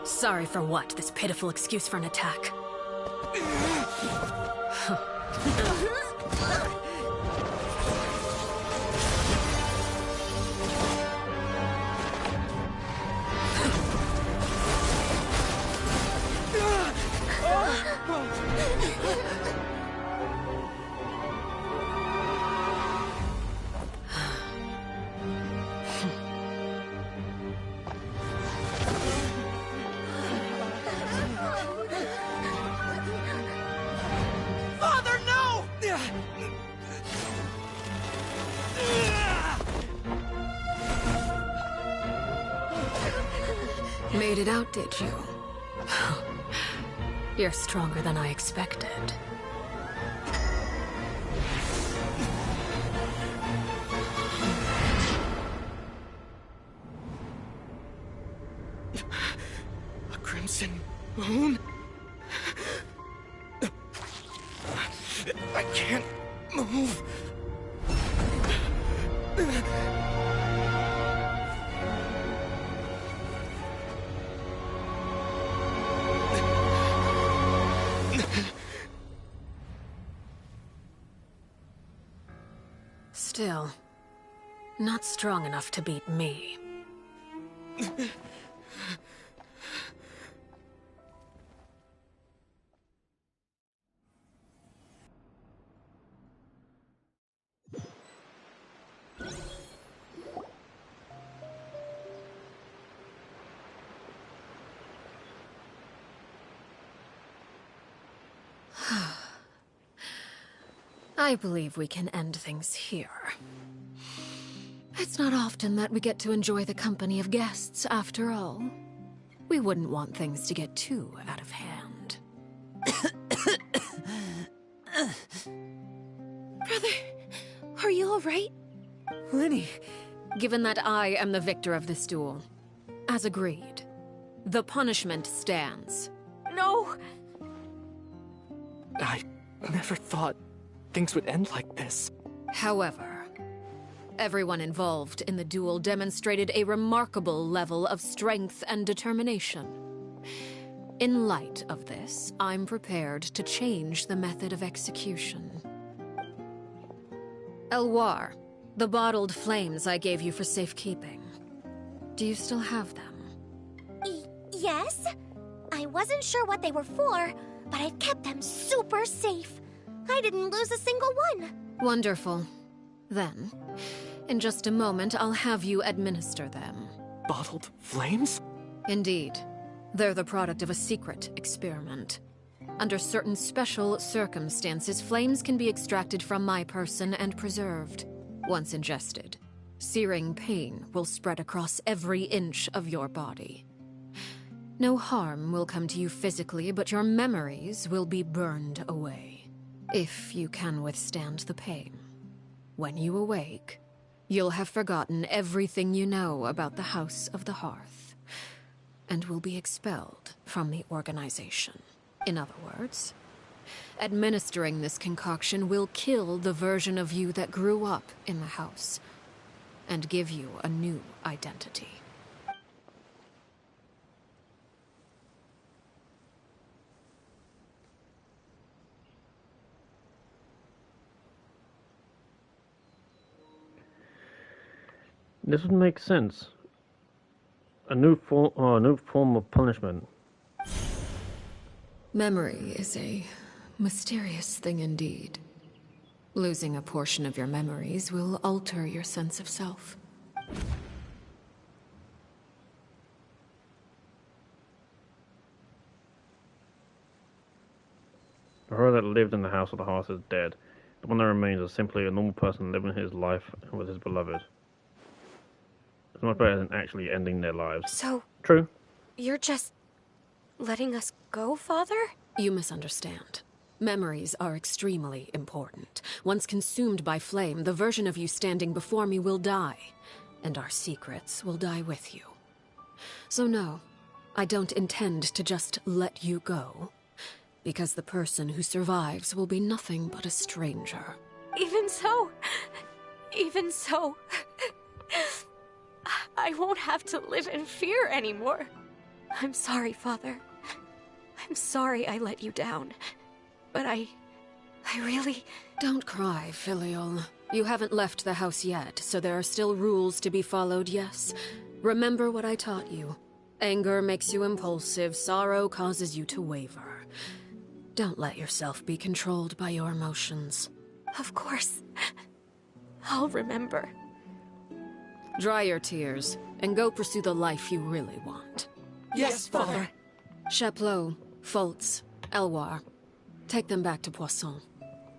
Speaker 4: Sorry for what? This pitiful excuse for an attack.
Speaker 14: Father, no!
Speaker 4: Made it out, did you? You're stronger than I expected.
Speaker 12: A crimson moon? I can't move.
Speaker 4: Still, not strong enough to beat me. I believe we can end things here. It's not often that we get to enjoy the company of guests, after all. We wouldn't want things to get too out of hand.
Speaker 6: Brother, are you alright?
Speaker 4: Lenny. Given that I am the victor of this duel, as agreed, the punishment stands.
Speaker 13: No!
Speaker 7: I never thought things would end like this.
Speaker 4: However, everyone involved in the duel demonstrated a remarkable level of strength and determination. In light of this, I'm prepared to change the method of execution. Elwar, the bottled flames I gave you for safekeeping. Do you still have them?
Speaker 9: Yes? I wasn't sure what they were for, but I've kept them super safe. I didn't lose a single one.
Speaker 4: Wonderful. Then, in just a moment, I'll have you administer them.
Speaker 7: Bottled flames?
Speaker 4: Indeed. They're the product of a secret experiment. Under certain special circumstances, flames can be extracted from my person and preserved. Once ingested, searing pain will spread across every inch of your body. No harm will come to you physically, but your memories will be burned away. If you can withstand the pain. When you awake, you'll have forgotten everything you know about the House of the Hearth, and will be expelled from the organization. In other words, administering this concoction will kill the version of you that grew up in the house, and give you a new identity.
Speaker 1: This would make sense. A new form of punishment.
Speaker 4: Memory is a mysterious thing indeed. Losing a portion of your memories will alter your sense of self.
Speaker 1: The horror that lived in the House of the Hearth is dead. The one that remains is simply a normal person living his life with his beloved. It's much better than actually ending their lives.
Speaker 13: So...
Speaker 1: True.
Speaker 13: You're just... letting us go, Father?
Speaker 4: You misunderstand. Memories are extremely important. Once consumed by flame, the version of you standing before me will die, and our secrets will die with you. So no, I don't intend to just let you go, because the person who survives will be nothing but a stranger.
Speaker 13: Even so, I won't have to live in fear anymore. I'm sorry, Father. I'm sorry I let you down. But I really...
Speaker 4: Don't cry, Filial. You haven't left the house yet, so there are still rules to be followed, yes? Remember what I taught you. Anger makes you impulsive, sorrow causes you to waver. Don't let yourself be controlled by your emotions.
Speaker 13: Of course. I'll remember.
Speaker 4: Dry your tears, and go pursue the life you really want.
Speaker 14: Yes, Father.
Speaker 4: Chaplot, Foltz, Elwar. Take them back to Poisson.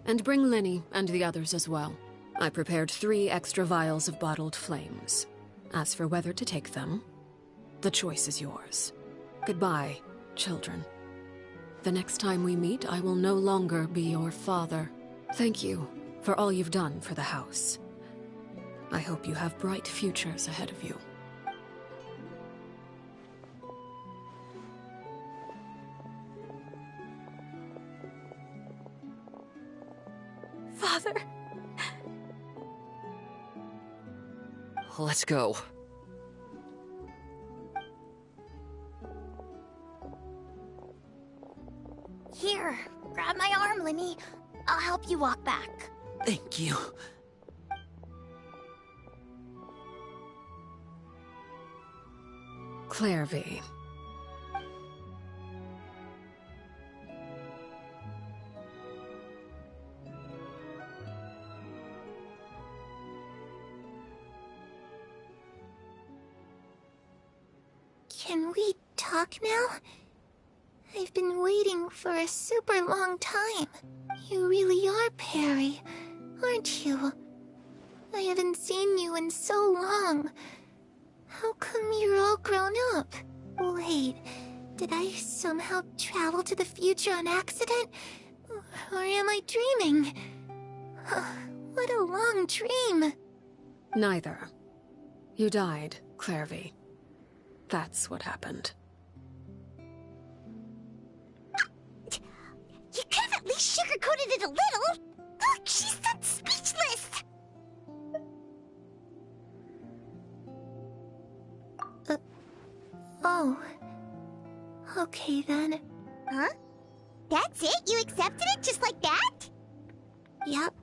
Speaker 4: And bring Lenny and the others as well. I prepared 3 extra vials of bottled flames. As for whether to take them, the choice is yours. Goodbye, children. The next time we meet, I will no longer be your father. Thank you for all you've done for the house. I hope you have bright futures ahead of you.
Speaker 13: Father.
Speaker 7: Let's go.
Speaker 9: Here, grab my arm, Lenny. I'll help you walk back.
Speaker 7: Thank you.
Speaker 4: Clairvy.
Speaker 9: Can we talk now? I've been waiting for a super long time. You really are Perry, aren't you? I haven't seen you in so long. How come you're all grown up? Wait, did I somehow travel to the future on accident? Or am I dreaming? What a long dream.
Speaker 4: Neither. You died, Clairvy. That's what happened.
Speaker 2: You could have at least sugarcoated it a little. Look, she's done speechless.
Speaker 9: Oh. Okay then.
Speaker 2: Huh? That's it? You accepted it just like that?
Speaker 9: Yep.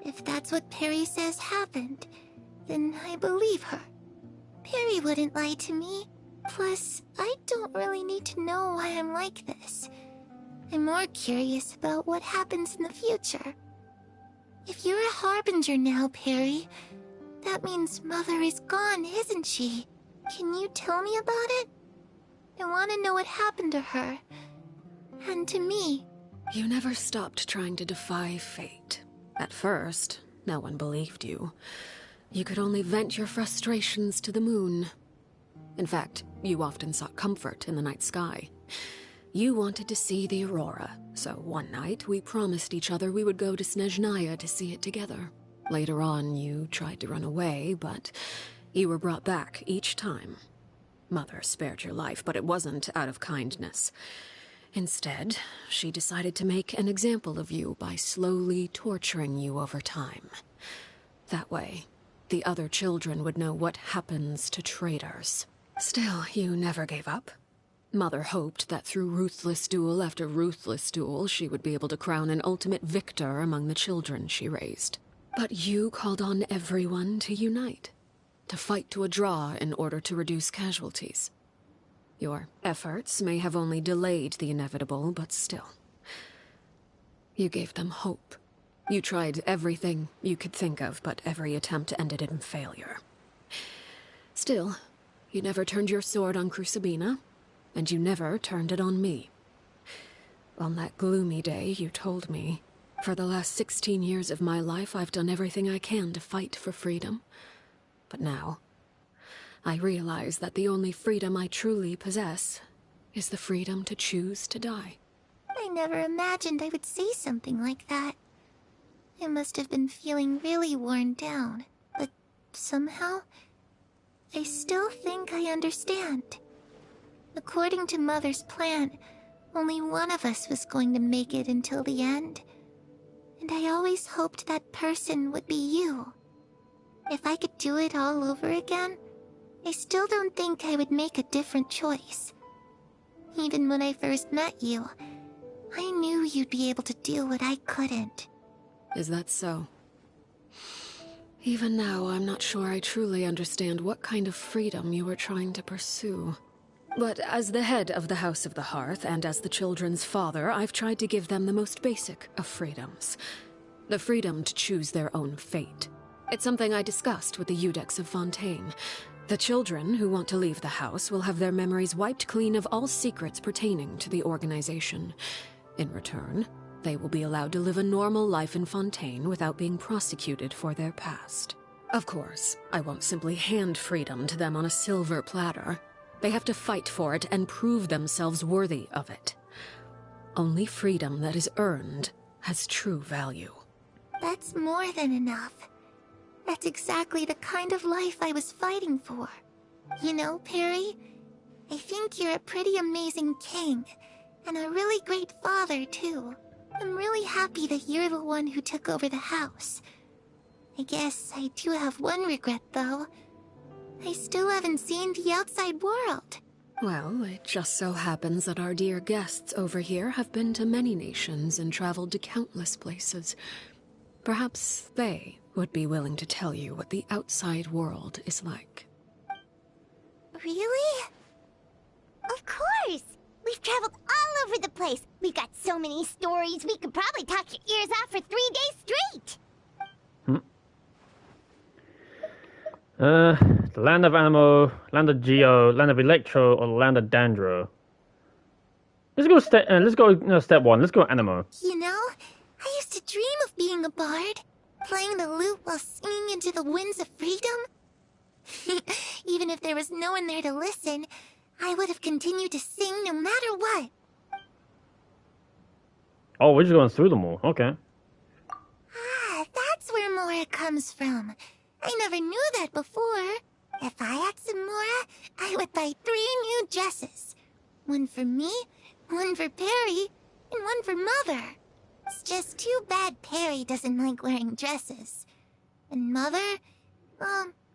Speaker 9: If that's what Perry says happened, then I believe her. Perry wouldn't lie to me. Plus, I don't really need to know why I'm like this. I'm more curious about what happens in the future. If you're a harbinger now, Perry, that means Mother is gone, isn't she? Can you tell me about it? I want to know what happened to her. And to me.
Speaker 4: You never stopped trying to defy fate. At first, no one believed you. You could only vent your frustrations to the moon. In fact, you often sought comfort in the night sky. You wanted to see the aurora, so one night we promised each other we would go to Snezhnaya to see it together. Later on, you tried to run away, but you were brought back each time. Mother spared your life, but it wasn't out of kindness. Instead, she decided to make an example of you by slowly torturing you over time. That way, the other children would know what happens to traitors. Still, you never gave up. Mother hoped that through ruthless duel after ruthless duel, she would be able to crown an ultimate victor among the children she raised. But you called on everyone to unite, to fight to a draw in order to reduce casualties. Your efforts may have only delayed the inevitable, but still. You gave them hope. You tried everything you could think of, but every attempt ended in failure. Still, you never turned your sword on Crucibina, and you never turned it on me. On that gloomy day, you told me, for the last 16 years of my life, I've done everything I can to fight for freedom. But now, I realize that the only freedom I truly possess is the freedom to choose to die.
Speaker 9: I never imagined I would say something like that. I must have been feeling really worn down, but somehow, I still think I understand. According to Mother's plan, only one of us was going to make it until the end. And I always hoped that person would be you. If I could do it all over again, I still don't think I would make a different choice. Even when I first met you, I knew you'd be able to do what I couldn't.
Speaker 4: Is that so? Even now, I'm not sure I truly understand what kind of freedom you were trying to pursue. But as the head of the House of the Hearth, and as the children's father, I've tried to give them the most basic of freedoms. The freedom to choose their own fate. It's something I discussed with the Iudex of Fontaine. The children who want to leave the house will have their memories wiped clean of all secrets pertaining to the organization. In return, they will be allowed to live a normal life in Fontaine without being prosecuted for their past. Of course, I won't simply hand freedom to them on a silver platter. They have to fight for it and prove themselves worthy of it. Only freedom that is earned has true value.
Speaker 9: That's more than enough. That's exactly the kind of life I was fighting for. You know, Perry, I think you're a pretty amazing king, and a really great father, too. I'm really happy that you're the one who took over the house. I guess I do have one regret, though. I still haven't seen the outside world.
Speaker 4: Well, it just so happens that our dear guests over here have been to many nations and traveled to countless places. Perhaps they would be willing to tell you what the outside world is like.
Speaker 2: Really? Of course! We've traveled all over the place. We've got so many stories, we could probably talk your ears off for 3 days straight.
Speaker 1: The land of Animo, land of Geo, land of Electro, or land of Dandro. Let's go step one. Let's go Animo.
Speaker 9: You know, I used to dream of being a bard, playing the lute while singing into the winds of freedom. Even if there was no one there to listen, I would have continued to sing no matter what.
Speaker 1: Oh, we're just going through them all. Okay.
Speaker 9: Ah, that's where Mora comes from. I never knew that before. If I had some Mora, I would buy 3 new dresses. One for me, one for Perry, and one for Mother. It's just too bad Perry doesn't like wearing dresses. And Mother,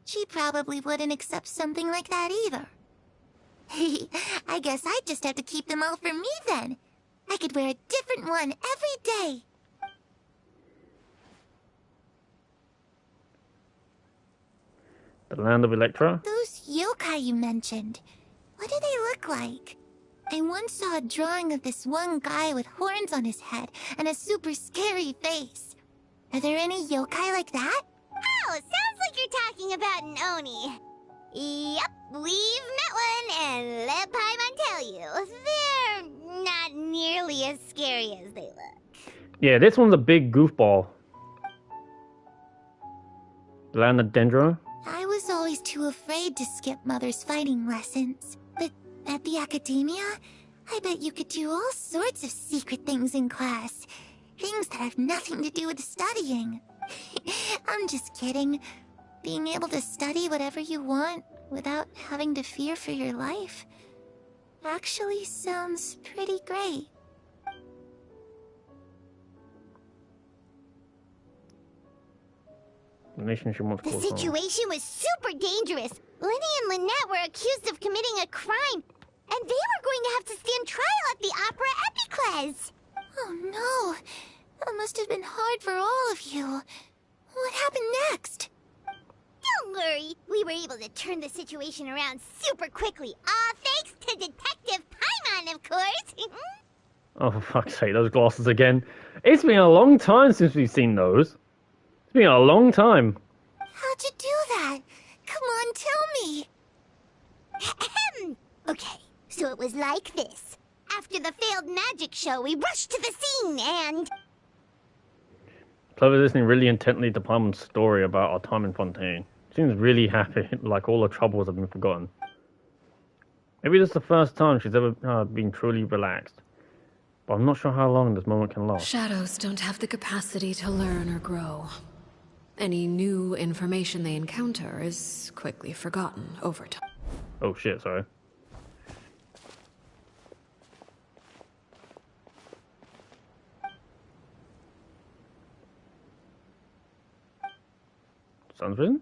Speaker 9: she probably wouldn't accept something like that either. I guess I'd just have to keep them all for me then. I could wear a different one every day.
Speaker 1: The land of Electra?
Speaker 9: Those yokai you mentioned, what do they look like? I once saw a drawing of this one guy with horns on his head and a super scary face. Are there any yokai like that?
Speaker 2: Oh, sounds like you're talking about an Oni. Yep, we've met one, and let Paimon tell you, they're not nearly as scary as they look.
Speaker 1: Yeah, this one's a big goofball. The land of Dendro?
Speaker 9: I was always too afraid to skip Mother's fighting lessons. But at the academia, I bet you could do all sorts of secret things in class. Things that have nothing to do with studying. I'm just kidding. Being able to study whatever you want without having to fear for your life actually sounds pretty great.
Speaker 1: The nation she wants
Speaker 2: The
Speaker 1: called home.
Speaker 2: situation was super dangerous. Lenny and Lynette were accused of committing a crime, and they were going to have to stand trial at the Opera Epicles.
Speaker 9: Oh no, that must have been hard for all of you. What happened next?
Speaker 2: Don't worry, we were able to turn the situation around super quickly. All thanks to Detective Paimon, of course.
Speaker 1: Oh, for fuck's sake, those glasses again. It's been a long time since we've seen those. It's been a long time.
Speaker 9: How'd you do that? Come on, tell me.
Speaker 2: Okay, so it was like this. After the failed magic show, we rushed to the scene and...
Speaker 1: Clover listening really intently to Palmer's story about our time in Fontaine. Seems really happy, like all the troubles have been forgotten. Maybe this is the first time she's ever been truly relaxed. But I'm not sure how long this moment can last.
Speaker 4: Shadows don't have the capacity to learn or grow. Any new information they encounter is quickly forgotten over time.
Speaker 1: Oh shit, sorry. Something?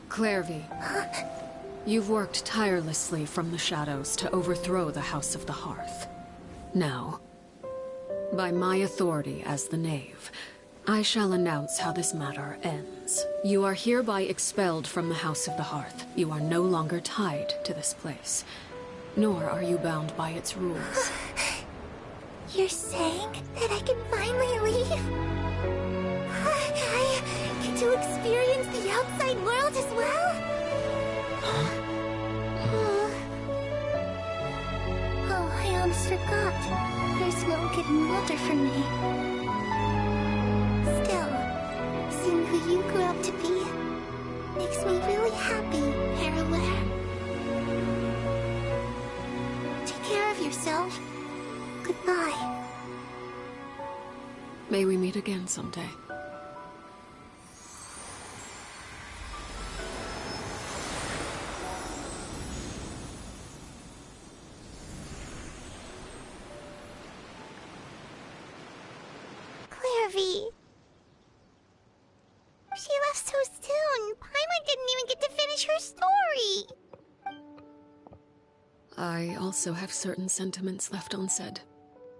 Speaker 4: Clairvy, you've worked tirelessly from the shadows to overthrow the House of the Hearth. Now, by my authority as the Knave, I shall announce how this matter ends. You are hereby expelled from the House of the Hearth. You are no longer tied to this place, nor are you bound by its rules.
Speaker 9: You're saying that I can finally leave? I get to experience the outside world as well? Oh, I almost forgot. There's no good mother for me. Still, seeing who you grew up to be makes me really happy, Harroware. Take care of yourself. Goodbye.
Speaker 4: May we meet again someday.
Speaker 9: Clairvy. She left so soon. Paimon didn't even get to finish her story.
Speaker 4: I also have certain sentiments left unsaid.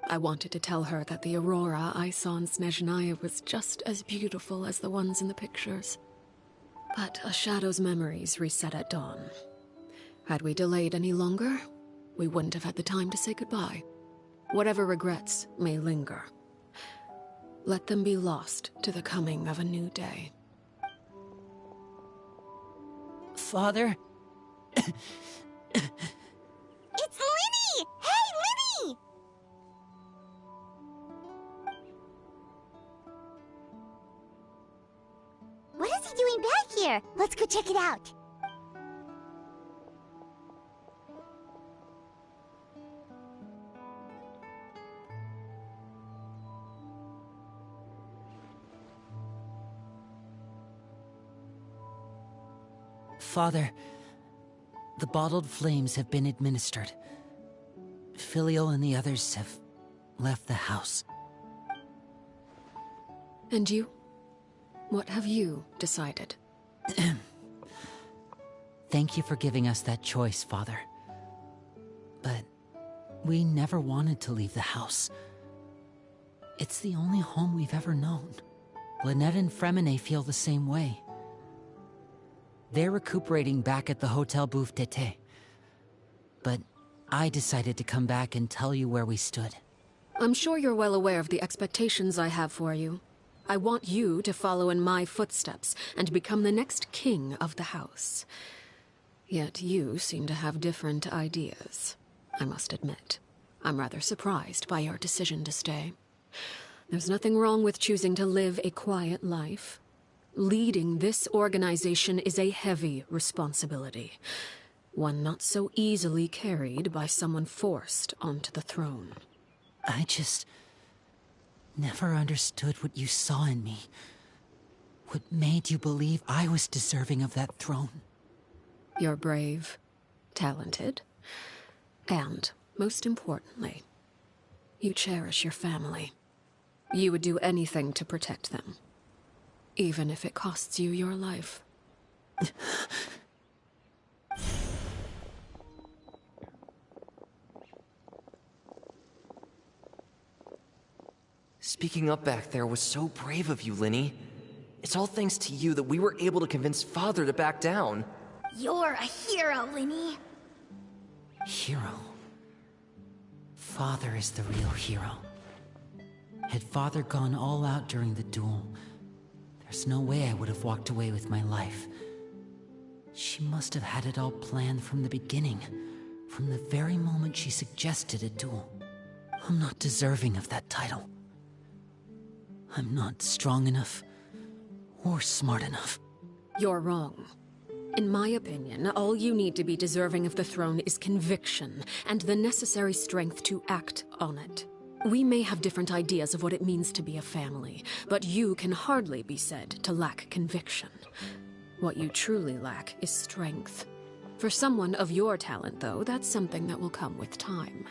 Speaker 4: I wanted to tell her that the aurora I saw in Snezhnaya was just as beautiful as the ones in the pictures. But a shadow's memories reset at dawn. Had we delayed any longer, we wouldn't have had the time to say goodbye. Whatever regrets may linger, let them be lost to the coming of a new day.
Speaker 3: Father?
Speaker 9: It's Lyney! Hey, Lyney! What is he doing back here? Let's go check it out.
Speaker 3: Father, the bottled flames have been administered. Filio and the others have left the house.
Speaker 4: And you? What have you decided?
Speaker 3: Thank you for giving us that choice, Father. But we never wanted to leave the house. It's the only home we've ever known. Lynette and Fremine feel the same way. They're recuperating back at the Hotel Bouffe d'été. But I decided to come back and tell you where we stood.
Speaker 4: I'm sure you're well aware of the expectations I have for you. I want you to follow in my footsteps and become the next king of the house. Yet you seem to have different ideas, I must admit. I'm rather surprised by your decision to stay. There's nothing wrong with choosing to live a quiet life. Leading this organization is a heavy responsibility, one not so easily carried by someone forced onto the throne.
Speaker 3: I just never understood what you saw in me. What made you believe I was deserving of that throne?
Speaker 4: You're brave, talented, and, most importantly, you cherish your family. You would do anything to protect them, even if it costs you your life.
Speaker 5: Speaking up back there was so brave of you, Lyney. It's all thanks to you that we were able to convince Father to back down.
Speaker 9: You're a hero, Lyney.
Speaker 3: Hero? Father is the real hero. Had Father gone all out during the duel, there's no way I would have walked away with my life. She must have had it all planned from the beginning, from the very moment she suggested a duel. I'm not deserving of that title. I'm not strong enough or smart enough.
Speaker 4: You're wrong. In my opinion, all you need to be deserving of the throne is conviction and the necessary strength to act on it. We may have different ideas of what it means to be a family, but you can hardly be said to lack conviction. What you truly lack is strength. For someone of your talent, though, that's something that will come with time.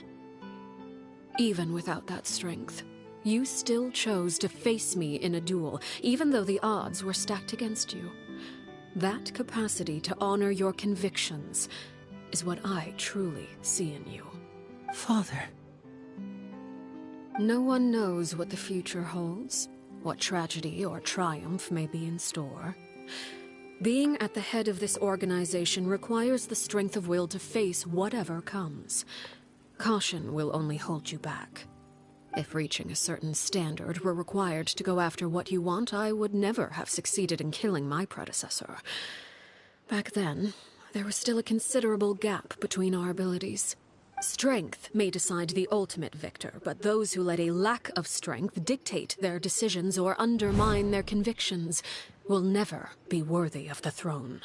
Speaker 4: Even without that strength, you still chose to face me in a duel, even though the odds were stacked against you. That capacity to honor your convictions is what I truly see in you.
Speaker 3: Father.
Speaker 4: No one knows what the future holds, what tragedy or triumph may be in store. Being at the head of this organization requires the strength of will to face whatever comes. Caution will only hold you back. If reaching a certain standard were required to go after what you want, I would never have succeeded in killing my predecessor. Back then, there was still a considerable gap between our abilities. Strength may decide the ultimate victor, but those who let a lack of strength dictate their decisions or undermine their convictions will never be worthy of the throne.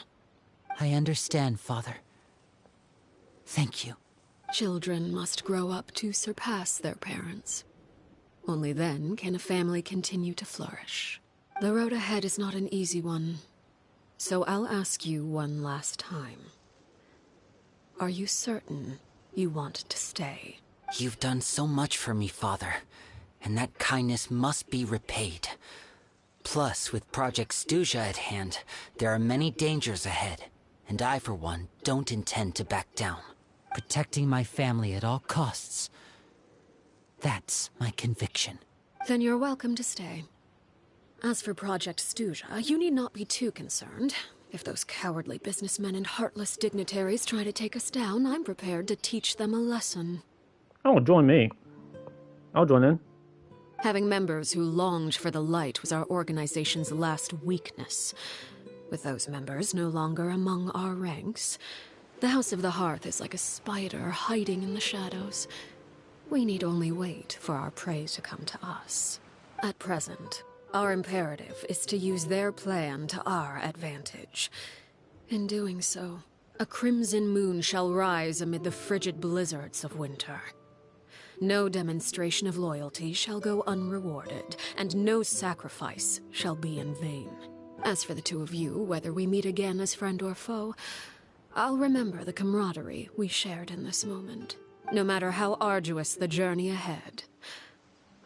Speaker 3: I understand, Father. Thank you.
Speaker 4: Children must grow up to surpass their parents. Only then can a family continue to flourish. The road ahead is not an easy one, so I'll ask you one last time. Are you certain you want to stay?
Speaker 3: You've done so much for me, Father, and that kindness must be repaid. Plus, with Project Stuja at hand, there are many dangers ahead, and I, for one, don't intend to back down. Protecting my family at all costs. That's my conviction.
Speaker 4: Then you're welcome to stay. As for Project Stuja, you need not be too concerned. If those cowardly businessmen and heartless dignitaries try to take us down, I'm prepared to teach them a lesson.
Speaker 1: Oh, join me. I'll join in.
Speaker 4: Having members who longed for the light was our organization's last weakness. With those members no longer among our ranks, the House of the Hearth is like a spider hiding in the shadows. We need only wait for our prey to come to us. At present, our imperative is to use their plan to our advantage. In doing so, a crimson moon shall rise amid the frigid blizzards of winter. No demonstration of loyalty shall go unrewarded, and no sacrifice shall be in vain. As for the two of you, whether we meet again as friend or foe, I'll remember the camaraderie we shared in this moment, no matter how arduous the journey ahead.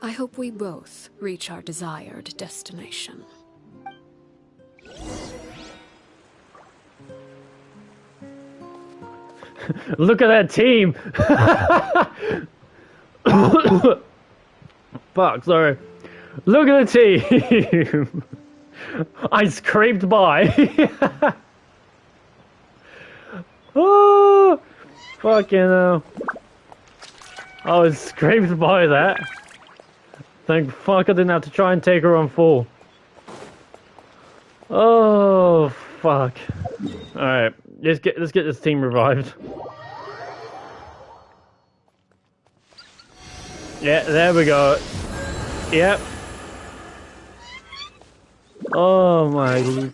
Speaker 4: I hope we both reach our desired destination.
Speaker 1: Look at that team! Fuck, sorry. Look at the team! I scraped by. Oh, fucking hell. I was scraped by that. Thank fuck I didn't have to try and take her on full. Oh, fuck. Alright, let's get this team revived. Yeah, there we go. Yep. Oh my...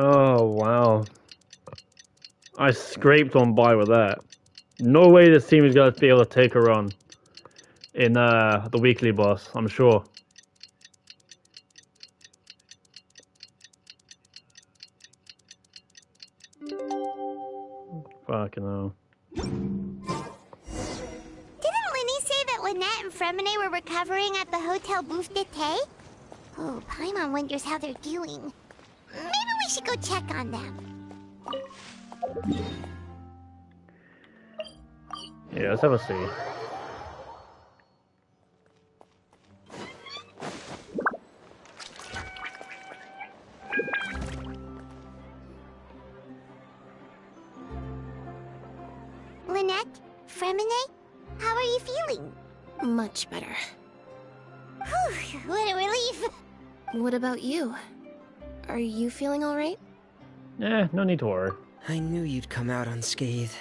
Speaker 1: Oh, wow. I scraped on by with that. No way this team is going to be able to take her on in the weekly boss, I'm sure. Fucking hell.
Speaker 2: Didn't Linny say that Lynette and Fremine were recovering at the Hotel Bouffe d'été? Oh, Paimon wonders how they're doing. Maybe we should go check on them.
Speaker 1: Yeah, let's have a see.
Speaker 2: Lynette? Fremine? How are you feeling?
Speaker 6: Much better.
Speaker 2: Whew, what a relief.
Speaker 6: What about you? Are you feeling alright?
Speaker 1: Yeah, no need to worry.
Speaker 8: I knew you'd come out unscathed.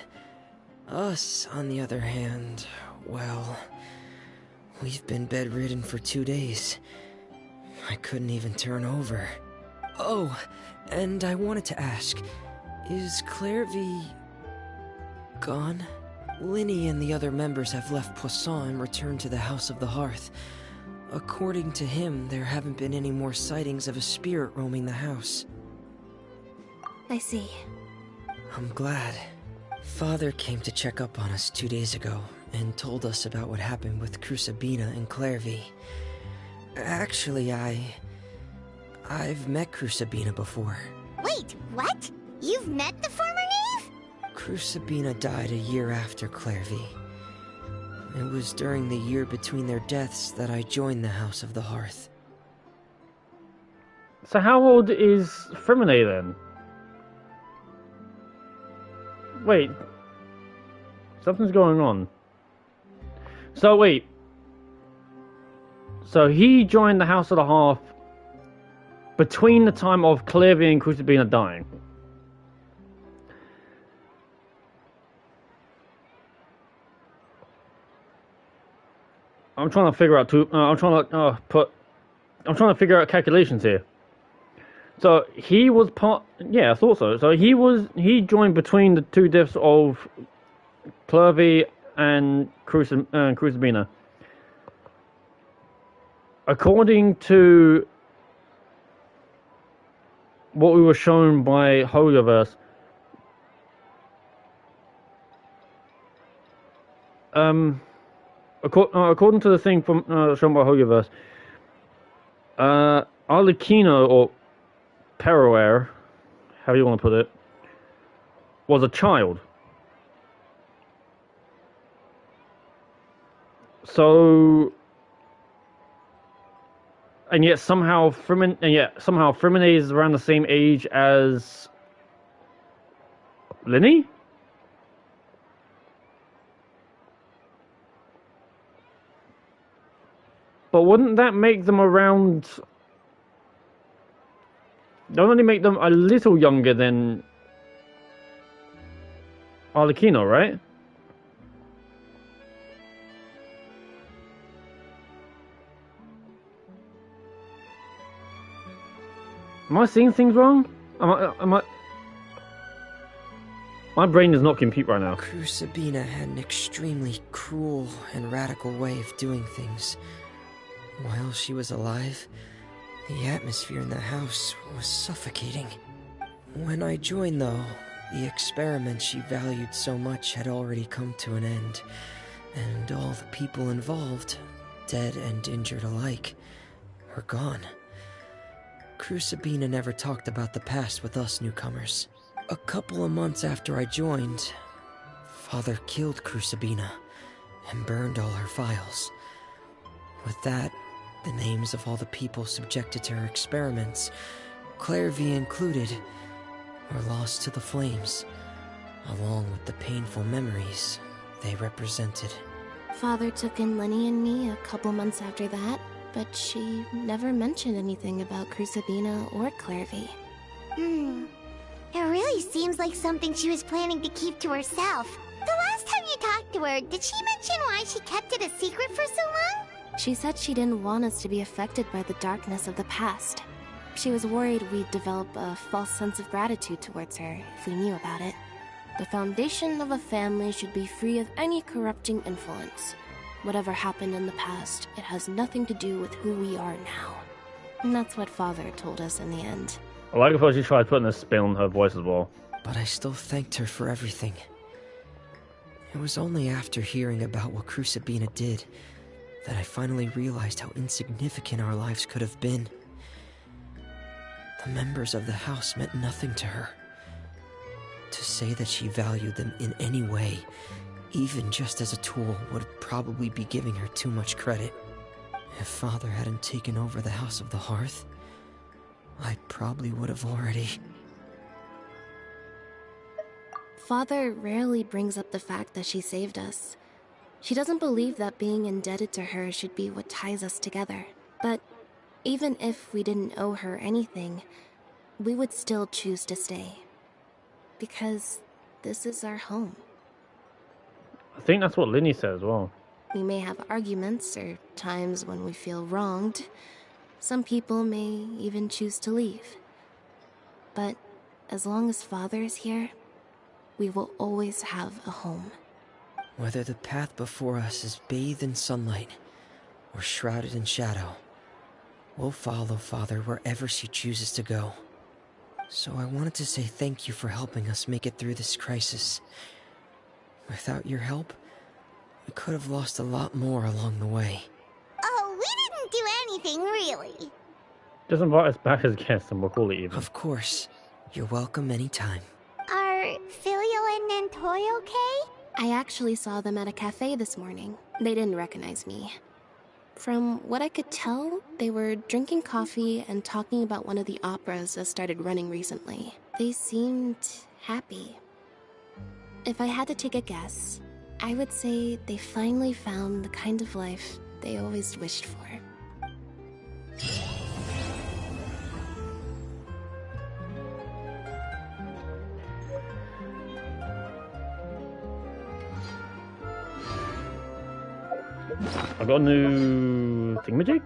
Speaker 8: Us, on the other hand, well, we've been bedridden for 2 days. I couldn't even turn over. Oh, and I wanted to ask, is Clairvy gone? Linny and the other members have left Poisson and returned to the House of the Hearth. According to him, there haven't been any more sightings of a spirit roaming the house.
Speaker 6: I see.
Speaker 8: I'm glad. Father came to check up on us 2 days ago and told us about what happened with Crucibina and Clairvy. Actually, I've met Crucibina before.
Speaker 2: Wait, what? You've met the former knave?
Speaker 8: Crucibina died a year after Clairvy. It was during the year between their deaths that I joined the House of the Hearth.
Speaker 1: So how old is Frimine then? Wait. Something's going on. So wait. So he joined the House of the Hearth between the time of Clairvy and Crucibina dying. I'm trying to figure out I'm trying to figure out calculations here. So he was part. Yeah, I thought so. So he joined between the two deaths of Clairvy and Crucibina. According to what we were shown by Hoyoverse, according to the thing from shown by Hoyoverse, Arlecchino, or Peroer, however you want to put it, was a child. So, and yet somehow Frimine is around the same age as Linny? But wouldn't that make them around... Don't only make them a little younger than Arlecchino, right? Am I seeing things wrong? Am I... My brain does not compute right now.
Speaker 8: Crucibina had an extremely cruel and radical way of doing things. While she was alive, the atmosphere in the house was suffocating. When I joined, though, the experiment she valued so much had already come to an end, and all the people involved, dead and injured alike, were gone. Crucibina never talked about the past with us newcomers. A couple of months after I joined, Father killed Crucibina and burned all her files. With that, the names of all the people subjected to her experiments, Clairvy included, were lost to the flames, along with the painful memories they represented.
Speaker 6: Father took in Lenny and me a couple months after that, but she never mentioned anything about Crucibina or Clairvy.
Speaker 2: It really seems like something she was planning to keep to herself. The last time you talked to her, did she mention why she kept it a secret for so long?
Speaker 6: She said she didn't want us to be affected by the darkness of the past. She was worried we'd develop a false sense of gratitude towards her if we knew about it. The foundation of a family should be free of any corrupting influence. Whatever happened in the past, it has nothing to do with who we are now. And that's what Father told us in the end.
Speaker 1: I like how she tried putting a spin on her voice as well.
Speaker 8: But I still thanked her for everything. It was only after hearing about what Crucibina did that I finally realized how insignificant our lives could have been. The members of the house meant nothing to her. To say that she valued them in any way, even just as a tool, would probably be giving her too much credit. If Father hadn't taken over the House of the Hearth, I probably would have already...
Speaker 6: Father rarely brings up the fact that she saved us. She doesn't believe that being indebted to her should be what ties us together. But even if we didn't owe her anything, we would still choose to stay. Because this is our home.
Speaker 1: I think that's what Linny said as well.
Speaker 6: We may have arguments or times when we feel wronged. Some people may even choose to leave. But as long as Father is here, we will always have a home.
Speaker 8: Whether the path before us is bathed in sunlight or shrouded in shadow, we'll follow Father wherever she chooses to go. So I wanted to say thank you for helping us make it through this crisis. Without your help, we could have lost a lot more along the way.
Speaker 2: Oh, we didn't do anything, really.
Speaker 1: Just invite us back as guests and we'll call it even.
Speaker 8: Of course. You're welcome anytime.
Speaker 2: Are Filial and Nantoy okay?
Speaker 6: I actually saw them at a cafe this morning. They didn't recognize me. From what I could tell, they were drinking coffee and talking about one of the operas that started running recently. They seemed happy. If I had to take a guess, I would say they finally found the kind of life they always wished for.
Speaker 1: I got a new thingamajig?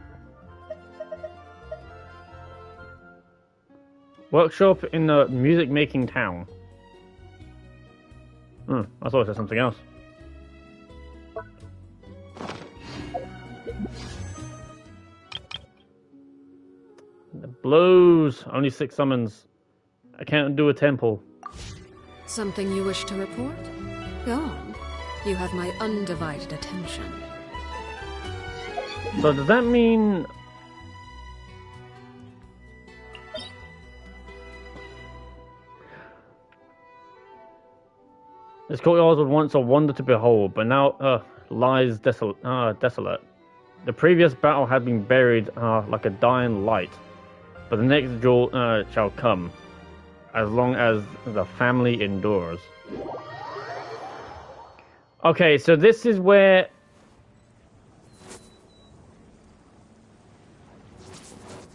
Speaker 1: Workshop in the music making town. I thought it said something else. The blows. Only 6 summons. I can't do a temple.
Speaker 4: Something you wish to report? Go on. You have my undivided attention.
Speaker 1: So does that mean... This courtyard was once a wonder to behold, but now lies desolate. The previous battle had been buried like a dying light, but the next duel shall come, as long as the family endures. Okay, so this is where...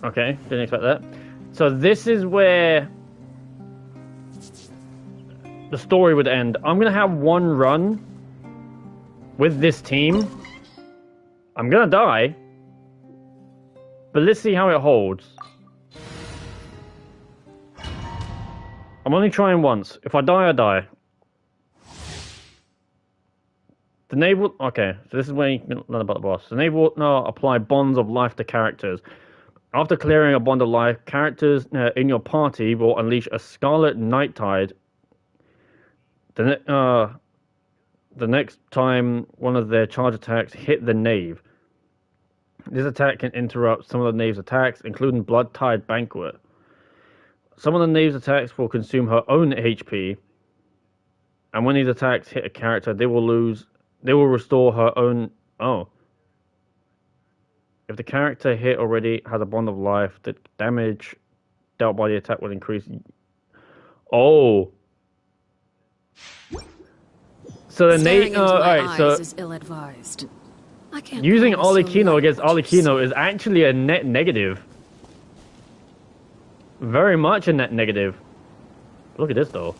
Speaker 1: Okay, didn't expect that. So this is where the story would end. I'm gonna have one run with this team. I'm gonna die, but let's see how it holds. I'm only trying once. If I die, I die. The naval... Okay, so this is where you can learn about the boss. The naval apply bonds of life to characters. After clearing a bond of life, characters in your party will unleash a Scarlet Night Tide. The next time one of their charge attacks hit the Knave. This attack can interrupt some of the Knave's attacks, including Blood Tide Banquet. Some of the Knave's attacks will consume her own HP, and when these attacks hit a character, they will restore her own... Oh. If the character hit already has a bond of life, the damage dealt by the attack will increase. Oh. So the Nate, alright, so
Speaker 4: is ill-advised. I can't
Speaker 1: using
Speaker 4: promise you'll
Speaker 1: Arlecchino
Speaker 4: like
Speaker 1: against
Speaker 4: what you
Speaker 1: Arlecchino is actually a net negative. Very much a net negative. Look at this though.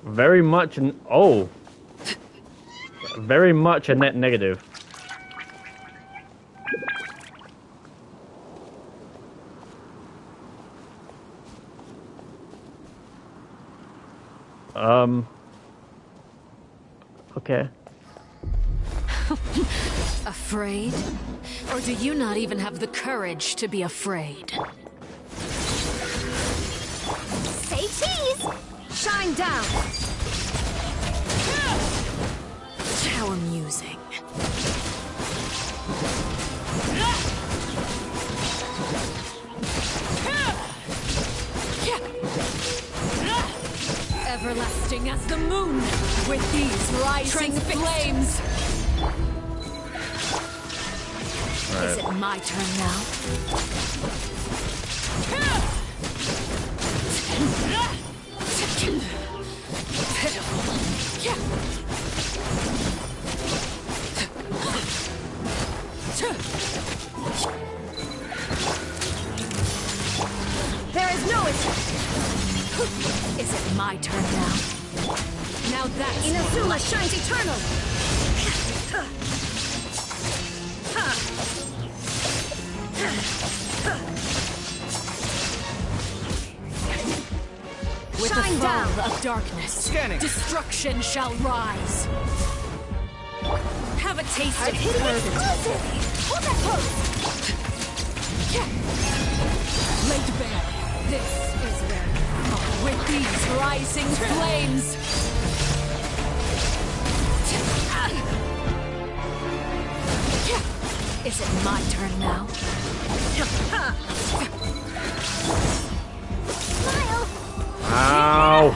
Speaker 1: Very much an very much a net negative. Okay.
Speaker 4: Afraid? Or do you not even have the courage to be afraid?
Speaker 2: Say cheese!
Speaker 4: Shine down! How amusing. Everlasting as the moon, with these rising flames.
Speaker 1: Right.
Speaker 4: Is it my turn now?
Speaker 2: There is no attack.
Speaker 4: Is it my turn now? Now that's
Speaker 15: Inazuma shines eternal.
Speaker 4: with
Speaker 15: Shine
Speaker 4: the fall
Speaker 15: down.
Speaker 4: of darkness.
Speaker 14: Scanning.
Speaker 4: Destruction shall rise. Have a taste of
Speaker 15: Hitting
Speaker 4: purgatory.
Speaker 15: exclusive. Hold that pose.
Speaker 4: Laid bare. This is where you fall. With these rising flames. Is it my turn now?
Speaker 15: Smile.
Speaker 1: Ow!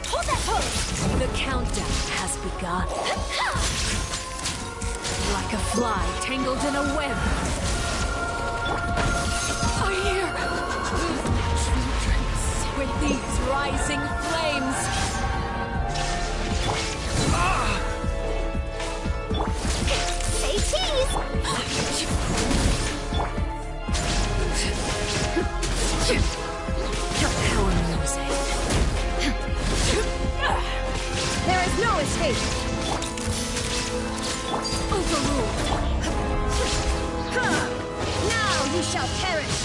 Speaker 15: Hold that pose.
Speaker 4: The countdown has begun. Like a fly tangled in a web. I hear with these rising flames.
Speaker 15: Say cheese.
Speaker 4: How amusing.
Speaker 15: There is no escape.
Speaker 4: Overruled.
Speaker 15: Now you shall perish.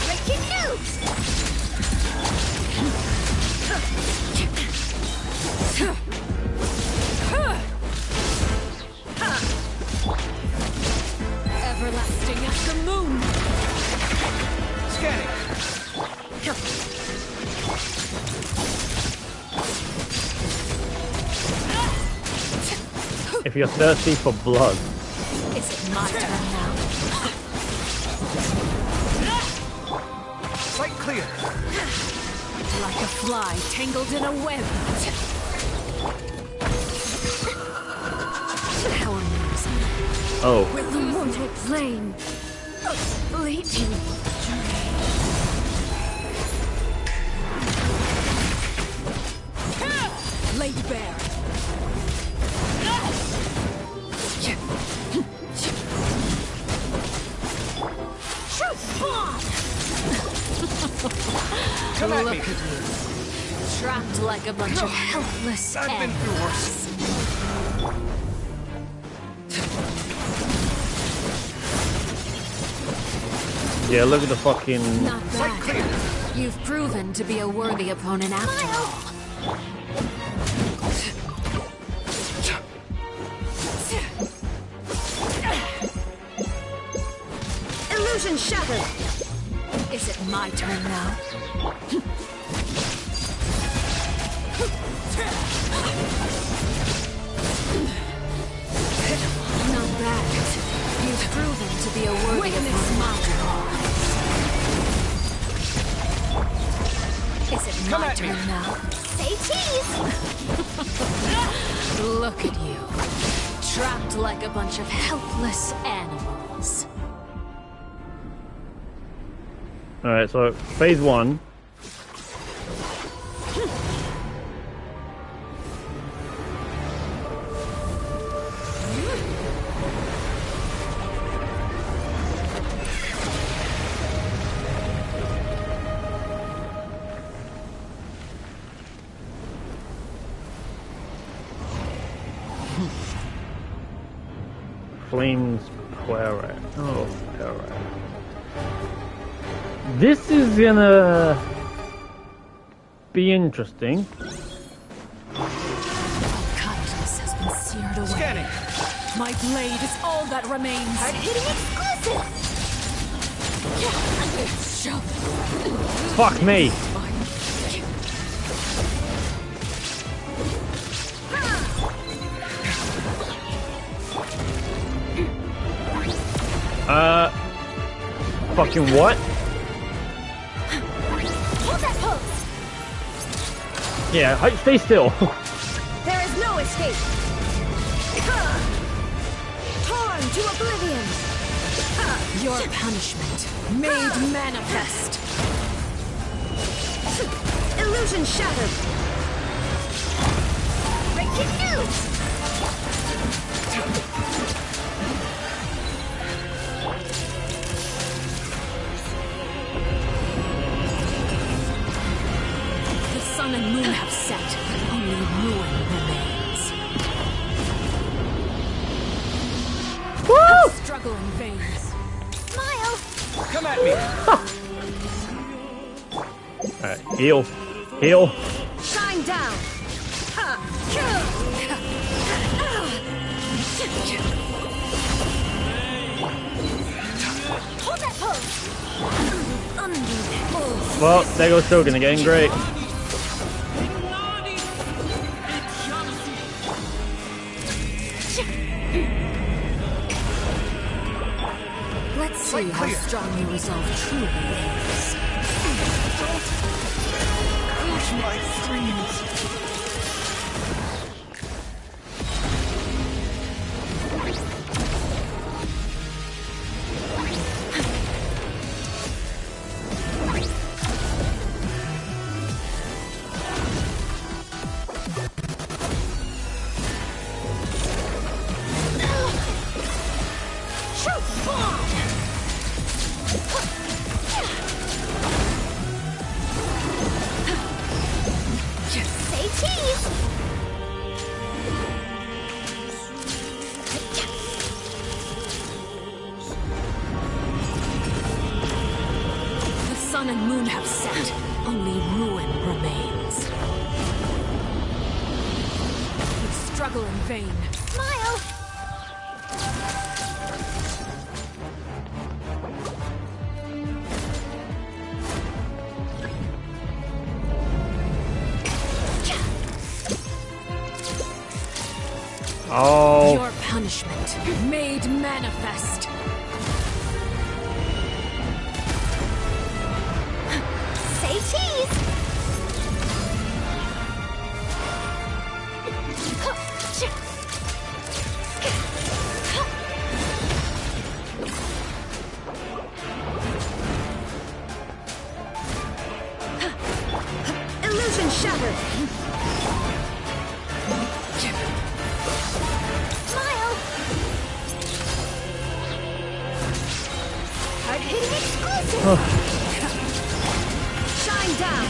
Speaker 15: Breaking news.
Speaker 4: Everlasting as the moon.
Speaker 14: Scanning.
Speaker 1: If you're thirsty for blood,
Speaker 4: Is it my turn now?
Speaker 14: Sight clear.
Speaker 4: Like a fly tangled in a web. How amusing.
Speaker 1: oh,
Speaker 4: With the mortal plane of fleeting dream. Laid bare.
Speaker 15: Truth bomb.
Speaker 14: Come at
Speaker 4: Look
Speaker 14: me.
Speaker 4: at you. Trapped like a bunch of helpless
Speaker 14: I've been through
Speaker 4: animals.
Speaker 14: worse.
Speaker 1: yeah, look at the fucking.
Speaker 4: Not bad. You've proven to be a worthy opponent after all.
Speaker 15: Illusion shattered.
Speaker 4: Is it my turn now? Not bad. You've proven to be a worthy opponent after all. Is it
Speaker 14: Come
Speaker 4: my
Speaker 14: at me.
Speaker 4: turn now?
Speaker 15: Say cheese.
Speaker 4: Look at you. Trapped like a bunch of helpless animals.
Speaker 1: Alright, so phase one. Flames Poirot. Oh, Poirot. This is gonna be interesting.
Speaker 4: Kindness has been seared away.
Speaker 14: Scanning.
Speaker 4: My blade is all that remains.
Speaker 15: Hard hitting exclusive.
Speaker 1: Fuck me. Fucking what?
Speaker 15: Hold that pose.
Speaker 1: Yeah, stay still.
Speaker 15: There is no escape. Torn to oblivion.
Speaker 4: Your punishment made manifest.
Speaker 15: Illusion shattered.
Speaker 4: The sun and moon have set. Only ruin remains.
Speaker 1: Woo!
Speaker 4: Struggle in vain.
Speaker 2: Smile!
Speaker 14: Come at me!
Speaker 1: Alright, heal. Heal.
Speaker 15: Shine down!
Speaker 2: Hold that pose!
Speaker 1: Well, there goes Shogun again. Great.
Speaker 4: Let's see how strong your resolve truly is.
Speaker 14: Crush my dreams!
Speaker 2: Say cheese!
Speaker 4: The sun and moon have set. Only ruin remains. We struggle in vain.
Speaker 2: Smile!
Speaker 1: Oh.
Speaker 4: Your punishment made manifest.
Speaker 2: Say cheese!
Speaker 15: Illusion shattered!
Speaker 2: Smile! Hard-hitting exclusive!
Speaker 15: Shine down!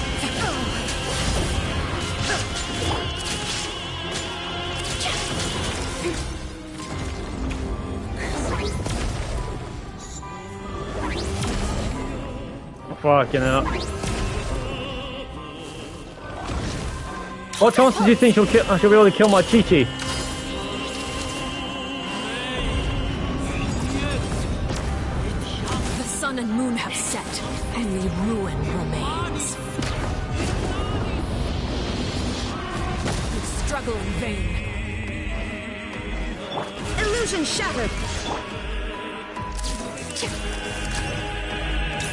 Speaker 1: Fucking hell. What chances do you think she'll be able to kill my Chi-Chi?
Speaker 4: The sun and moon have set. Only ruin remains. We struggle in vain.
Speaker 15: Illusion shattered!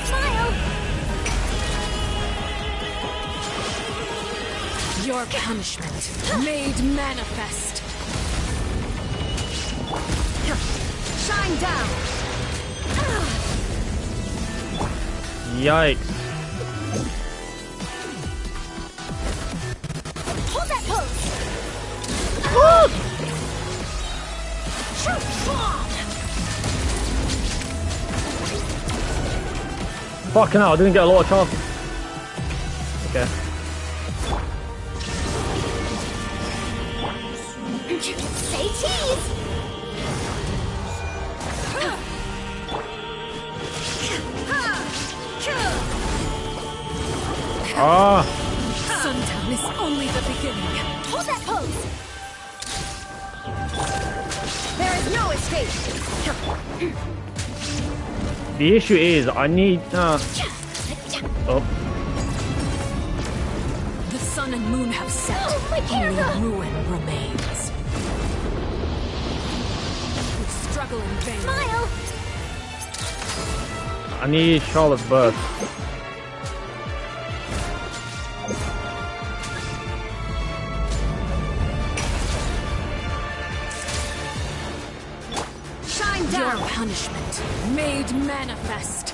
Speaker 2: Smile!
Speaker 4: Your punishment made manifest.
Speaker 15: Shine down!
Speaker 1: Yikes.
Speaker 2: Hold that pose!
Speaker 1: Fucking hell, I didn't get a lot of chances. Okay.
Speaker 2: Say cheese!
Speaker 1: Ah!
Speaker 4: Sundown is only the beginning.
Speaker 2: Hold that pose!
Speaker 15: There is no escape!
Speaker 1: The issue is, I need. Oh.
Speaker 4: The sun and moon have set.
Speaker 2: Oh, my
Speaker 4: Only
Speaker 2: camera!
Speaker 4: ruin remains. We struggle in vain.
Speaker 2: Smile!
Speaker 1: I need Charlotte's burst.
Speaker 15: Shine
Speaker 4: Your
Speaker 15: down!
Speaker 4: punishment made manifest.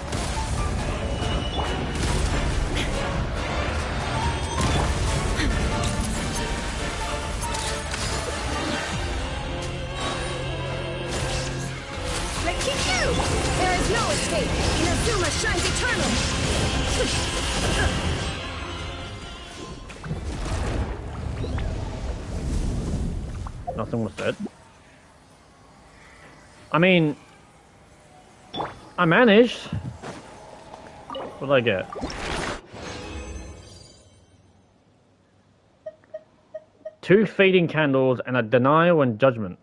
Speaker 15: There is no escape! Inazuma shines eternal!
Speaker 1: Nothing was said. I mean, I managed. What did I get? Two fading candles and a denial and judgment.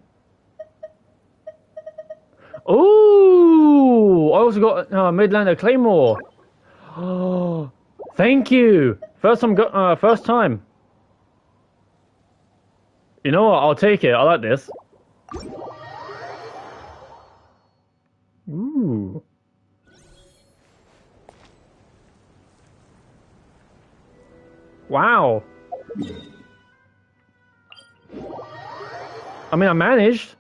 Speaker 1: Ooh! I also got Midlander Claymore. Oh, thank you. First time. You know what? I'll take it. I like this. Ooh. Wow. I mean, I managed.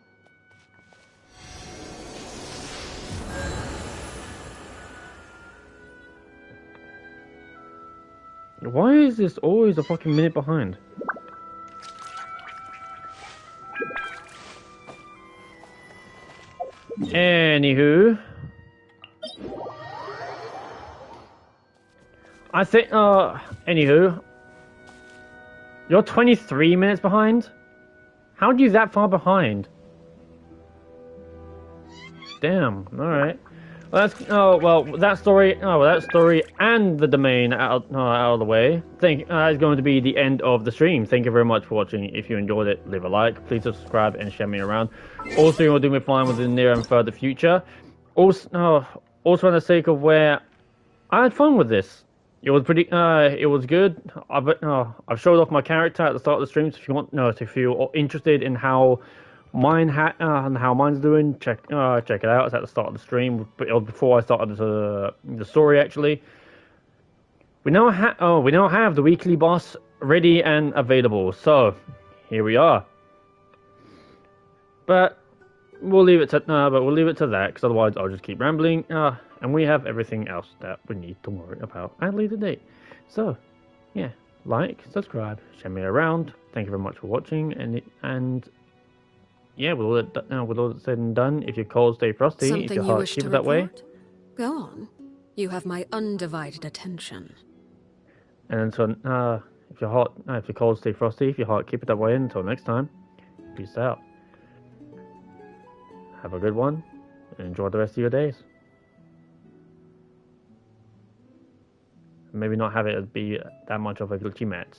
Speaker 1: Why is this always a fucking minute behind? Anywho, I think, anywho, you're 23 minutes behind? How are you that far behind? Damn, alright. Well, that story and the domain out of the way. That is going to be the end of the stream. Thank you very much for watching. If you enjoyed it, leave a like. Please subscribe and share me around. Also, you'll do me fine within the near and further future. Also, for the sake of where I had fun with this. It was pretty. It was good. I've showed off my character at the start of the stream. So if you want, if you're interested in how mine's doing, check it out. It's at the start of the stream, but it was before I started the story actually. We now have the weekly boss ready and available. So here we are. But we'll leave it to that, because otherwise I'll just keep rambling. And we have everything else that we need to worry about at a later date. So yeah, like, subscribe, share me around. Thank you very much for watching, and yeah, with all that said and done, if you're cold, stay frosty.
Speaker 4: Something
Speaker 1: if your
Speaker 4: you
Speaker 1: heart,
Speaker 4: wish
Speaker 1: keep
Speaker 4: to
Speaker 1: it that way.
Speaker 4: report? Go on. You have my undivided attention.
Speaker 1: And until if you're cold, stay frosty. If your heart, keep it that way. Until next time, peace out. Have a good one, and enjoy the rest of your days. Maybe not have it be that much of a glitchy match.